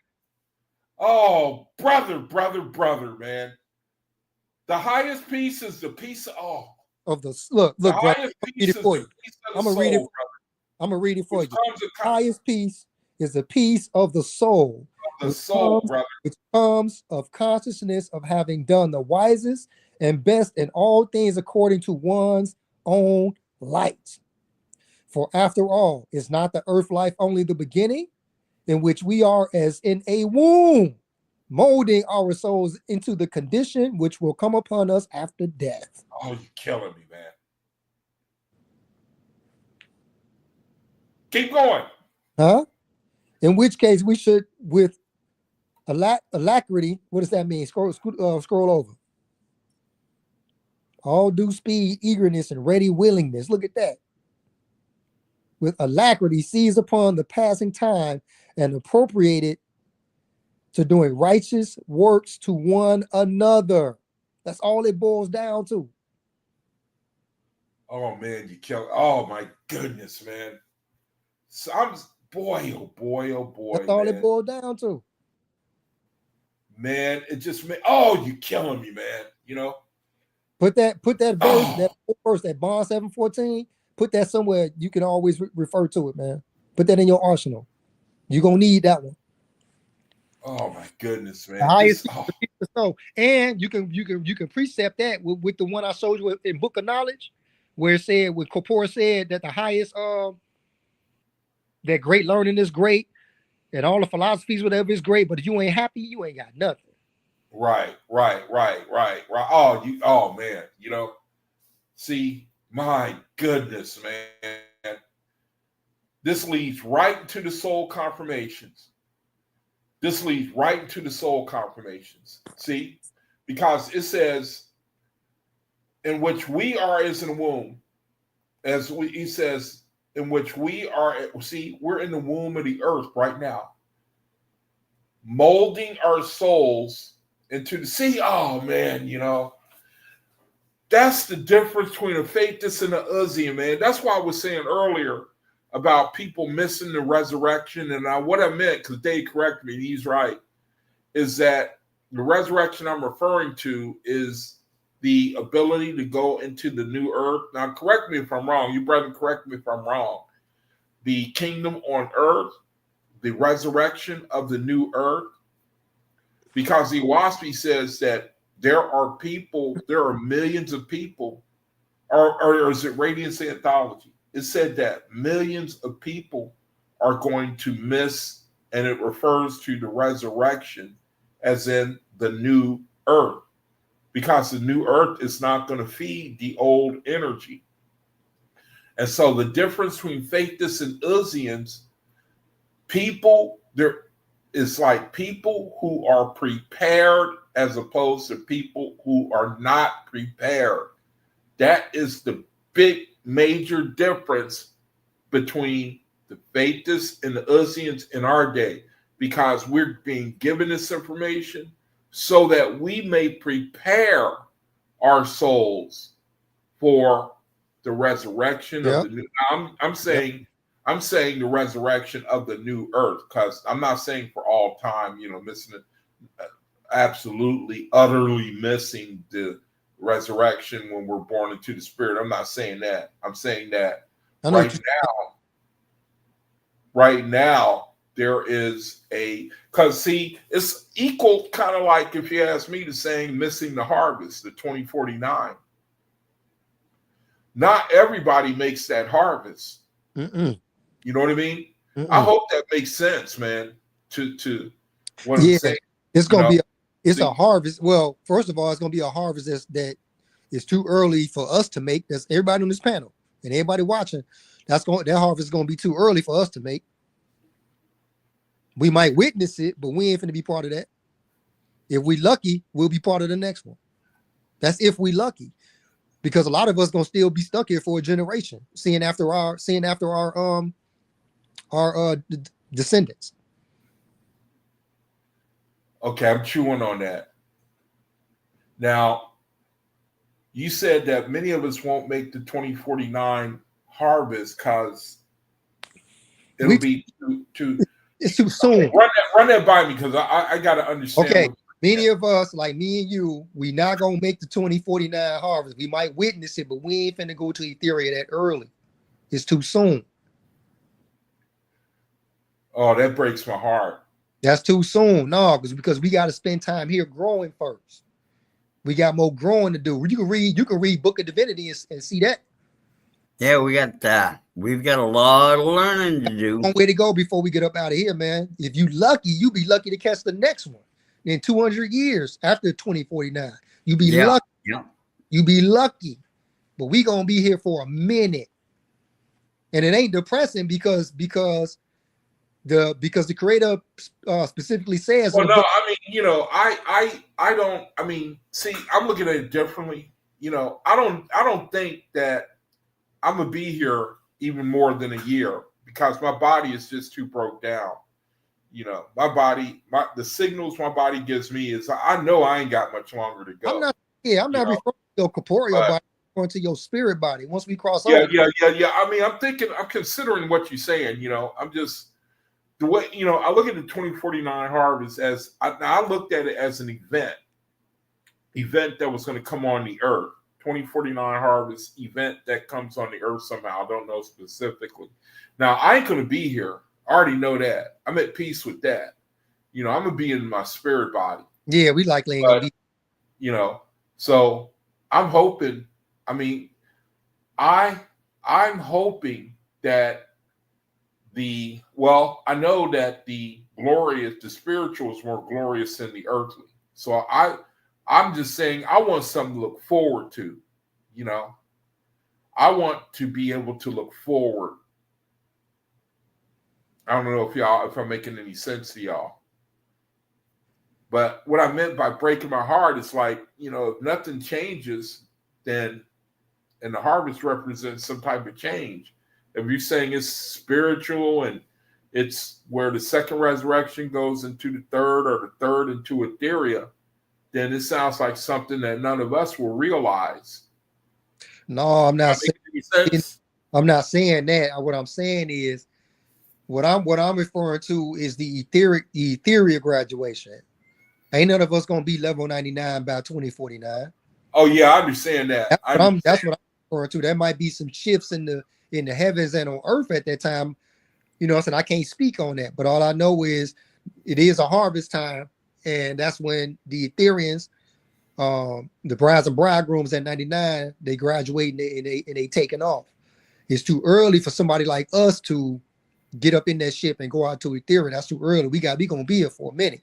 S1: Oh, brother, man. The highest peace is the peace
S2: of the look, brother. I'm gonna read it for you. I'm gonna read it for you. The highest peace is the peace of the soul. Which comes of consciousness of having done the wisest and best in all things according to one's own light. For after all, is not the earth life only the beginning, in which we are as in a womb, molding our souls into the condition which will come upon us after death.
S1: Oh, you're killing me, man. Keep going.
S2: Huh? In which case we should, with alacrity, what does that mean? Scroll over. All due speed, eagerness, and ready willingness. Look at that. With alacrity, seize upon the passing time and appropriate it to doing righteous works to one another. That's all it boils down to.
S1: Oh man, you kill. Oh my goodness, man. So boy.
S2: That's all it boils down to.
S1: Man, it just you're killing me, man.
S2: Put that verse, that bond 714. Put that somewhere you can always refer to it, man. Put that in your arsenal. You're gonna need that one.
S1: Oh my goodness, man!
S2: The highest and you can precept that with the one I showed you in Book of Knowledge, where it said when Kapoor said that the highest that great learning is great, and all the philosophies, whatever, is great, but if you ain't happy, you ain't got nothing.
S1: Right. Oh man, see, my goodness, man. This leads right into the soul confirmations. See, because it says, in which we are as in the womb, he says, in which we are, see, we're in the womb of the earth right now, molding our souls into the sea. Oh man, that's the difference between a faithist and an Uzian, man. That's why I was saying earlier about people missing the resurrection. And what I meant, because Dave corrected me, and he's right, is that the resurrection I'm referring to is the ability to go into the new earth. Now, correct me if I'm wrong. You, brother, correct me if I'm wrong. The kingdom on earth, the resurrection of the new earth, because the OAHSPE says that there are millions of people, or is it Radiance Anthology? It said that millions of people are going to miss, and it refers to the resurrection as in the new earth, because the new earth is not going to feed the old energy. And so the difference between faithists and Uzians, people, is like people who are prepared as opposed to people who are not prepared. That is the big major difference between the Faithists and the Uzians in our day, because we're being given this information so that we may prepare our souls for the resurrection of the new. I'm saying the resurrection of the new earth, because I'm not saying for all time, missing it, absolutely, utterly missing the resurrection when we're born into the spirit. I'm not saying that. I'm saying that right now there is because see, it's equal, kind of like, if you ask me, to saying missing the harvest, the 2049. Not everybody makes that harvest. You know what I mean? I hope that makes sense, man. To what I'm saying.
S2: It's gonna be a harvest. Well, first of all, it's gonna be a harvest that is too early for us to make. That's everybody on this panel and everybody watching. That harvest is gonna be too early for us to make. We might witness it, but we ain't finna be part of that. If we lucky, we'll be part of the next one. That's if we lucky, because a lot of us gonna still be stuck here for a generation, seeing after our descendants.
S1: Okay, I'm chewing on that. Now, you said that many of us won't make the 2049 harvest because it'll be too.
S2: It's too soon.
S1: Run that by me, because I got to understand.
S2: Okay, many of us, like me and you, we not gonna make the 2049 harvest. We might witness it, but we ain't finna go to Etheria that early. It's too soon.
S1: Oh, that breaks my heart.
S2: That's too soon. No, because we got to spend time here growing first. We got more growing to do. You can read Book of Divinity and see that.
S3: Yeah, we've got a lot of learning to do.
S2: One way to go before we get up out of here, man. If you lucky, you be lucky to catch the next one. In 200 years after 2049, you be lucky.
S3: Yeah.
S2: You be lucky. But we gonna be here for a minute, and it ain't depressing because the creator specifically says.
S1: Well, no, I mean, I don't. I mean, see, I'm looking at it differently. I don't think that I'm gonna be here even more than a year, because my body is just too broke down. My body, the signals my body gives me is, I know I ain't got much longer to go. I'm not
S2: referring to your corporeal body, I'm referring to your spirit body. Once we cross over.
S1: Yeah. I mean, I'm considering what you're saying. I'm just the way, I look at the 2049 harvest as I looked at it as an event that was going to come on the earth. 2049 harvest event that comes on the earth somehow. I don't know specifically. Now, I ain't going to be here. I already know that. I'm at peace with that. I'm going to be in my spirit body.
S2: Yeah, we likely ain't going to be.
S1: So I'm hoping, I'm hoping that I know that the spiritual is more glorious than the earthly. So I'm just saying, I want something to look forward to. I want to be able to look forward. I don't know if I'm making any sense to y'all. But what I meant by breaking my heart is like, if nothing changes, and the harvest represents some type of change. If you're saying it's spiritual and it's where the second resurrection goes into the third, or the third into Etheria, then it sounds like something that none of us will realize.
S2: No, I'm not saying that. What I'm saying is, what I'm referring to is the Etheria graduation. Ain't none of us gonna be level 99 by 2049.
S1: Oh yeah, I understand that.
S2: That's what I'm referring to. There might be some shifts in the heavens and on earth at that time. I can't speak on that, but all I know is it is a harvest time, and that's when the Ethereans, the brides and bridegrooms at 99, they graduate and they taking off. It's too early for somebody like us to get up in that ship and go out to Ethereum. That's too early. We gonna be here for a minute.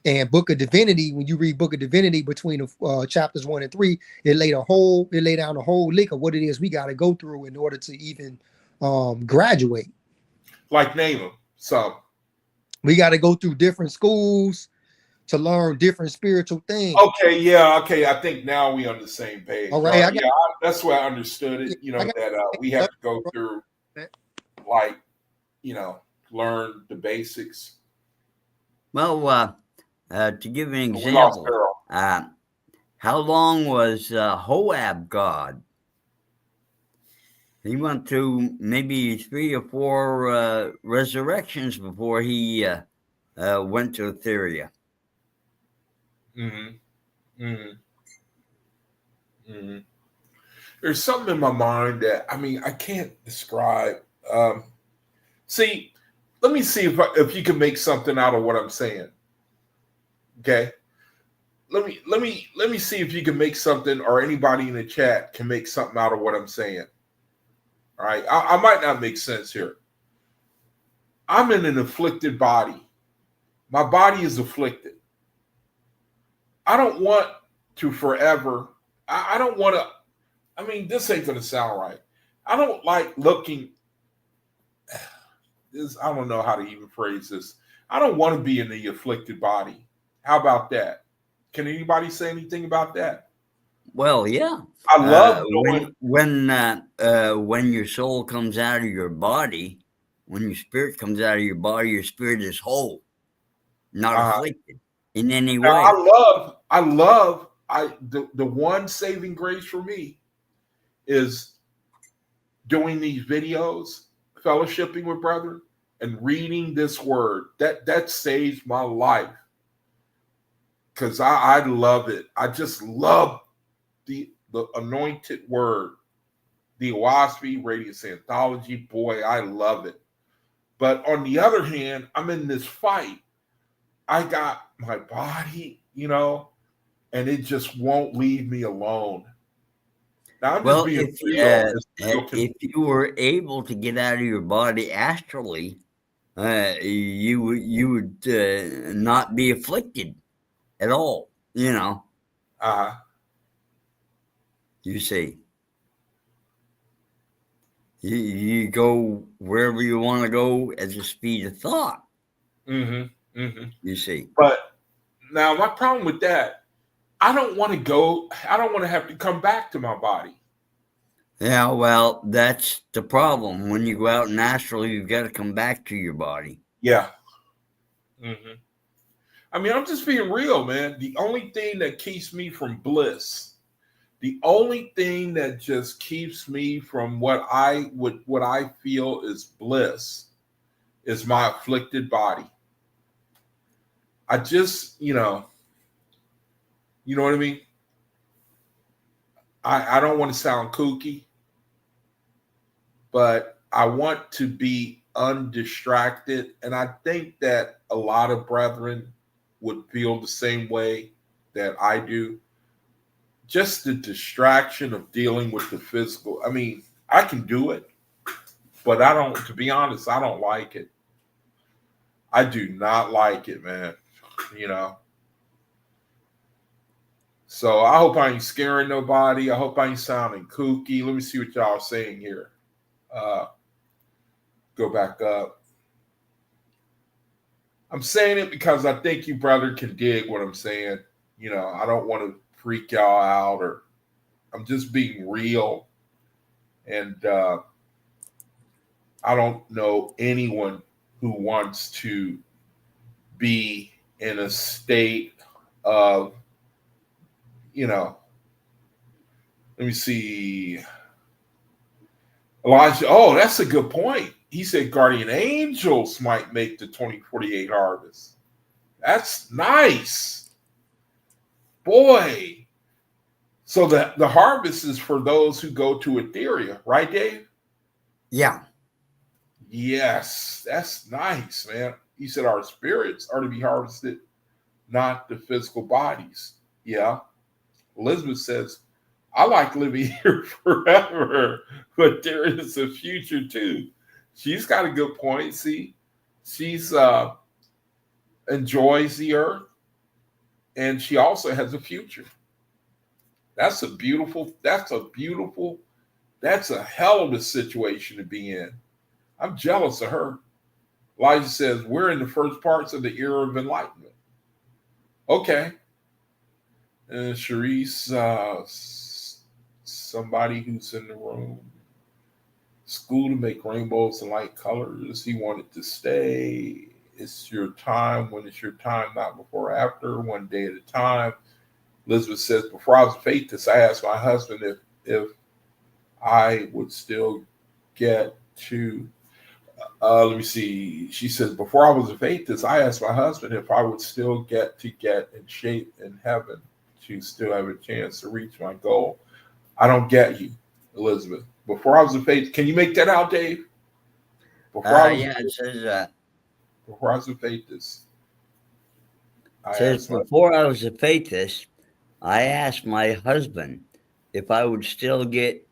S2: And Book of Divinity, when you read Book of Divinity between chapters 1 and 3, it laid down a whole lick of what it is we got to go through in order to even graduate.
S1: Like name them some.
S2: We got to go through different schools to learn different spiritual things.
S1: Okay, yeah, okay. I think now we on the same page.
S2: All right,
S1: that's where I understood it. You know that we have to go through, like, learn the basics.
S3: Well, to give an example, how long was Hoab God? He went through maybe 3 or 4 resurrections before he went to Etheria.
S1: There's something in my mind that I can't describe. See, let me see if you can make something out of what I'm saying. Okay, let me see if you can make something, or anybody in the chat can make something out of what I'm saying. All right, I might not make sense here. I'm in an afflicted body. My body is afflicted. I don't want to forever. I don't want to. This ain't going to sound right. I don't like looking. I don't know how to even phrase this. I don't want to be in the afflicted body. How about that? Can anybody say anything about that?
S3: Well, yeah.
S1: I love
S3: when your soul comes out of your body, when your spirit comes out of your body, your spirit is whole, not afflicted in any way.
S1: I love the one saving grace for me is doing these videos, fellowshipping with brethren, and reading this word. That saves my life, because I love it. I just love the anointed word, the OAHSPE, Radiance Anthology. Boy, I love it. But on the other hand, I'm in this fight. I got my body, and it just won't leave me alone. Now,
S3: if you were able to get out of your body astrally, you would not be afflicted at all. You see, you go wherever you want to go at the speed of thought. You see,
S1: but now my problem with that, I don't want to go. I don't want to have to come back to my body.
S3: Yeah, well, that's the problem. When you go out in astral, you've got to come back to your body.
S1: Yeah. I'm just being real, man. The only thing that keeps me from bliss, the only thing that just keeps me from what I feel is bliss, is my afflicted body. I just, you know what I mean? I don't want to sound kooky, but I want to be undistracted. And I think that a lot of brethren would feel the same way that I do. Just the distraction of dealing with the physical. I can do it, but to be honest, I don't like it. I do not like it, man. So I hope I ain't scaring nobody. I hope I ain't sounding kooky. Let me see what y'all are saying here. Go back up. I'm saying it because I think you, brother, can dig what I'm saying. I don't want to freak y'all out, or I'm just being real. And I don't know anyone who wants to be in a state of, let me see. Elijah, that's a good point. He said guardian angels might make the 2048 harvest. That's nice. Boy. So the harvest is for those who go to Etheria, right, Dave?
S3: Yeah.
S1: Yes, that's nice, man. He said our spirits are to be harvested, not the physical bodies. Yeah. Elizabeth says, I like living here forever, but there is a future too. She's got a good point. See, she's enjoys the earth, and she also has a future. That's a hell of a situation to be in. I'm jealous of her. Elijah says, we're in the first parts of the era of enlightenment. Okay. And Sharice, somebody who's in the room, school to make rainbows and light colors. He wanted to stay. It's your time. When it's your time, not before or after, one day at a time. Elizabeth says, before I was faithless, I asked my husband if I would still get to, let me see. She says, before I was a faithless, I asked my husband if I would still get in shape in heaven to still have a chance to reach my goal. I don't get you, Elizabeth. Before I was a faithless, can you make that out, Dave?
S3: It says,
S1: before I was a faithless.
S3: Before I was a faithless, I asked my husband if I would still get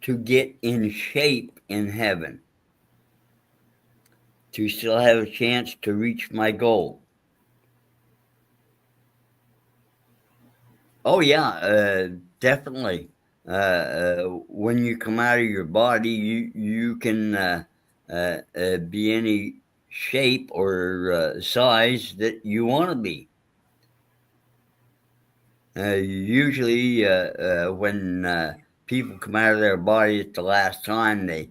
S3: in shape in heaven to still have a chance to reach my goal. Oh yeah, definitely. When you come out of your body, you can be any shape or size that you want to be. Usually, when people come out of their body at the last time, they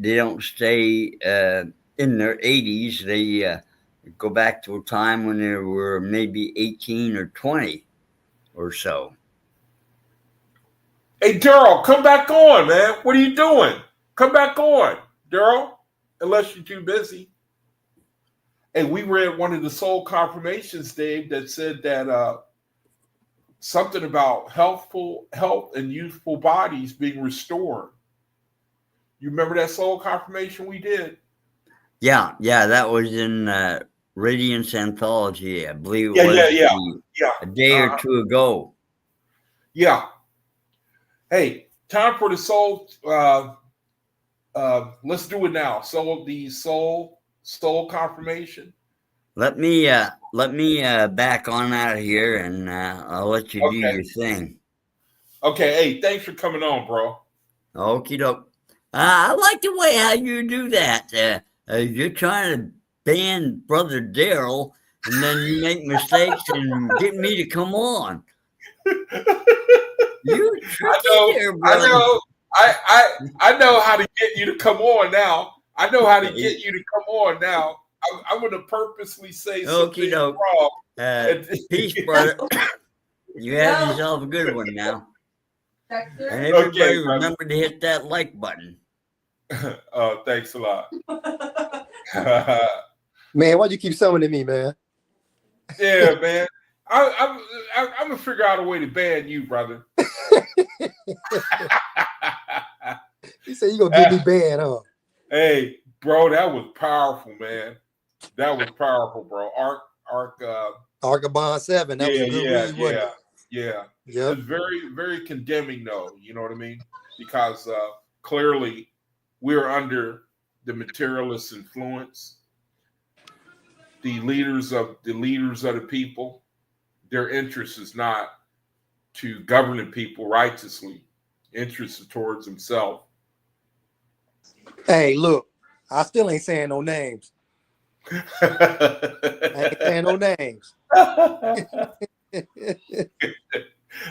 S3: don't stay in their 80s. They go back to a time when they were maybe 18 or 20 or so.
S1: Hey, Daryl, come back on, man. What are you doing? Come back on, Daryl, unless you're too busy. Hey, we read one of the soul confirmations, Dave, that said that something about health and youthful bodies being restored. You remember that soul confirmation we did?
S3: Yeah, that was in Radiance Anthology. I believe it was a day or two ago.
S1: Yeah. Hey, time for the soul. Let's do it now. So the soul confirmation.
S3: Let me back on out of here, and I'll let you do your thing.
S1: Okay. Hey, thanks for coming on, bro.
S3: Okie doke. I like the way how you do that. You're trying to ban Brother Daryl, and then you make mistakes and get me to come on. You tricky there, brother.
S1: I know. I know how to get you to come on now. I know how to get you to come on now. I'm going to purposely say something wrong.
S3: Peace, brother. You have yourself a good one now. And everybody remember to hit that like button.
S1: Thanks a lot.
S2: Man, why'd you keep summoning me, man?
S1: Yeah, man. I'm gonna figure out a way to ban you, brother.
S2: He said you're gonna get me banned, huh?
S1: Hey, bro, that was powerful, man. That was powerful, bro.
S2: Arcabon 7. That was a good read, wasn't it?
S1: Yeah.
S2: Yep.
S1: It's very, very condemning, though. You know what I mean? Because clearly we're under the materialist influence. The leaders of the people, their interest is not to govern the people righteously. Interest is towards themselves.
S2: Hey, look, I still ain't saying no names. I ain't saying no names.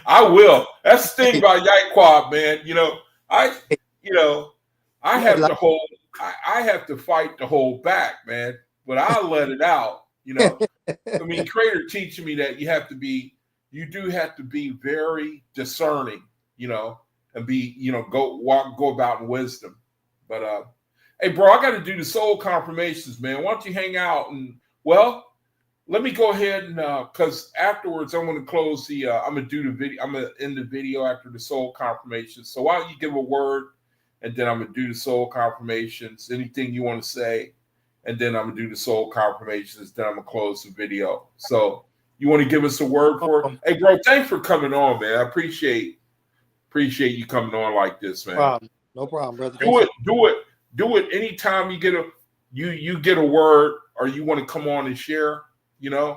S1: I will. That's the thing about Yikequab, man. I have to hold. I have to fight to hold back, man. But I'll let it out. I mean, Crater teaching me that you do have to be very discerning, and be, go about in wisdom. But hey, bro, I got to do the soul confirmations, man. Why don't you hang out and let me go ahead and because afterwards I'm going to close the. I'm going to do the video. I'm going to end the video after the soul confirmations. So why don't you give a word, and then I'm going to do the soul confirmations. Anything you want to say, and then I'm going to do the soul confirmations. Then I'm going to close the video. So you want to give us a word for it? Hey, bro, thanks for coming on, man. I appreciate you coming on like this, man.
S2: No problem, brother.
S1: Do it anytime you get you get a word or you want to come on and share. Yeah.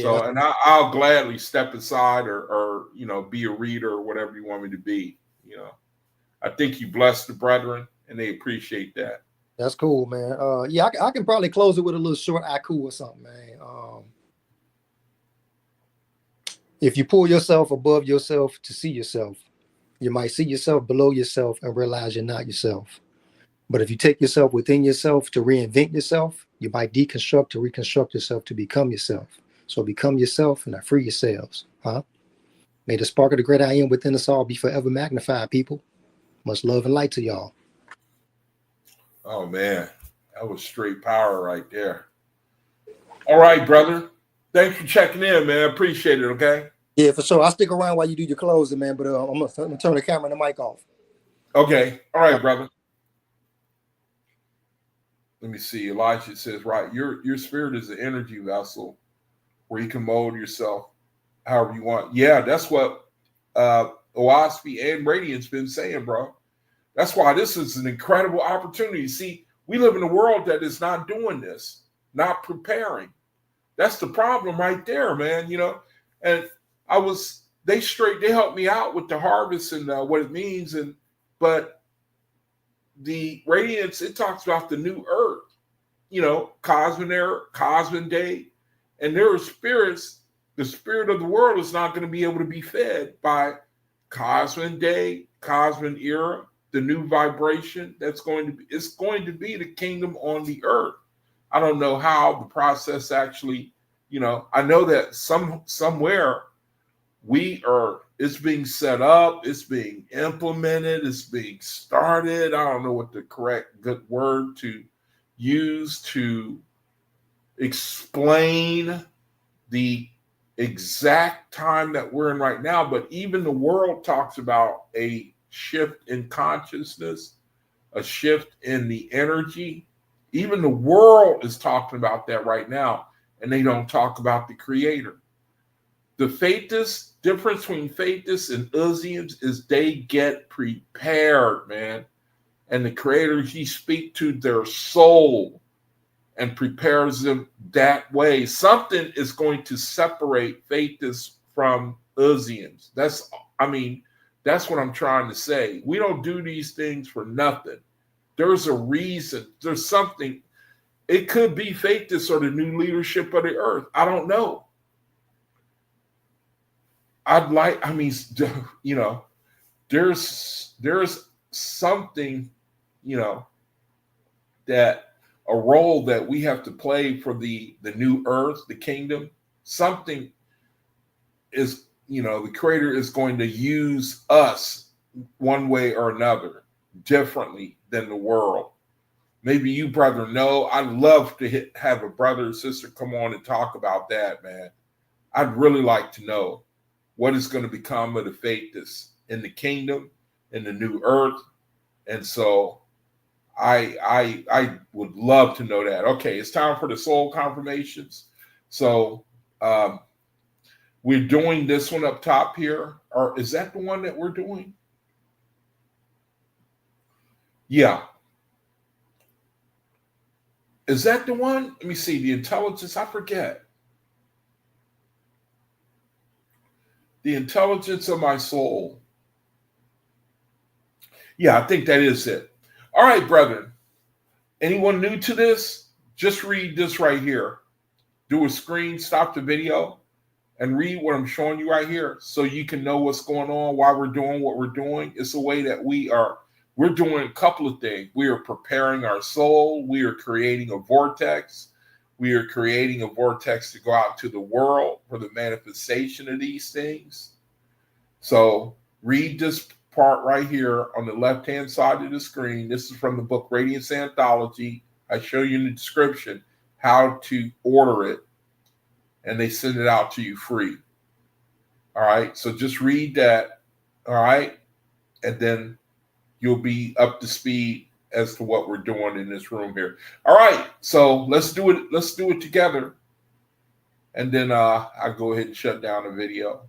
S1: So, and I'll gladly step aside or be a reader or whatever you want me to be. I think you bless the brethren, and they appreciate that.
S2: That's cool, man. Yeah, I can probably close it with a little short haiku or something, man. If you pull yourself above yourself to see yourself, you might see yourself below yourself and realize you're not yourself. But if you take yourself within yourself to reinvent yourself, you might deconstruct to reconstruct yourself to become yourself. So become yourself and free yourselves. Huh? May the spark of the great I am within us all be forever magnified, people. Much love and light to y'all.
S1: Oh, man. That was straight power right there. All right, brother. Thanks for checking in, man. Appreciate it, okay?
S2: Yeah, for sure. I'll stick around while you do your closing, man, but I'm going to turn the camera and the mic off.
S1: Okay. All right, brother. Let me see. Elijah says, right, your spirit is an energy vessel where you can mold yourself however you want. Yeah, that's what OAHSPE and Radiance been saying, bro. That's why this is an incredible opportunity. See, we live in a world that is not doing this, not preparing. That's the problem right there, man. You know, and they helped me out with the harvest and what it means. But the Radiance, it talks about the new earth, you know, Cosmic Era, Cosmic Day, and there are spirits. The spirit of the world is not going to be able to be fed by Cosmic Day, Cosmic Era, the new vibration it's going to be the kingdom on the earth. I don't know how the process actually, you know, I know that somewhere it's being set up, it's being implemented, it's being started. I don't know what the correct good word to use to explain the exact time that we're in right now, but even the world talks about a shift in consciousness, a shift in the energy. Even the world is talking about that right now, and they don't talk about the creator. The faithists, difference between faithists and Uzians is they get prepared, man. And the creator, he speaks to their soul and prepares them that way. Something is going to separate faithists from Uzians. That's what I'm trying to say. We don't do these things for nothing. There's a reason. There's something. It could be faithists or the new leadership of the earth. I don't know. You know, there's something, you know, that a role that we have to play for the new earth, the kingdom. Something is, you know, the creator is going to use us one way or another differently than the world. Maybe you, brother, know. I'd love to have a brother or sister come on and talk about that, man. I'd really like to know what is going to become of the faithists in the kingdom, in the new earth. And so I would love to know that. Okay, it's time for the soul confirmations. So we're doing this one up top here. Or is that the one that we're doing? Yeah. Is that the one? Let me see. The intelligence, I forget. The intelligence of my soul. Yeah, I think that is it. All right, brethren. Anyone new to this? Just read this right here. Do a screen, stop the video, and read what I'm showing you right here so you can know what's going on, why we're doing what we're doing. It's a way that we're doing a couple of things. We are preparing our soul. We are creating a vortex. We are creating a vortex to go out to the world for the manifestation of these things. So read this part right here on the left-hand side of the screen. This is from the book Radiance Anthology. I show you in the description how to order it, and they send it out to you free. All right, so just read that. All right, and then you'll be up to speed as to what we're doing in this room here. All right, so let's do it. Let's do it together, and then I'll go ahead and shut down the video.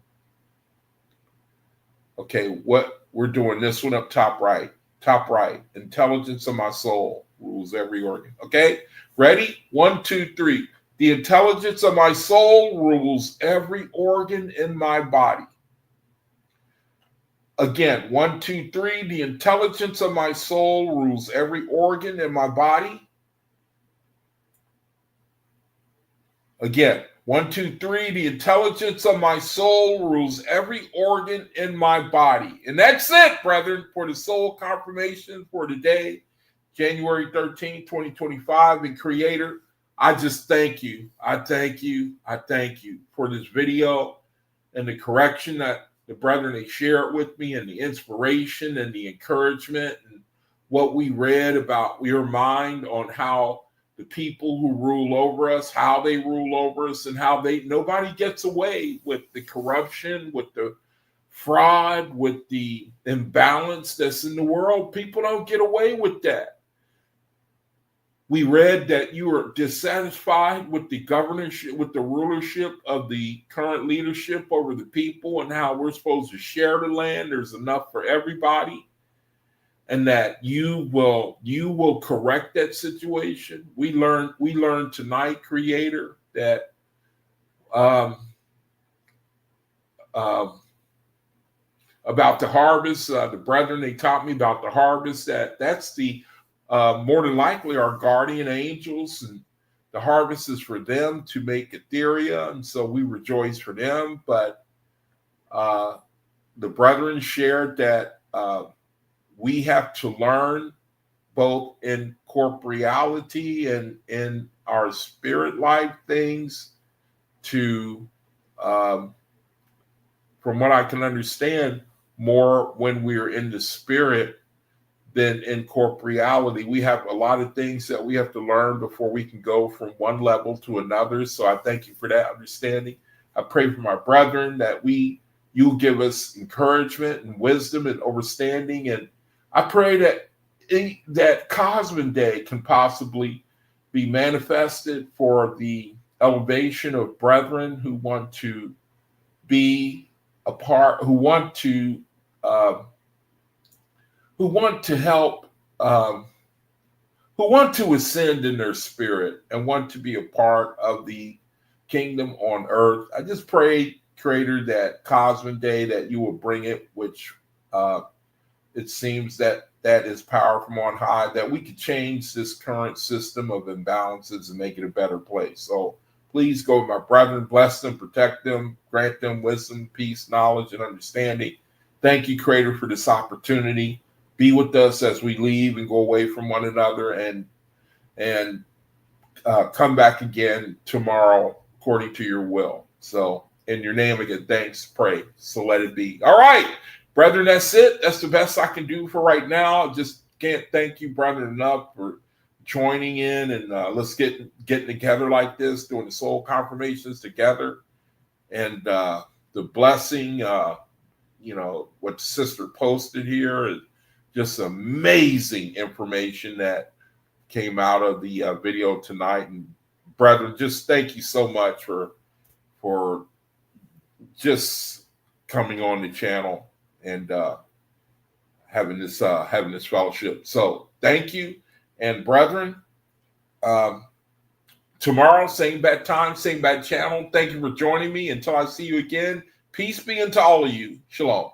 S1: Okay, what we're doing, this one up top right. Intelligence of my soul rules every organ. Okay, ready? 1, 2, 3. The intelligence of my soul rules every organ in my body. Again, 1, 2, 3, the intelligence of my soul rules every organ in my body. Again, 1, 2, 3, the intelligence of my soul rules every organ in my body. And that's it, brethren, for the soul confirmation for today, January 13, 2025. And Creator, I just thank you. I thank you. I thank you for this video and the correction that the brethren, they share it with me, and the inspiration and the encouragement and what we read about your mind on how the people who rule over us, how they rule over us, and how nobody gets away with the corruption, with the fraud, with the imbalance that's in the world. People don't get away with that. We read that you are dissatisfied with the governorship, with the rulership of the current leadership over the people, and how we're supposed to share the land. There's enough for everybody, and that you will correct that situation. We learned tonight, Creator, that about the harvest. The brethren, they taught me about the harvest. That's the more than likely our guardian angels, and the harvest is for them to make Etheria, and so we rejoice for them. But the brethren shared that we have to learn both in corporeality and in our spirit life things to, from what I can understand, more when we're in the spirit than in corporeality. We have a lot of things that we have to learn before we can go from one level to another. So I thank you for that understanding. I pray for my brethren that you give us encouragement and wisdom and understanding. And I pray that Cosmic Day can possibly be manifested for the elevation of brethren who want to be a part, who want to help, who want to ascend in their spirit and want to be a part of the kingdom on earth. I just pray, Creator, that Cosmic Day, that you will bring it, which it seems that is power from on high, that we could change this current system of imbalances and make it a better place. So please go with my brethren, bless them, protect them, grant them wisdom, peace, knowledge, and understanding. Thank you, Creator, for this opportunity. Be with us as we leave and go away from one another, and come back again tomorrow according to your will. So in your name again, thanks, pray. So let it be. All right, brethren, that's it. That's the best I can do for right now. Just can't thank you, brethren, enough for joining in, and let's getting together like this, doing the soul confirmations together, and the blessing, what the sister posted here is just amazing information that came out of the video tonight. And brethren, just thank you so much for just coming on the channel and having this fellowship. So thank you. And brethren, tomorrow, same bad time, same bad channel. Thank you for joining me. Until I see you again, peace be unto all of you. Shalom.